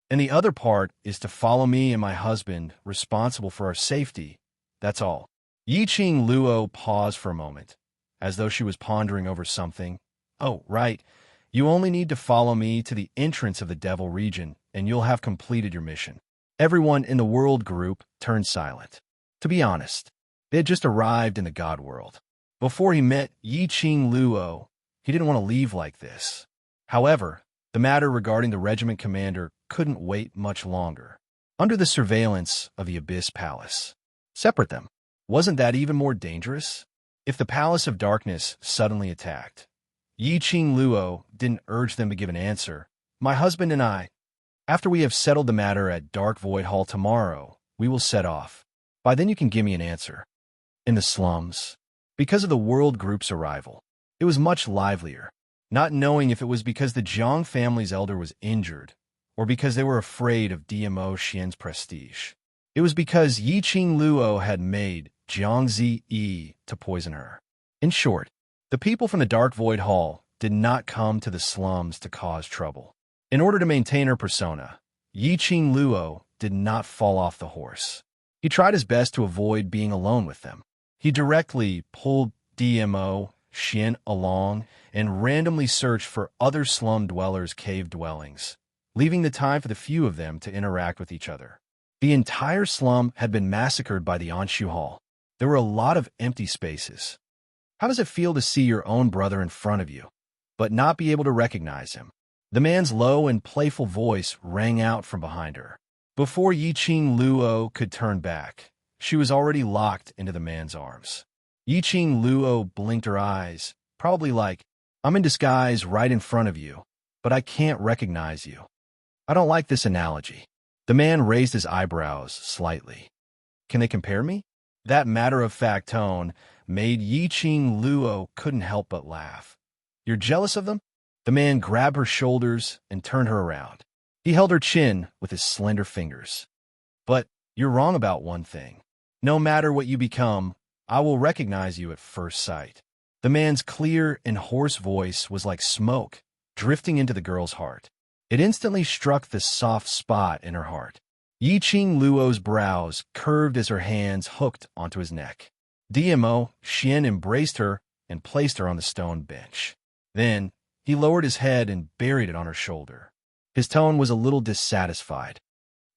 And the other part is to follow me and my husband, responsible for our safety. That's all. Yi Qing Luo paused for a moment, as though she was pondering over something. "Oh, right. You only need to follow me to the entrance of the Devil region, and you'll have completed your mission." Everyone in the world group turned silent. To be honest, they had just arrived in the god world. Before he met Yi Qing Luo, he didn't want to leave like this. However, the matter regarding the regiment commander couldn't wait much longer. Under the surveillance of the Abyss Palace. Separate them. Wasn't that even more dangerous? If the Palace of Darkness suddenly attacked, Yi Qing Luo didn't urge them to give an answer. "My husband and I, after we have settled the matter at Dark Void Hall tomorrow, we will set off. By then you can give me an answer." In the slums, because of the world group's arrival, it was much livelier, not knowing if it was because the Jiang family's elder was injured or because they were afraid of DMO Xian's prestige. It was because Yi Qing Luo had made Jiang Ziyi to poison her. In short, the people from the Dark Void Hall did not come to the slums to cause trouble. In order to maintain her persona, Yi Qing Luo did not fall off the horse. He tried his best to avoid being alone with them. He directly pulled DMO Xian along and randomly searched for other slum dwellers' cave dwellings, leaving the time for the few of them to interact with each other. The entire slum had been massacred by the Anshu Hall. There were a lot of empty spaces. How does it feel to see your own brother in front of you, but not be able to recognize him? The man's low and playful voice rang out from behind her. Before Yi Qing Luo could turn back, she was already locked into the man's arms. Yi Qing Luo blinked her eyes, probably like, "I'm in disguise right in front of you, but I can't recognize you." "I don't like this analogy." The man raised his eyebrows slightly. "Can they compare me?" That matter-of-fact tone made Yi Qing Luo couldn't help but laugh. "You're jealous of them?" The man grabbed her shoulders and turned her around. He held her chin with his slender fingers. "But you're wrong about one thing. No matter what you become, I will recognize you at first sight." The man's clear and hoarse voice was like smoke drifting into the girl's heart. It instantly struck the soft spot in her heart. Yi Qing Luo's brows curved as her hands hooked onto his neck. DMO Xian embraced her and placed her on the stone bench. Then he lowered his head and buried it on her shoulder. His tone was a little dissatisfied.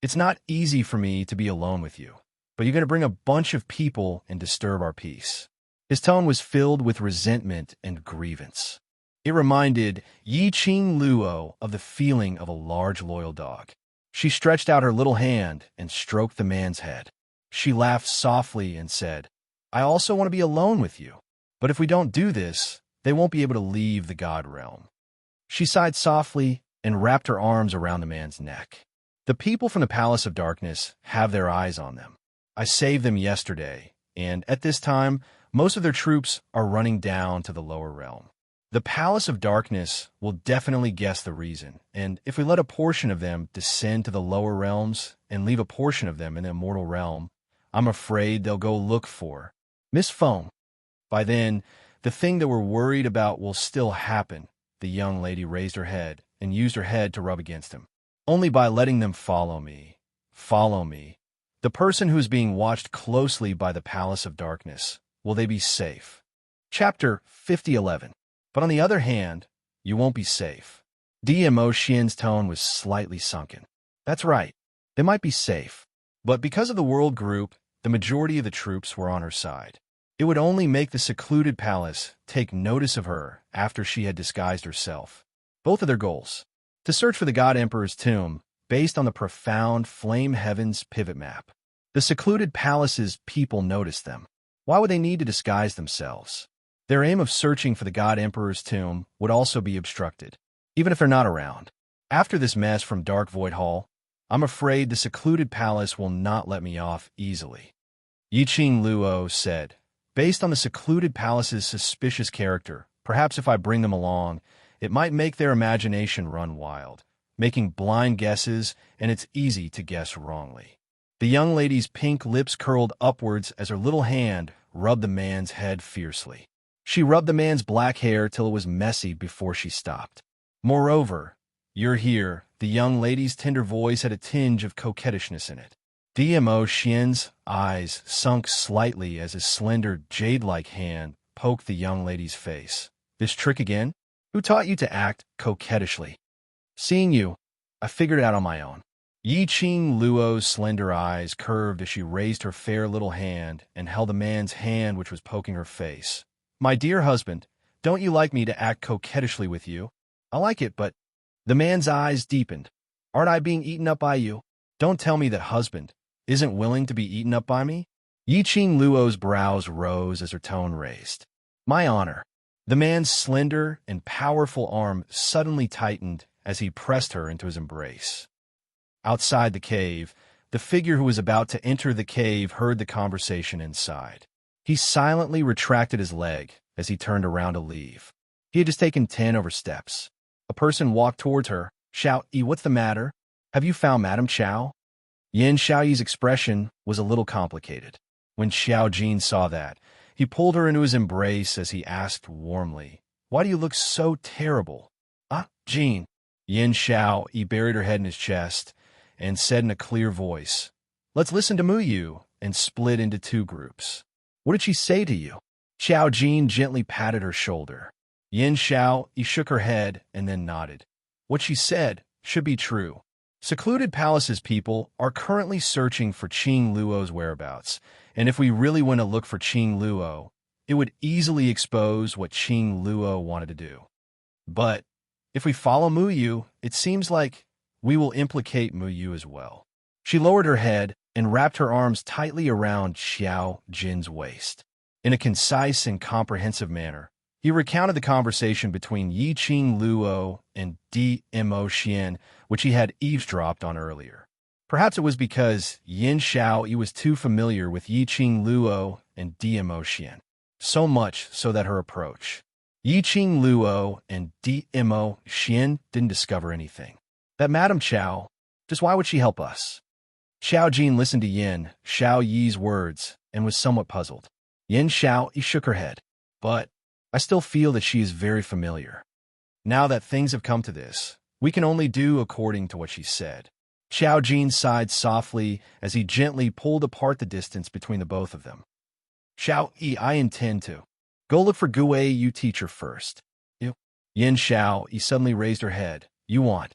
"It's not easy for me to be alone with you, but you're going to bring a bunch of people and disturb our peace." His tone was filled with resentment and grievance. It reminded Yi Qing Luo of the feeling of a large, loyal dog. She stretched out her little hand and stroked the man's head. She laughed softly and said, "I also want to be alone with you, but if we don't do this, they won't be able to leave the god realm." She sighed softly and wrapped her arms around the man's neck. "The people from the Palace of Darkness have their eyes on them. I saved them yesterday, and at this time, most of their troops are running down to the lower realm. The Palace of Darkness will definitely guess the reason, and if we let a portion of them descend to the lower realms and leave a portion of them in the immortal realm, I'm afraid they'll go look for Miss Foam. By then, the thing that we're worried about will still happen." The young lady raised her head and used her head to rub against him. Only by letting them follow me. Follow me. The person who is being watched closely by the Palace of Darkness, will they be safe? Chapter 50:11. But on the other hand, you won't be safe. DMO Xian's tone was slightly sunken. That's right. They might be safe. But because of the world group, the majority of the troops were on her side. It would only make the secluded palace take notice of her after she had disguised herself. Both of their goals: to search for the God Emperor's tomb, based on the profound Flame Heavens pivot map. The secluded palace's people noticed them. Why would they need to disguise themselves? Their aim of searching for the God Emperor's tomb would also be obstructed, even if they're not around. After this mess from Dark Void Hall, I'm afraid the secluded palace will not let me off easily. Yiqing Luo said, based on the secluded palace's suspicious character, perhaps if I bring them along, it might make their imagination run wild, making blind guesses, and it's easy to guess wrongly. The young lady's pink lips curled upwards as her little hand rubbed the man's head fiercely. She rubbed the man's black hair till it was messy before she stopped. Moreover, you're here. The young lady's tender voice had a tinge of coquettishness in it. DMO Xian's eyes sunk slightly as his slender, jade-like hand poked the young lady's face. This trick again? Who taught you to act coquettishly? Seeing you, I figured it out on my own. Yiqing Luo's slender eyes curved as she raised her fair little hand and held the man's hand which was poking her face. My dear husband, don't you like me to act coquettishly with you? I like it, but... The man's eyes deepened. Aren't I being eaten up by you? Don't tell me that husband isn't willing to be eaten up by me? Yiqing Luo's brows rose as her tone raised. My honor. The man's slender and powerful arm suddenly tightened as he pressed her into his embrace. Outside the cave, the figure who was about to enter the cave heard the conversation inside. He silently retracted his leg as he turned around to leave. He had just taken 10 oversteps. A person walked towards her. Xiao Yi, what's the matter? Have you found Madame Qiao? Yin Xiaoyi's expression was a little complicated. When Xiao Jin saw that, he pulled her into his embrace as he asked warmly, Why do you look so terrible? Ah, Jin. Yin Xiaoyi buried her head in his chest and said in a clear voice, Let's listen to Mu Yu, and split into 2 groups. What did she say to you? Xiao Jin gently patted her shoulder. Yin Xiaoyi shook her head and then nodded. What she said should be true. Secluded Palace's people are currently searching for Qing Luo's whereabouts, and if we really want to look for Qing Luo, it would easily expose what Qing Luo wanted to do. But if we follow Mu Yu, it seems like we will implicate Mu Yu as well. She lowered her head and wrapped her arms tightly around Xiao Jin's waist. In a concise and comprehensive manner, he recounted the conversation between Yiqing Luo and DMO Xian, which he had eavesdropped on earlier. Perhaps it was because Yin Xiaoyi was too familiar with Yiqing Luo and DMO Xian, so much so that her approach. Yiqing Luo and DMO Xian didn't discover anything. That Madame Qiao, just why would she help us? Xiao Jin listened to Yin Xiaoyi's words and was somewhat puzzled. Yin Xiaoyi shook her head. But I still feel that she is very familiar. Now that things have come to this, we can only do according to what she said. Xiao Jin sighed softly as he gently pulled apart the distance between the both of them. Xiao Yi, I intend to. Go look for Gue Yu teacher first. You. Yin Xiao Yi suddenly raised her head. You want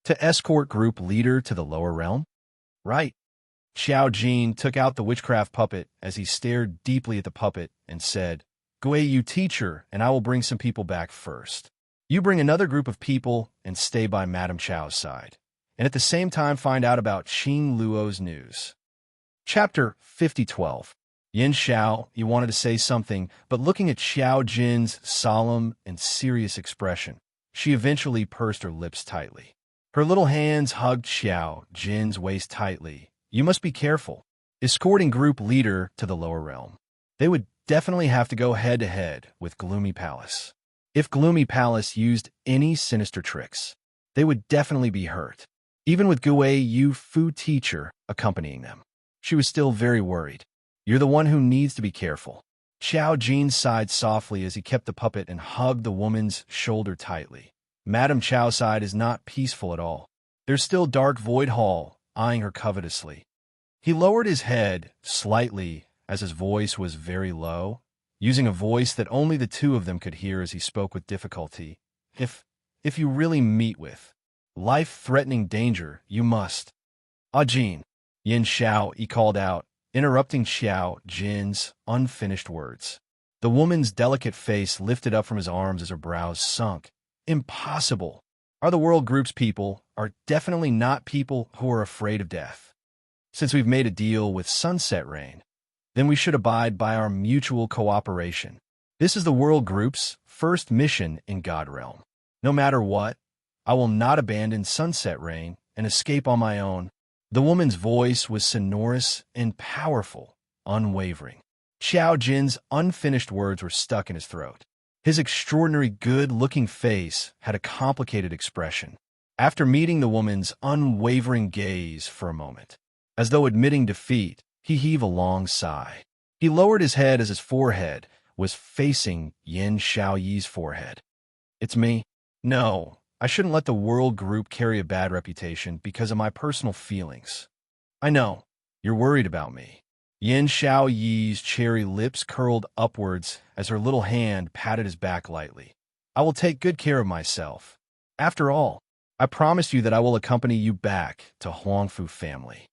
to escort group leader to the lower realm? Right. Xiao Jin took out the witchcraft puppet as he stared deeply at the puppet and said, Gue Yu teacher, and I will bring some people back first. You bring another group of people and stay by Madame Qiao's side, and at the same time find out about Qing Luo's news. Chapter 50:12. Yin Xiao, he wanted to say something, but looking at Xiao Jin's solemn and serious expression, she eventually pursed her lips tightly. Her little hands hugged Xiao Jin's waist tightly. You must be careful. Escorting group leader to the lower realm. They would definitely have to go head-to-head with Gloomy Palace. If Gloomy Palace used any sinister tricks, they would definitely be hurt. Even with Gue Yu Fu teacher accompanying them, she was still very worried. You're the one who needs to be careful. Xiao Jin sighed softly as he kept the puppet and hugged the woman's shoulder tightly. Madame Qiao's side is not peaceful at all. There's still Dark Void Hall, eyeing her covetously. He lowered his head slightly as his voice was very low, using a voice that only the two of them could hear as he spoke with difficulty. If you really meet with life-threatening danger, you must. Ah, Jin, Yin Xiao, he called out, interrupting Xiao Jin's unfinished words. The woman's delicate face lifted up from his arms as her brows sunk. Impossible. Our the world group's people are definitely not people who are afraid of death. Since we've made a deal with Sunset Rain, then we should abide by our mutual cooperation. This is the world group's first mission in God Realm. No matter what, I will not abandon Sunset Rain and escape on my own. The woman's voice was sonorous and powerful, unwavering. Xiao Jin's unfinished words were stuck in his throat. His extraordinary good-looking face had a complicated expression. After meeting the woman's unwavering gaze for a moment, as though admitting defeat, he heaved a long sigh. He lowered his head as his forehead was facing Yin Xiaoyi's forehead. It's me. No, I shouldn't let the world group carry a bad reputation because of my personal feelings. I know, you're worried about me. Yin Xiaoyi's cherry lips curled upwards as her little hand patted his back lightly. I will take good care of myself. After all, I promise you that I will accompany you back to Huangfu family.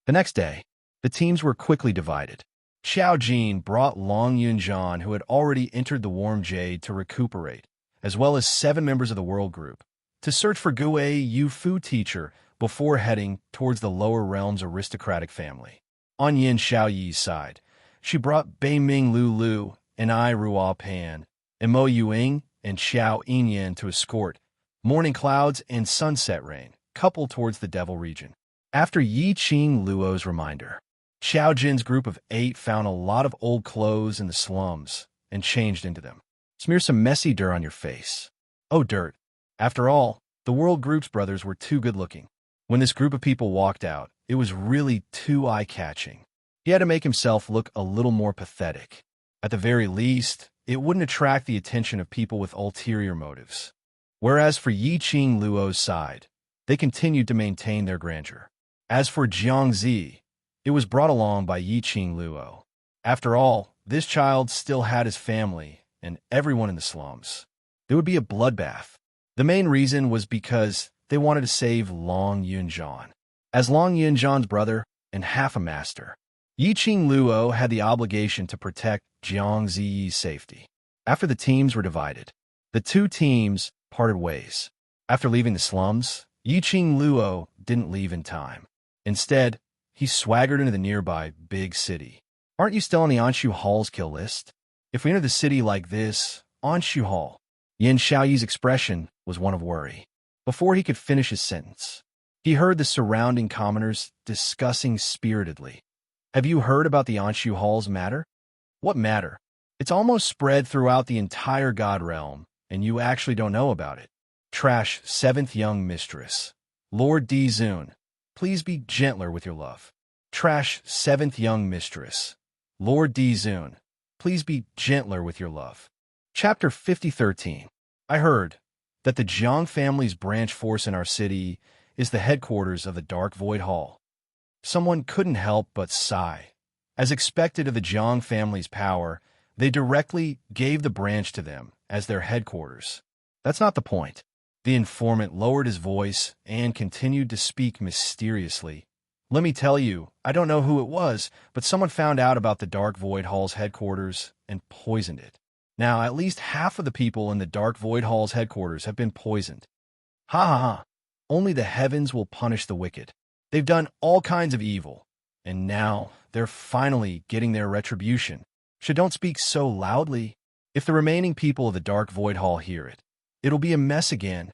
The next day, the teams were quickly divided. Xiao Jin brought Long Yunjian, who had already entered the Warm Jade, to recuperate, as well as 7 members of the world group, to search for Gu Yu Fu teacher before heading towards the lower realm's aristocratic family. On Yin Xiaoyi's side, she brought Bei Ming Lulu and Ai Ruo Pan, and Mo Yuing and Xiao Yinyan to escort Morning Clouds and Sunset Rain, coupled towards the Devil region. After Yi Qing Luo's reminder, Xiao Jin's group of 8 found a lot of old clothes in the slums and changed into them. Smear some messy dirt on your face. Oh, dirt. After all, the world group's brothers were too good-looking. When this group of people walked out, it was really too eye-catching. He had to make himself look a little more pathetic. At the very least, it wouldn't attract the attention of people with ulterior motives. Whereas for Yi Qing Luo's side, they continued to maintain their grandeur. As for Jiangzi, it was brought along by Yi Qing Luo. After all, this child still had his family and everyone in the slums. There would be a bloodbath. The main reason was because they wanted to save Long Yunjian. As Long Yunjian's brother and half a master, Yi Qing Luo had the obligation to protect Jiangzi's safety. After the teams were divided, the 2 teams parted ways. After leaving the slums, Yi Qing Luo didn't leave in time. Instead, he swaggered into the nearby big city. Aren't you still on the Anshu Hall's kill list? If we enter the city like this, Anshu Hall. Yin Xiaoyi's expression was one of worry. Before he could finish his sentence, he heard the surrounding commoners discussing spiritedly. Have you heard about the Anshu Hall's matter? What matter? It's almost spread throughout the entire God Realm, and you actually don't know about it. Trash 7th young mistress. Lord Di Zun, please be gentler with your love. Trash 7th young mistress. Lord Di Zun, please be gentler with your love. Chapter 5013. I heard that the Jiang family's branch force in our city is the headquarters of the Dark Void Hall. Someone couldn't help but sigh. As expected of the Jiang family's power, they directly gave the branch to them as their headquarters. That's not the point. The informant lowered his voice and continued to speak mysteriously. Let me tell you, I don't know who it was, but someone found out about the Dark Void Hall's headquarters and poisoned it. Now, at least half of the people in the Dark Void Hall's headquarters have been poisoned. Ha ha ha. Only the heavens will punish the wicked. They've done all kinds of evil, and now they're finally getting their retribution. Don't speak so loudly. If the remaining people of the Dark Void Hall hear it, it'll be a mess again.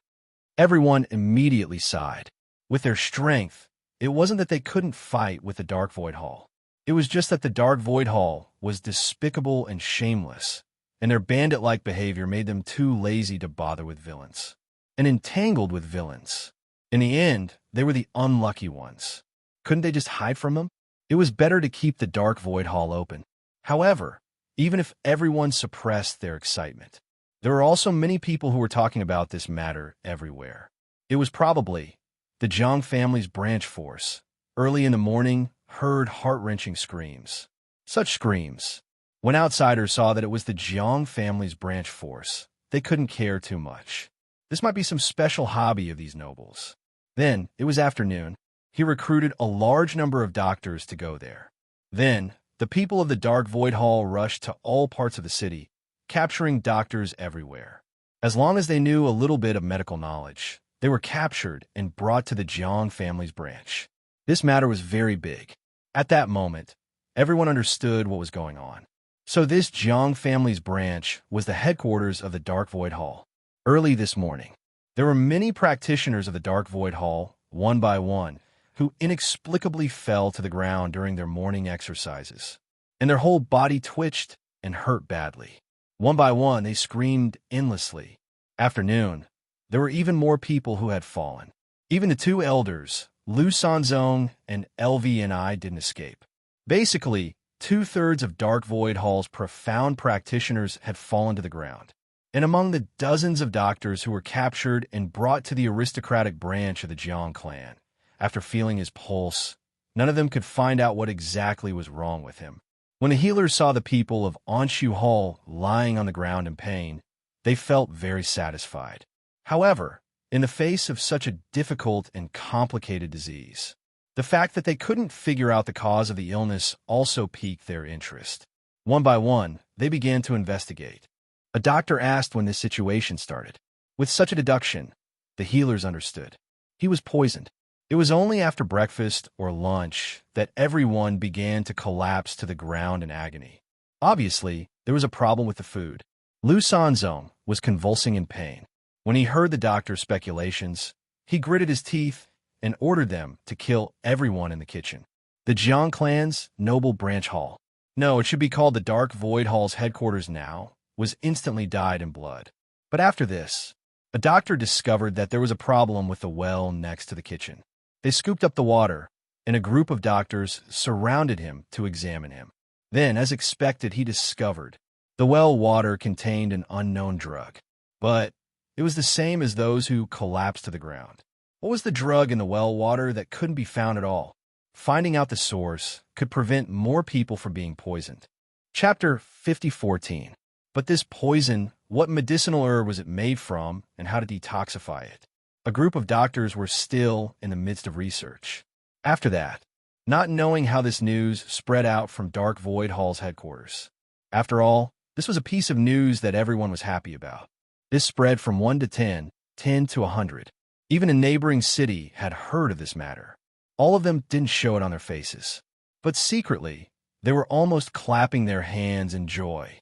Everyone immediately sighed. With their strength, it wasn't that they couldn't fight with the Dark Void Hall. It was just that the Dark Void Hall was despicable and shameless, and their bandit-like behavior made them too lazy to bother with villains. And entangled with villains. In the end, they were the unlucky ones. Couldn't they just hide from them? It was better to keep the Dark Void Hall open. However, even if everyone suppressed their excitement, there were also many people who were talking about this matter everywhere. It was probably the Jiang family's branch force, early in the morning, heard heart-wrenching screams. Such screams. When outsiders saw that it was the Jiang family's branch force, they couldn't care too much. This might be some special hobby of these nobles. Then, it was afternoon. He recruited a large number of doctors to go there. Then, the people of the Dark Void Hall rushed to all parts of the city, capturing doctors everywhere. As long as they knew a little bit of medical knowledge, they were captured and brought to the Jiang family's branch. This matter was very big. At that moment, everyone understood what was going on. So this Jiang family's branch was the headquarters of the Dark Void Hall. Early this morning, there were many practitioners of the Dark Void Hall, one by one, who inexplicably fell to the ground during their morning exercises, and their whole body twitched and hurt badly. One by one, they screamed endlessly. After noon, there were even more people who had fallen. Even the two elders, Lu Sanzong and LVNI, didn't escape. Basically, 2/3 of Dark Void Hall's profound practitioners had fallen to the ground. And among the dozens of doctors who were captured and brought to the aristocratic branch of the Jiang clan, after feeling his pulse, none of them could find out what exactly was wrong with him. When the healers saw the people of Anshu Hall lying on the ground in pain, they felt very satisfied. However, in the face of such a difficult and complicated disease, the fact that they couldn't figure out the cause of the illness also piqued their interest. One by one, they began to investigate. A doctor asked when this situation started. With such a deduction, the healers understood. He was poisoned. It was only after breakfast or lunch that everyone began to collapse to the ground in agony. Obviously, there was a problem with the food. Lu Sanzong was convulsing in pain. When he heard the doctor's speculations, he gritted his teeth and ordered them to kill everyone in the kitchen. The Jiang clan's noble branch hall, no, it should be called the Dark Void Hall's headquarters now, was instantly dyed in blood. But after this, a doctor discovered that there was a problem with the well next to the kitchen. They scooped up the water, and a group of doctors surrounded him to examine him. Then, as expected, he discovered the well water contained an unknown drug. But it was the same as those who collapsed to the ground. What was the drug in the well water that couldn't be found at all? Finding out the source could prevent more people from being poisoned. Chapter 50:14. But this poison, what medicinal herb was it made from, and how to detoxify it? A group of doctors were still in the midst of research. After that, not knowing how this news spread out from Dark Void Hall's headquarters. After all, this was a piece of news that everyone was happy about. This spread from 1 to 10, 10 to 100. Even a neighboring city had heard of this matter. All of them didn't show it on their faces, but secretly, they were almost clapping their hands in joy.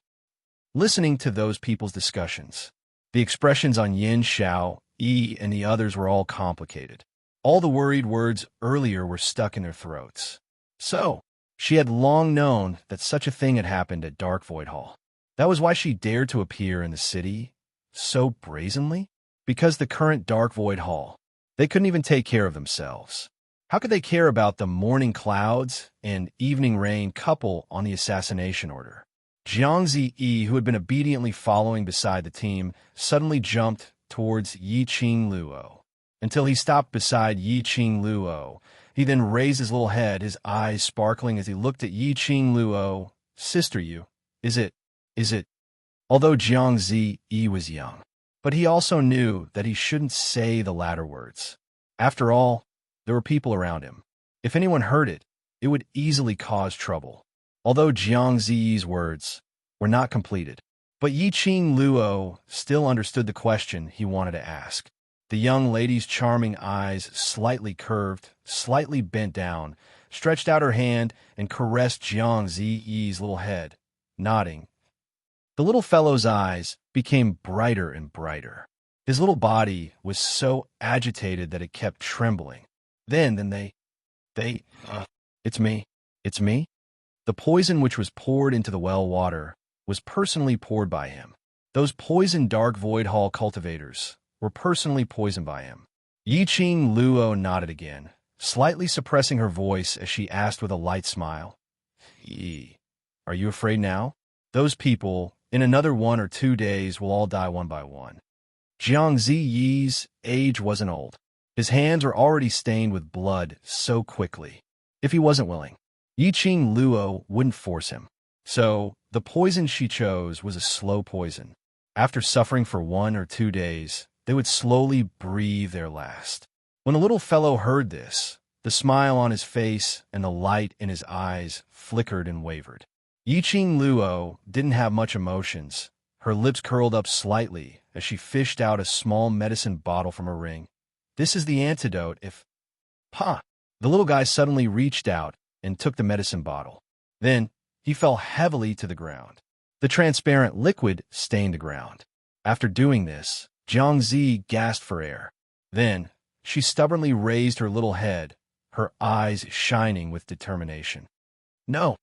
Listening to those people's discussions, the expressions on Yin Xiao, Yi, and the others were all complicated. All the worried words earlier were stuck in their throats. So, she had long known that such a thing had happened at Dark Void Hall. That was why she dared to appear in the city so brazenly. Because the current Dark Void Hall, they couldn't even take care of themselves. How could they care about the morning clouds and evening rain couple on the assassination order? Jiang Ziyi, who had been obediently following beside the team, suddenly jumped towards Yi Qing Luo, until he stopped beside Yi Qing Luo. He then raised his little head, his eyes sparkling as he looked at Yi Qing Luo. Sister, you, is it? Although Jiang Ziyi was young, but he also knew that he shouldn't say the latter words. After all, there were people around him. If anyone heard it, it would easily cause trouble. Although Jiang Ziyi's words were not completed, but Yi Qing Luo still understood the question he wanted to ask. The young lady's charming eyes, slightly curved, slightly bent down, stretched out her hand and caressed Jiang Ziyi's little head, nodding. The little fellow's eyes became brighter and brighter. His little body was so agitated that it kept trembling. Then it's me. The poison which was poured into the well water was personally poured by him. Those poisoned Dark Void Hall cultivators were personally poisoned by him. Yi Qing Luo nodded again, slightly suppressing her voice as she asked with a light smile, Yi, are you afraid now? Those people, in another 1 or 2 days, will all die one by one. Jiang Ziyi's age wasn't old. His hands were already stained with blood so quickly. If he wasn't willing, Yiqing Luo wouldn't force him. So, the poison she chose was a slow poison. After suffering for 1 or 2 days, they would slowly breathe their last. When the little fellow heard this, the smile on his face and the light in his eyes flickered and wavered. Yiqing Luo didn't have much emotions. Her lips curled up slightly as she fished out a small medicine bottle from her ring. This is the antidote if... Pa! The little guy suddenly reached out and took the medicine bottle. Then, he fell heavily to the ground. The transparent liquid stained the ground. After doing this, Jiangzi gasped for air. Then, she stubbornly raised her little head, her eyes shining with determination. No,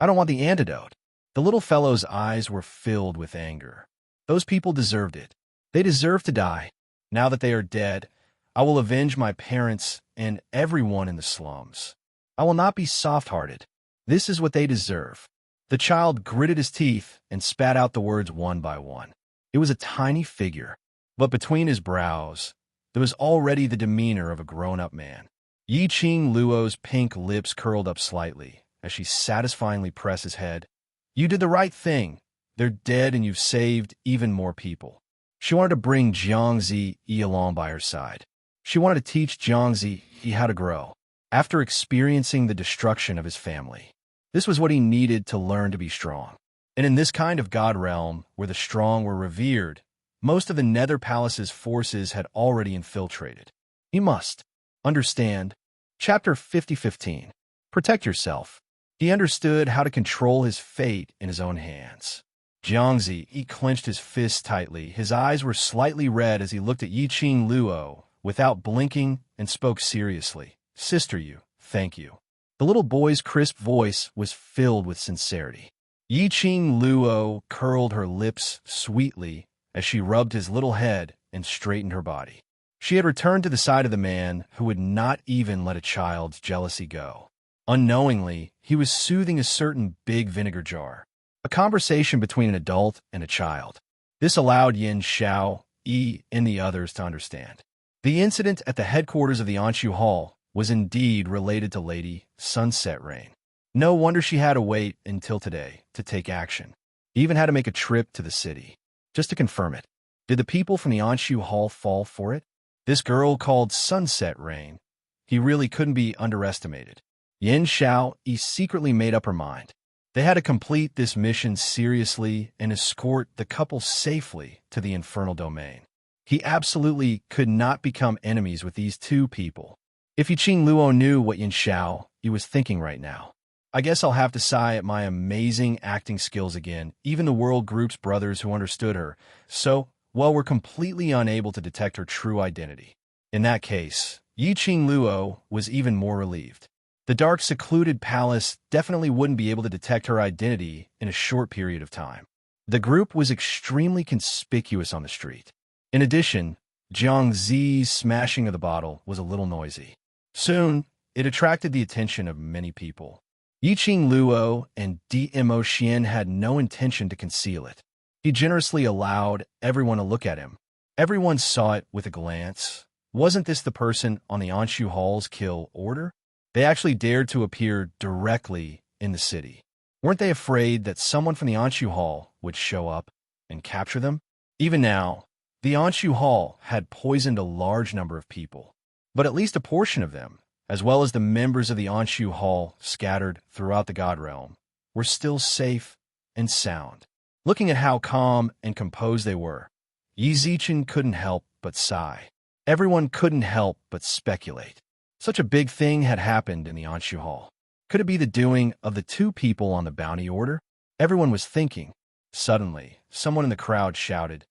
I don't want the antidote. The little fellow's eyes were filled with anger. Those people deserved it. They deserve to die. Now that they are dead, I will avenge my parents and everyone in the slums. I will not be soft-hearted. This is what they deserve. The child gritted his teeth and spat out the words one by one. It was a tiny figure, but between his brows, there was already the demeanor of a grown-up man. Yiqing Luo's pink lips curled up slightly as she satisfyingly pressed his head. You did the right thing. They're dead and you've saved even more people. She wanted to bring Jiangzi along by her side. She wanted to teach Jiangzi how to grow. After experiencing the destruction of his family, this was what he needed to learn to be strong. And in this kind of god realm, where the strong were revered, most of the Nether Palace's forces had already infiltrated. He must understand. Chapter 50:15. Protect yourself. He understood how to control his fate in his own hands. Jiangzi clenched his fists tightly. His eyes were slightly red as he looked at Yiqing Luo without blinking and spoke seriously. Sister, thank you. The little boy's crisp voice was filled with sincerity. Yiqing Luo curled her lips sweetly as she rubbed his little head and straightened her body. She had returned to the side of the man who would not even let a child's jealousy go. Unknowingly, he was soothing a certain big vinegar jar, a conversation between an adult and a child. This allowed Yin Xiao, and the others to understand. The incident at the headquarters of the Anshu Hall was indeed related to Lady Sunset Rain. No wonder she had to wait until today to take action. He even had to make a trip to the city, just to confirm it. Did the people from the Anshu Hall fall for it? This girl called Sunset Rain, he really couldn't be underestimated. Yin Xiao secretly made up her mind. They had to complete this mission seriously and escort the couple safely to the infernal domain. He absolutely could not become enemies with these two people. If Yiqing Luo knew what Yin Xiao was thinking right now, I guess I'll have to sigh at my amazing acting skills again. Even the World Group's brothers who understood her, were completely unable to detect her true identity. In that case, Yiqing Luo was even more relieved. The dark, secluded palace definitely wouldn't be able to detect her identity in a short period of time. The group was extremely conspicuous on the street. In addition, Jiangzi's smashing of the bottle was a little noisy. Soon, it attracted the attention of many people. Yiqing Luo and Dmo Xian had no intention to conceal it. He generously allowed everyone to look at him. Everyone saw it with a glance. Wasn't this the person on the Anshu Hall's kill order? They actually dared to appear directly in the city. Weren't they afraid that someone from the Anshu Hall would show up and capture them? Even now, the Anshu Hall had poisoned a large number of people, but at least a portion of them, as well as the members of the Anshu Hall scattered throughout the God Realm, were still safe and sound. Looking at how calm and composed they were, Yi Zichen couldn't help but sigh. Everyone couldn't help but speculate. Such a big thing had happened in the Anshu Hall. Could it be the doing of the two people on the bounty order? Everyone was thinking. Suddenly, someone in the crowd shouted,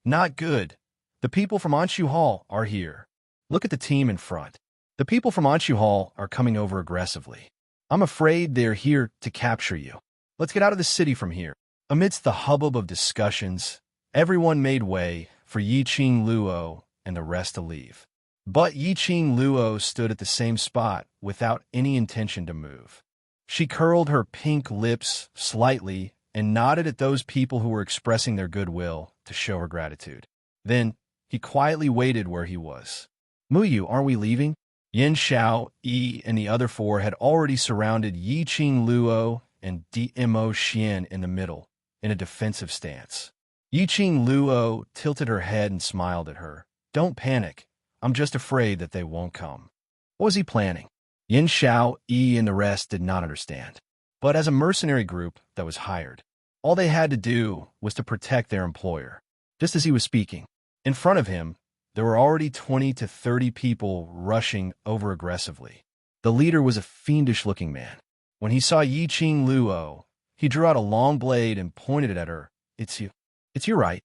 "Not good. The people from Anshu Hall are here. Look at the team in front. The people from Anshu Hall are coming over aggressively. I'm afraid they're here to capture you. Let's get out of the city from here." Amidst the hubbub of discussions, everyone made way for Yiqing Luo and the rest to leave. But Yiqing Luo stood at the same spot without any intention to move. She curled her pink lips slightly and nodded at those people who were expressing their goodwill to show her gratitude. Then, he quietly waited where he was. Muyu, aren't we leaving? Yin Xiao, Yi, and the other four had already surrounded Yi Qing Luo and Dmo Xian in the middle, in a defensive stance. Yi Qing Luo tilted her head and smiled at her. Don't panic. I'm just afraid that they won't come. What was he planning? Yin Xiao, Yi, and the rest did not understand. But as a mercenary group that was hired, all they had to do was to protect their employer. Just as he was speaking, in front of him, there were already 20 to 30 people rushing over aggressively. The leader was a fiendish-looking man. When he saw Yi Qing Luo, he drew out a long blade and pointed it at her. It's you. It's you, right?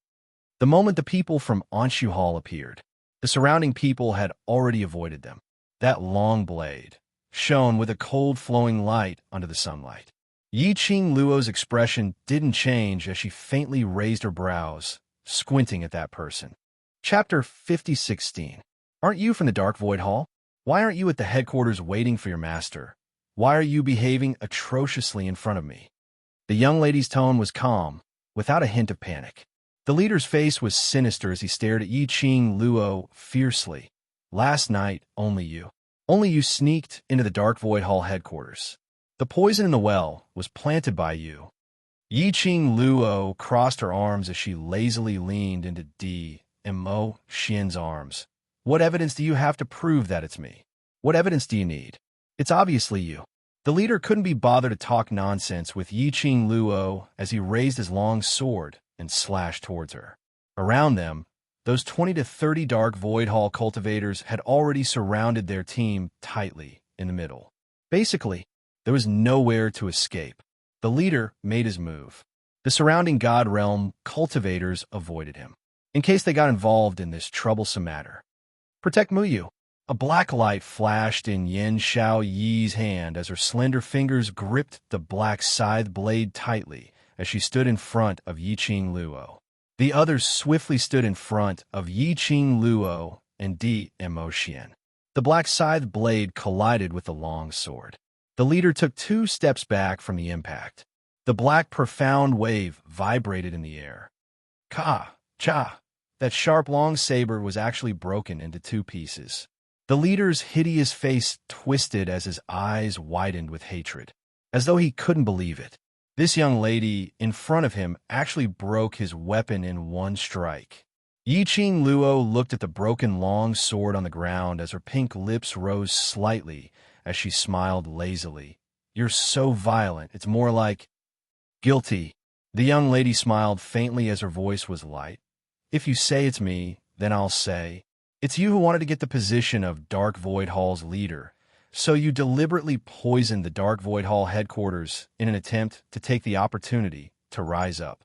The moment the people from Anshu Hall appeared, the surrounding people had already avoided them. That long blade shone with a cold flowing light under the sunlight. Yi Qing Luo's expression didn't change as she faintly raised her brows, squinting at that person. Chapter 50:16. Aren't you from the Dark Void Hall? Why aren't you at the headquarters waiting for your master? Why are you behaving atrociously in front of me? The young lady's tone was calm, without a hint of panic. The leader's face was sinister as he stared at Yi Qing Luo fiercely. Last night, only you sneaked into the Dark Void Hall headquarters. The poison in the well was planted by you. Yi Qing Luo crossed her arms as she lazily leaned into Dmo Xian's arms. What evidence do you have to prove that it's me? What evidence do you need? It's obviously you. The leader couldn't be bothered to talk nonsense with Yi Qing Luo as he raised his long sword and slashed towards her. Around them, those 20 to 30 Dark Void Hall cultivators had already surrounded their team tightly in the middle. Basically, there was nowhere to escape. The leader made his move. The surrounding God Realm cultivators avoided him, in case they got involved in this troublesome matter. Protect Muyu. A black light flashed in Yin Xiao Yi's hand as her slender fingers gripped the black scythe blade tightly as she stood in front of Yi Qing Luo. The others swiftly stood in front of Yi Qing Luo and Dmo Xian. The black scythe blade collided with the long sword. The leader took 2 steps back from the impact. The black profound wave vibrated in the air. Cha! That sharp long saber was actually broken into 2 pieces. The leader's hideous face twisted as his eyes widened with hatred, as though he couldn't believe it. This young lady in front of him actually broke his weapon in 1 strike. Yi Qing Luo looked at the broken long sword on the ground as her pink lips rose slightly as she smiled lazily. You're so violent, it's more like guilty. The young lady smiled faintly as her voice was light. If you say it's me, then I'll say, it's you who wanted to get the position of Dark Void Hall's leader, so you deliberately poisoned the Dark Void Hall headquarters in an attempt to take the opportunity to rise up.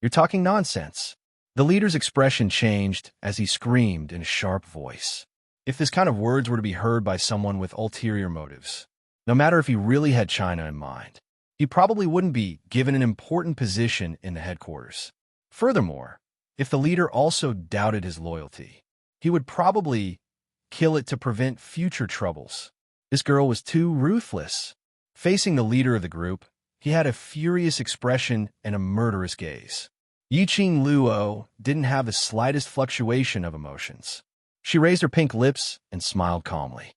You're talking nonsense. The leader's expression changed as he screamed in a sharp voice. If this kind of words were to be heard by someone with ulterior motives, no matter if he really had China in mind, he probably wouldn't be given an important position in the headquarters. Furthermore, if the leader also doubted his loyalty, he would probably kill it to prevent future troubles. This girl was too ruthless. Facing the leader of the group, he had a furious expression and a murderous gaze. Yi Qing Luo didn't have the slightest fluctuation of emotions. She raised her pink lips and smiled calmly.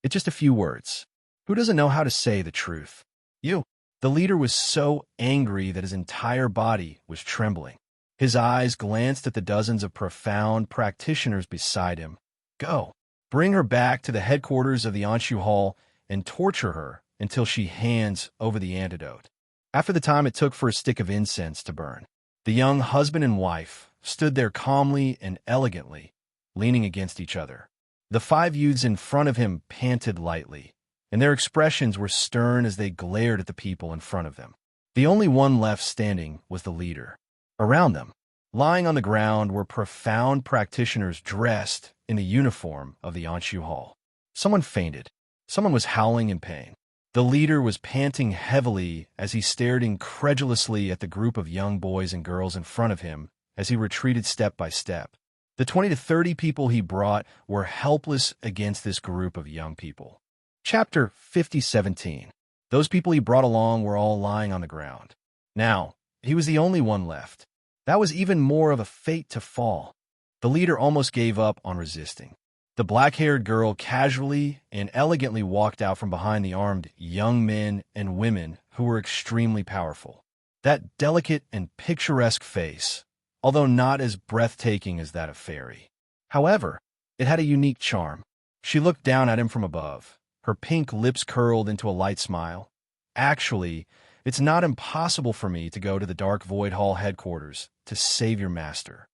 It's just a few words. Who doesn't know how to say the truth? You. The leader was so angry that his entire body was trembling. His eyes glanced at the dozens of profound practitioners beside him. Go. Bring her back to the headquarters of the Anshu Hall and torture her until she hands over the antidote. After the time it took for a stick of incense to burn, the young husband and wife stood there calmly and elegantly, leaning against each other. The 5 youths in front of him panted lightly, and their expressions were stern as they glared at the people in front of them. The only one left standing was the leader. Around them, lying on the ground, were profound practitioners dressed in the uniform of the Anshu Hall. Someone fainted. Someone was howling in pain. The leader was panting heavily as he stared incredulously at the group of young boys and girls in front of him as he retreated step by step. The 20 to 30 people he brought were helpless against this group of young people. Chapter 50:17. Those people he brought along were all lying on the ground. Now, he was the only one left. That was even more of a fate to fall. The leader almost gave up on resisting. The black-haired girl casually and elegantly walked out from behind the armed young men and women who were extremely powerful. That delicate and picturesque face, although not as breathtaking as that of Fairy. However, it had a unique charm. She looked down at him from above, her pink lips curled into a light smile. Actually, it's not impossible for me to go to the Dark Void Hall headquarters to save your master.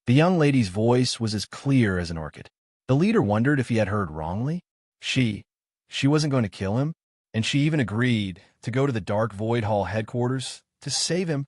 The young lady's voice was as clear as an orchid. The leader wondered if he had heard wrongly. She wasn't going to kill him, and she even agreed to go to the Dark Void Hall headquarters to save him.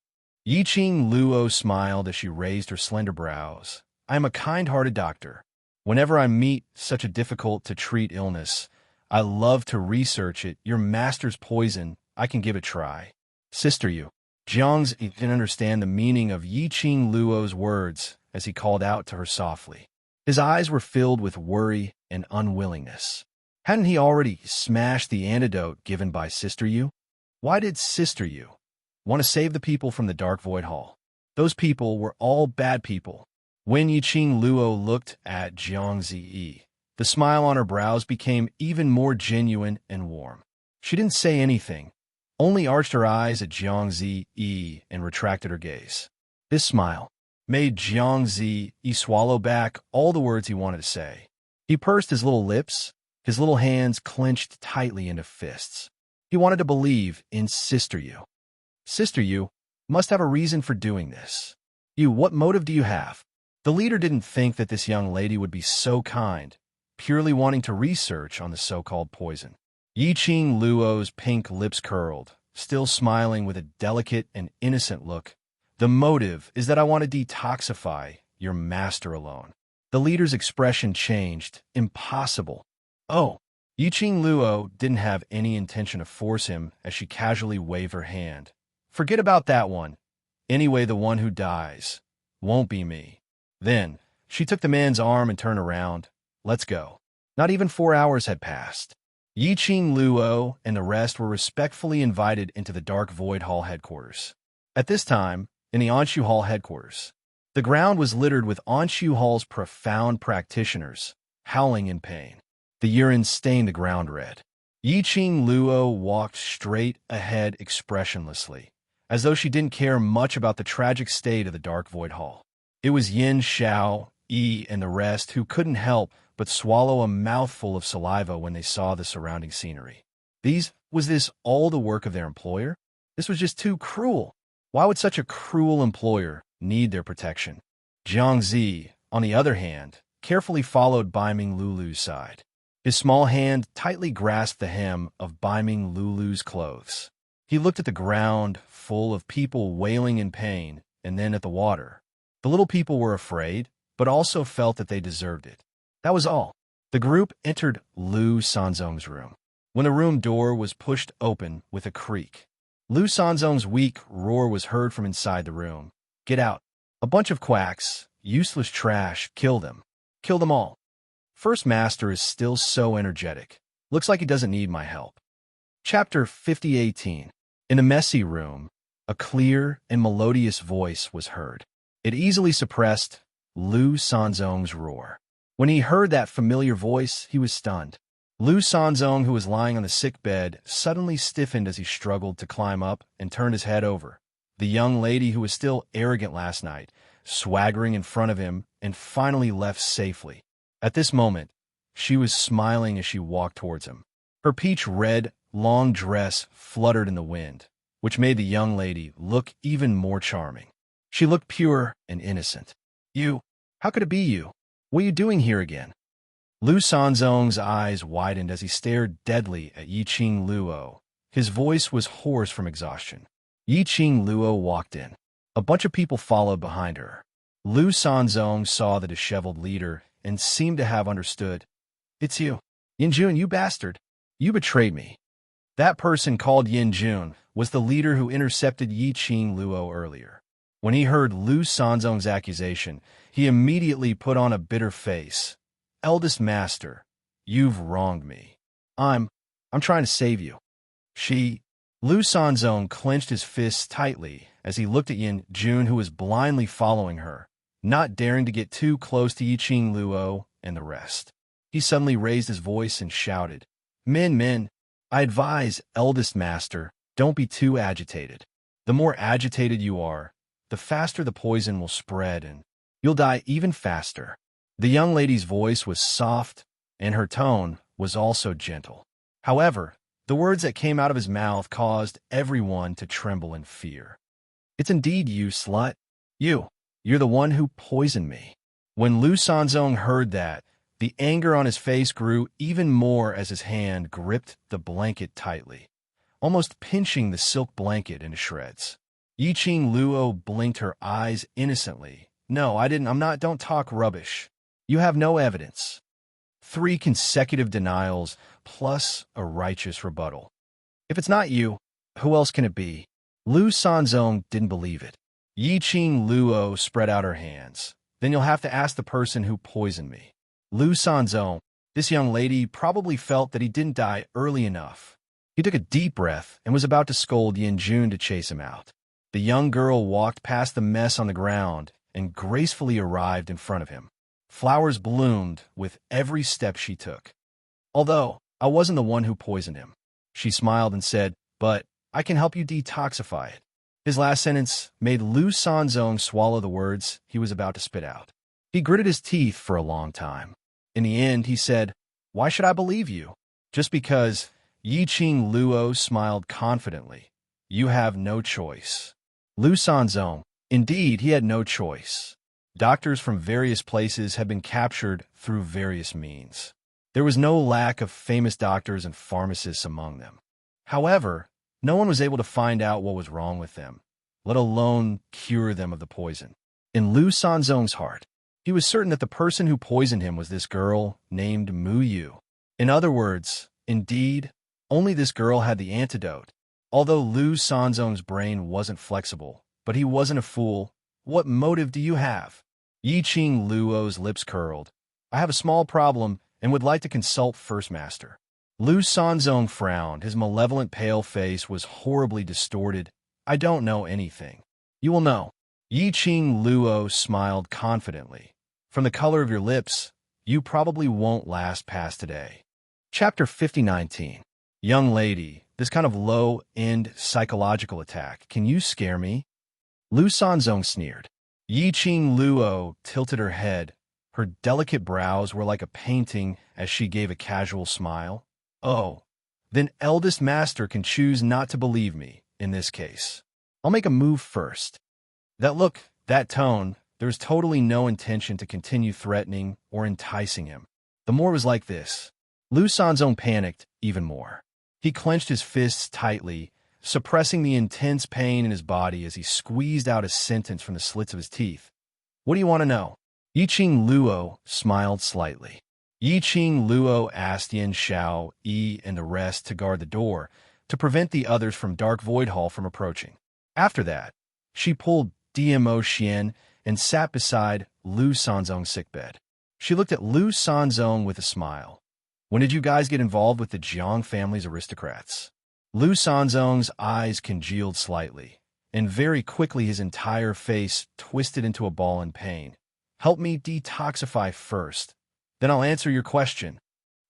Yiqing Luo smiled as she raised her slender brows. I am a kind-hearted doctor. Whenever I meet such a difficult-to-treat illness, I love to research it. Your master's poison, I can give it a try. Sister Yu. Jiangzi didn't understand the meaning of Yiqing Luo's words as he called out to her softly. His eyes were filled with worry and unwillingness. Hadn't he already smashed the antidote given by Sister Yu? Why did Sister Yu want to save the people from the Dark Void Hall? Those people were all bad people. When Yiqing Luo looked at Jiangzi, the smile on her brows became even more genuine and warm. She didn't say anything, only arched her eyes at Jiangzi and retracted her gaze. This smile made Jiangzi swallow back all the words he wanted to say. He pursed his little lips, his little hands clenched tightly into fists. He wanted to believe in Sister Yu. Sister Yu must have a reason for doing this. You, what motive do you have? The leader didn't think that this young lady would be so kind, purely wanting to research on the so-called poison. Yiqing Luo's pink lips curled, still smiling with a delicate and innocent look. The motive is that I want to detoxify your master alone. The leader's expression changed. Impossible. Oh. Yiqing Luo didn't have any intention to force him as she casually waved her hand. Forget about that one. Anyway, the one who dies won't be me. Then, she took the man's arm and turned around. Let's go. Not even 4 hours had passed. Yiqing Luo and the rest were respectfully invited into the Dark Void Hall headquarters. At this time, in the Onshu Hall headquarters, the ground was littered with Onshu Hall's profound practitioners, howling in pain. The urine stained the ground red. Yiqing Luo walked straight ahead expressionlessly, as though she didn't care much about the tragic state of the Dark Void Hall. It was Yin Xiao, Yi, and the rest who couldn't help but swallow a mouthful of saliva when they saw the surrounding scenery. Was this all the work of their employer? This was just too cruel. Why would such a cruel employer need their protection? Jiangzi, on the other hand, carefully followed Baiming Lulu's side. His small hand tightly grasped the hem of Baiming Lulu's clothes. He looked at the ground, full of people wailing in pain, and then at the water. The little people were afraid, but also felt that they deserved it. That was all. The group entered Lu Sanzong's room. When the room door was pushed open with a creak, Lu Sanzong's weak roar was heard from inside the room. Get out. A bunch of quacks, useless trash, kill them. Kill them all. First Master is still so energetic. Looks like he doesn't need my help. Chapter 5018. In the messy room, a clear and melodious voice was heard. It easily suppressed Lu Sanzong's roar. When he heard that familiar voice, he was stunned. Lu Sanzong, who was lying on the sick bed, suddenly stiffened as he struggled to climb up and turned his head over. The young lady who was still arrogant last night, swaggering in front of him, and finally left safely. At this moment, she was smiling as she walked towards him. Her peach-red, long dress fluttered in the wind, which made the young lady look even more charming. She looked pure and innocent. You? How could it be you? What are you doing here again? Lu Sanzong's eyes widened as he stared deadly at Yiqing Luo. His voice was hoarse from exhaustion. Yiqing Luo walked in. A bunch of people followed behind her. Lu Sanzong saw the disheveled leader and seemed to have understood. It's you. Yin Jun, you bastard. You betrayed me. That person called Yin Jun was the leader who intercepted Yiqing Luo earlier. When he heard Lu Sanzong's accusation, he immediately put on a bitter face. Eldest Master, you've wronged me. I'm trying to save you. Lu Sanzong clenched his fists tightly as he looked at Yin Jun, who was blindly following her, not daring to get too close to Yiqing Luo and the rest. He suddenly raised his voice and shouted, Men, I advise, eldest master, don't be too agitated. The more agitated you are, the faster the poison will spread and you'll die even faster. The young lady's voice was soft, and her tone was also gentle. However, the words that came out of his mouth caused everyone to tremble in fear. It's indeed you, slut. You're the one who poisoned me. When Lu Sanzong heard that, the anger on his face grew even more as his hand gripped the blanket tightly, almost pinching the silk blanket into shreds. Yiqing Luo blinked her eyes innocently. No, I didn't. I'm not. Don't talk rubbish. You have no evidence. 3 consecutive denials plus a righteous rebuttal. If it's not you, who else can it be? Lu Sanzong didn't believe it. Yiqing Luo spread out her hands. Then you'll have to ask the person who poisoned me. Lu Sanzong, this young lady, probably felt that he didn't die early enough. He took a deep breath and was about to scold Yin Jun to chase him out. The young girl walked past the mess on the ground and gracefully arrived in front of him. Flowers bloomed with every step she took. Although I wasn't the one who poisoned him, she smiled and said, but I can help you detoxify it. His last sentence made Lu Sanzong swallow the words he was about to spit out. He gritted his teeth for a long time. In the end, he said, Why should I believe you? Just because. Yiqing Luo smiled confidently. You have no choice. Lu Sanzong, indeed, he had no choice. Doctors from various places had been captured through various means. There was no lack of famous doctors and pharmacists among them. However, no one was able to find out what was wrong with them, let alone cure them of the poison. In Lu Sanzong's heart, he was certain that the person who poisoned him was this girl named Mu Yu. In other words, indeed, only this girl had the antidote. Although Lu Sanzong's brain wasn't flexible, but he wasn't a fool. What motive do you have? Yiqing Luo's lips curled. I have a small problem and would like to consult First Master. Lu Sanzong frowned. His malevolent pale face was horribly distorted. I don't know anything. You will know. Yiqing Luo smiled confidently. From the color of your lips, you probably won't last past today. Chapter 5019. Young lady, this kind of low-end psychological attack, can you scare me? Lu Sanzong sneered. Yiqing Luo tilted her head. Her delicate brows were like a painting as she gave a casual smile. Oh, then eldest master can choose not to believe me, in this case. I'll make a move first. That look, that tone, there's totally no intention to continue threatening or enticing him. The more was like this. Lu Sanzong panicked even more. He clenched his fists tightly, suppressing the intense pain in his body as he squeezed out a sentence from the slits of his teeth. What do you want to know? Yiqing Luo smiled slightly. Yiqing Luo asked Yin Xiao, Yi, and the rest to guard the door, to prevent the others from Dark Void Hall from approaching. After that, she pulled DMO Xian and sat beside Lu Sanzong's sickbed. She looked at Lu Sanzong with a smile. When did you guys get involved with the Jiang family's aristocrats? Lu Sanzong's eyes congealed slightly, and very quickly his entire face twisted into a ball in pain. Help me detoxify first, then I'll answer your question.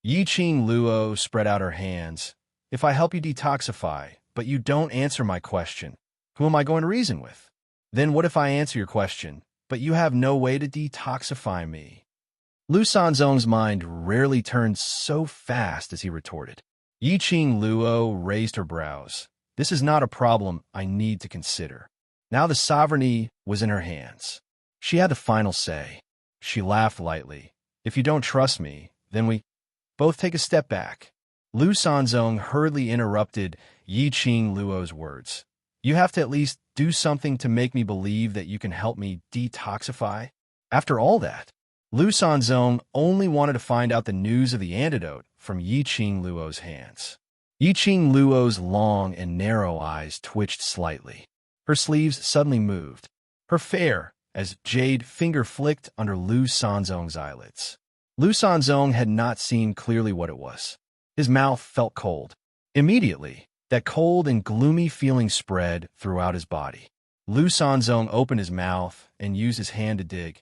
Yiqing Luo spread out her hands. If I help you detoxify, but you don't answer my question, who am I going to reason with? Then what if I answer your question, but you have no way to detoxify me? Lu Sanzong's mind rarely turned so fast as he retorted. Yiqing Luo raised her brows. This is not a problem I need to consider. Now the sovereignty was in her hands. She had the final say. She laughed lightly. If you don't trust me, then we both take a step back. Lu Sanzong hurriedly interrupted Yiqing Luo's words. You have to at least do something to make me believe that you can help me detoxify. After all that, Lu Sanzong only wanted to find out the news of the antidote from Yiqing Luo's hands. Yiqing Luo's long and narrow eyes twitched slightly. Her sleeves suddenly moved. Her fair, as jade finger flicked under Lu Sanzong's eyelids. Lu Sanzong had not seen clearly what it was. His mouth felt cold. Immediately, that cold and gloomy feeling spread throughout his body. Lu Sanzong opened his mouth and used his hand to dig.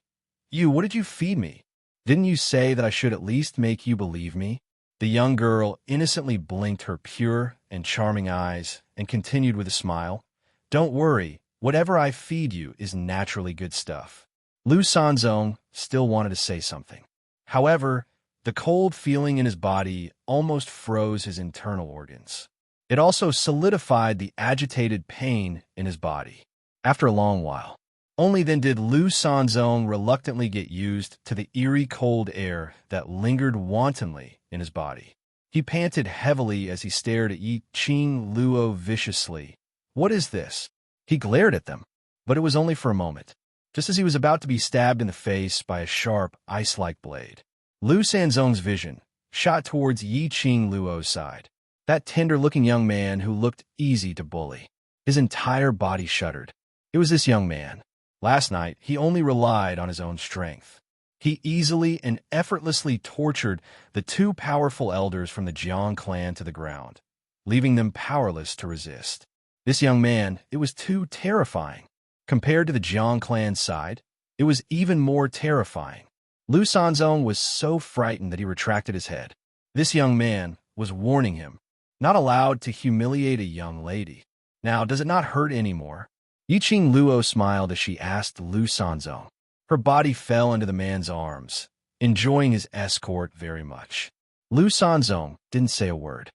What did you feed me? Didn't you say that I should at least make you believe me? The young girl innocently blinked her pure and charming eyes and continued with a smile. Don't worry, whatever I feed you is naturally good stuff. Lu Sanzong still wanted to say something. However, the cold feeling in his body almost froze his internal organs. It also solidified the agitated pain in his body. After a long while, only then did Lu Sanzong reluctantly get used to the eerie cold air that lingered wantonly in his body. He panted heavily as he stared at Yi Qing Luo viciously. What is this? He glared at them, but it was only for a moment, just as he was about to be stabbed in the face by a sharp, ice-like blade. Lu Sanzong's vision shot towards Yi Qing Luo's side, that tender-looking young man who looked easy to bully. His entire body shuddered. It was this young man. Last night, he only relied on his own strength. He easily and effortlessly tortured the two powerful elders from the Jiang clan to the ground, leaving them powerless to resist. This young man, it was too terrifying. Compared to the Jiang clan's side, it was even more terrifying. Lu Sanzong was so frightened that he retracted his head. This young man was warning him, not allowed to humiliate a young lady. Now, does it not hurt anymore? Yi Qing Luo smiled as she asked Lu Sanzong. Her body fell into the man's arms, enjoying his escort very much. Lu Sanzong didn't say a word.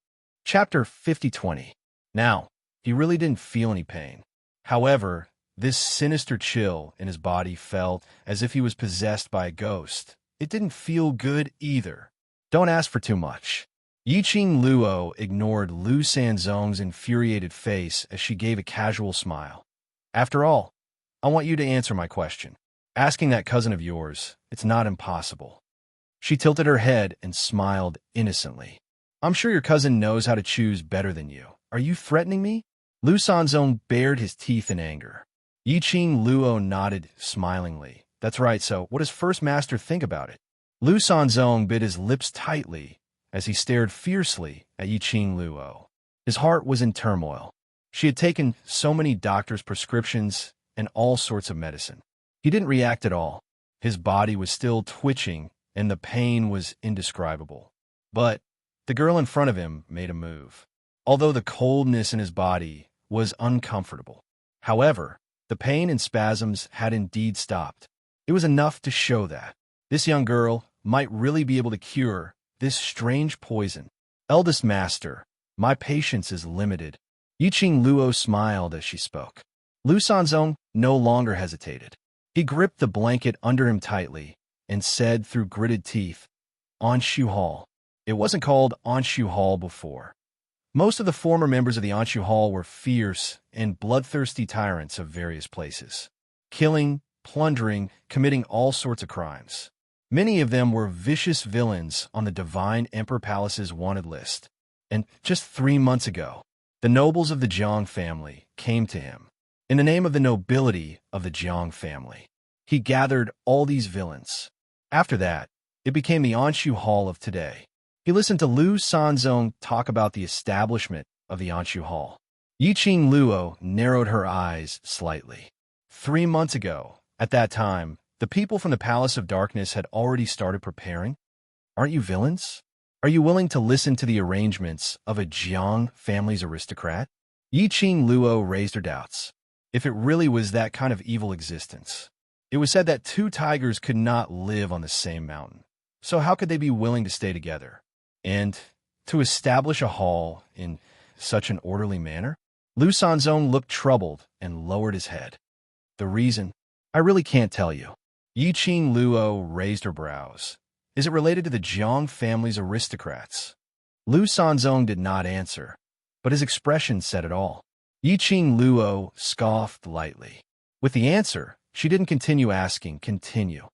Chapter 50-20. Now, he really didn't feel any pain. However, this sinister chill in his body felt as if he was possessed by a ghost. It didn't feel good either. Don't ask for too much. Yi Qing Luo ignored Lu Sanzong's infuriated face as she gave a casual smile. After all, I want you to answer my question. Asking that cousin of yours, it's not impossible. She tilted her head and smiled innocently. I'm sure your cousin knows how to choose better than you. Are you threatening me? Lu Sanzong bared his teeth in anger. Yi Qing Luo nodded smilingly. That's right, so what does First Master think about it? Lu Sanzong bit his lips tightly as he stared fiercely at Yi Qing Luo. His heart was in turmoil. She had taken so many doctors' prescriptions and all sorts of medicine. He didn't react at all. His body was still twitching, and the pain was indescribable. But the girl in front of him made a move. Although the coldness in his body was uncomfortable. However, the pain and spasms had indeed stopped. It was enough to show that this young girl might really be able to cure this strange poison. Eldest Master, my patience is limited. Yi Qing Luo smiled as she spoke. Lu Sanzong no longer hesitated. He gripped the blanket under him tightly and said through gritted teeth, Anshu Hall. It wasn't called Anshu Hall before. Most of the former members of the Anshu Hall were fierce and bloodthirsty tyrants of various places, killing, plundering, committing all sorts of crimes. Many of them were vicious villains on the Divine Emperor Palace's wanted list. And just 3 months ago, the nobles of the Jiang family came to him. In the name of the nobility of the Jiang family, he gathered all these villains. After that, it became the Anshu Hall of today. He listened to Lu Sanzong talk about the establishment of the Anshu Hall. Yi Qing Luo narrowed her eyes slightly. 3 months ago, at that time, the people from the Palace of Darkness had already started preparing. Aren't you villains? Are you willing to listen to the arrangements of a Jiang family's aristocrat? Yi Qing Luo raised her doubts. If it really was that kind of evil existence, it was said that 2 tigers could not live on the same mountain. So how could they be willing to stay together? And to establish a hall in such an orderly manner? Lu Sanzong looked troubled and lowered his head. The reason? I really can't tell you. Yi Qing Luo raised her brows. Is it related to the Jiang family's aristocrats? Lu Sanzong did not answer, but his expression said it all. Yi Qing Luo scoffed lightly. With the answer, she didn't continue asking, continue.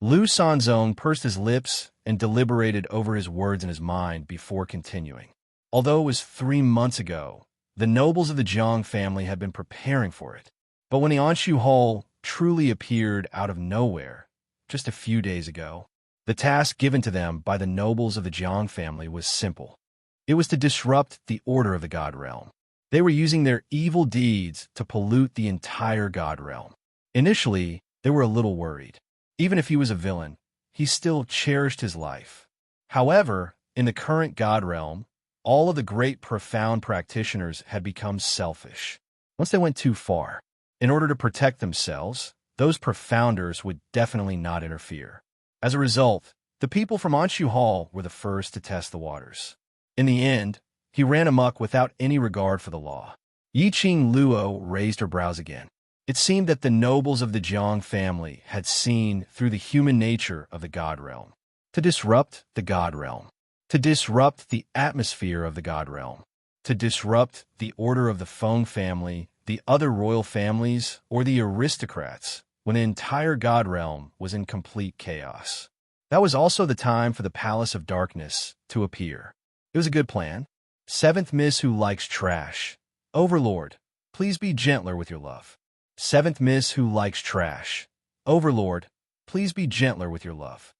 Lu Sanzong pursed his lips and deliberated over his words in his mind before continuing. Although it was 3 months ago, the nobles of the Jiang family had been preparing for it. But when the Anshu Hall truly appeared out of nowhere, just a few days ago, the task given to them by the nobles of the Jiang family was simple. It was to disrupt the order of the God Realm. They were using their evil deeds to pollute the entire God Realm. Initially, they were a little worried. Even if he was a villain, he still cherished his life. However, in the current God realm, all of the great profound practitioners had become selfish. Once they went too far, in order to protect themselves, those profounders would definitely not interfere. As a result, the people from Anshu Hall were the first to test the waters. In the end, he ran amok without any regard for the law. Yi Qing Luo raised her brows again. It seemed that the nobles of the Jiang family had seen through the human nature of the God realm. To disrupt the God realm. To disrupt the atmosphere of the God realm. To disrupt the order of the Feng family, the other royal families, or the aristocrats, when the entire God realm was in complete chaos. That was also the time for the Palace of Darkness to appear. It was a good plan. Seventh Miss who likes trash. Overlord, please be gentler with your love. Seventh Miss who likes trash. Overlord, please be gentler with your love.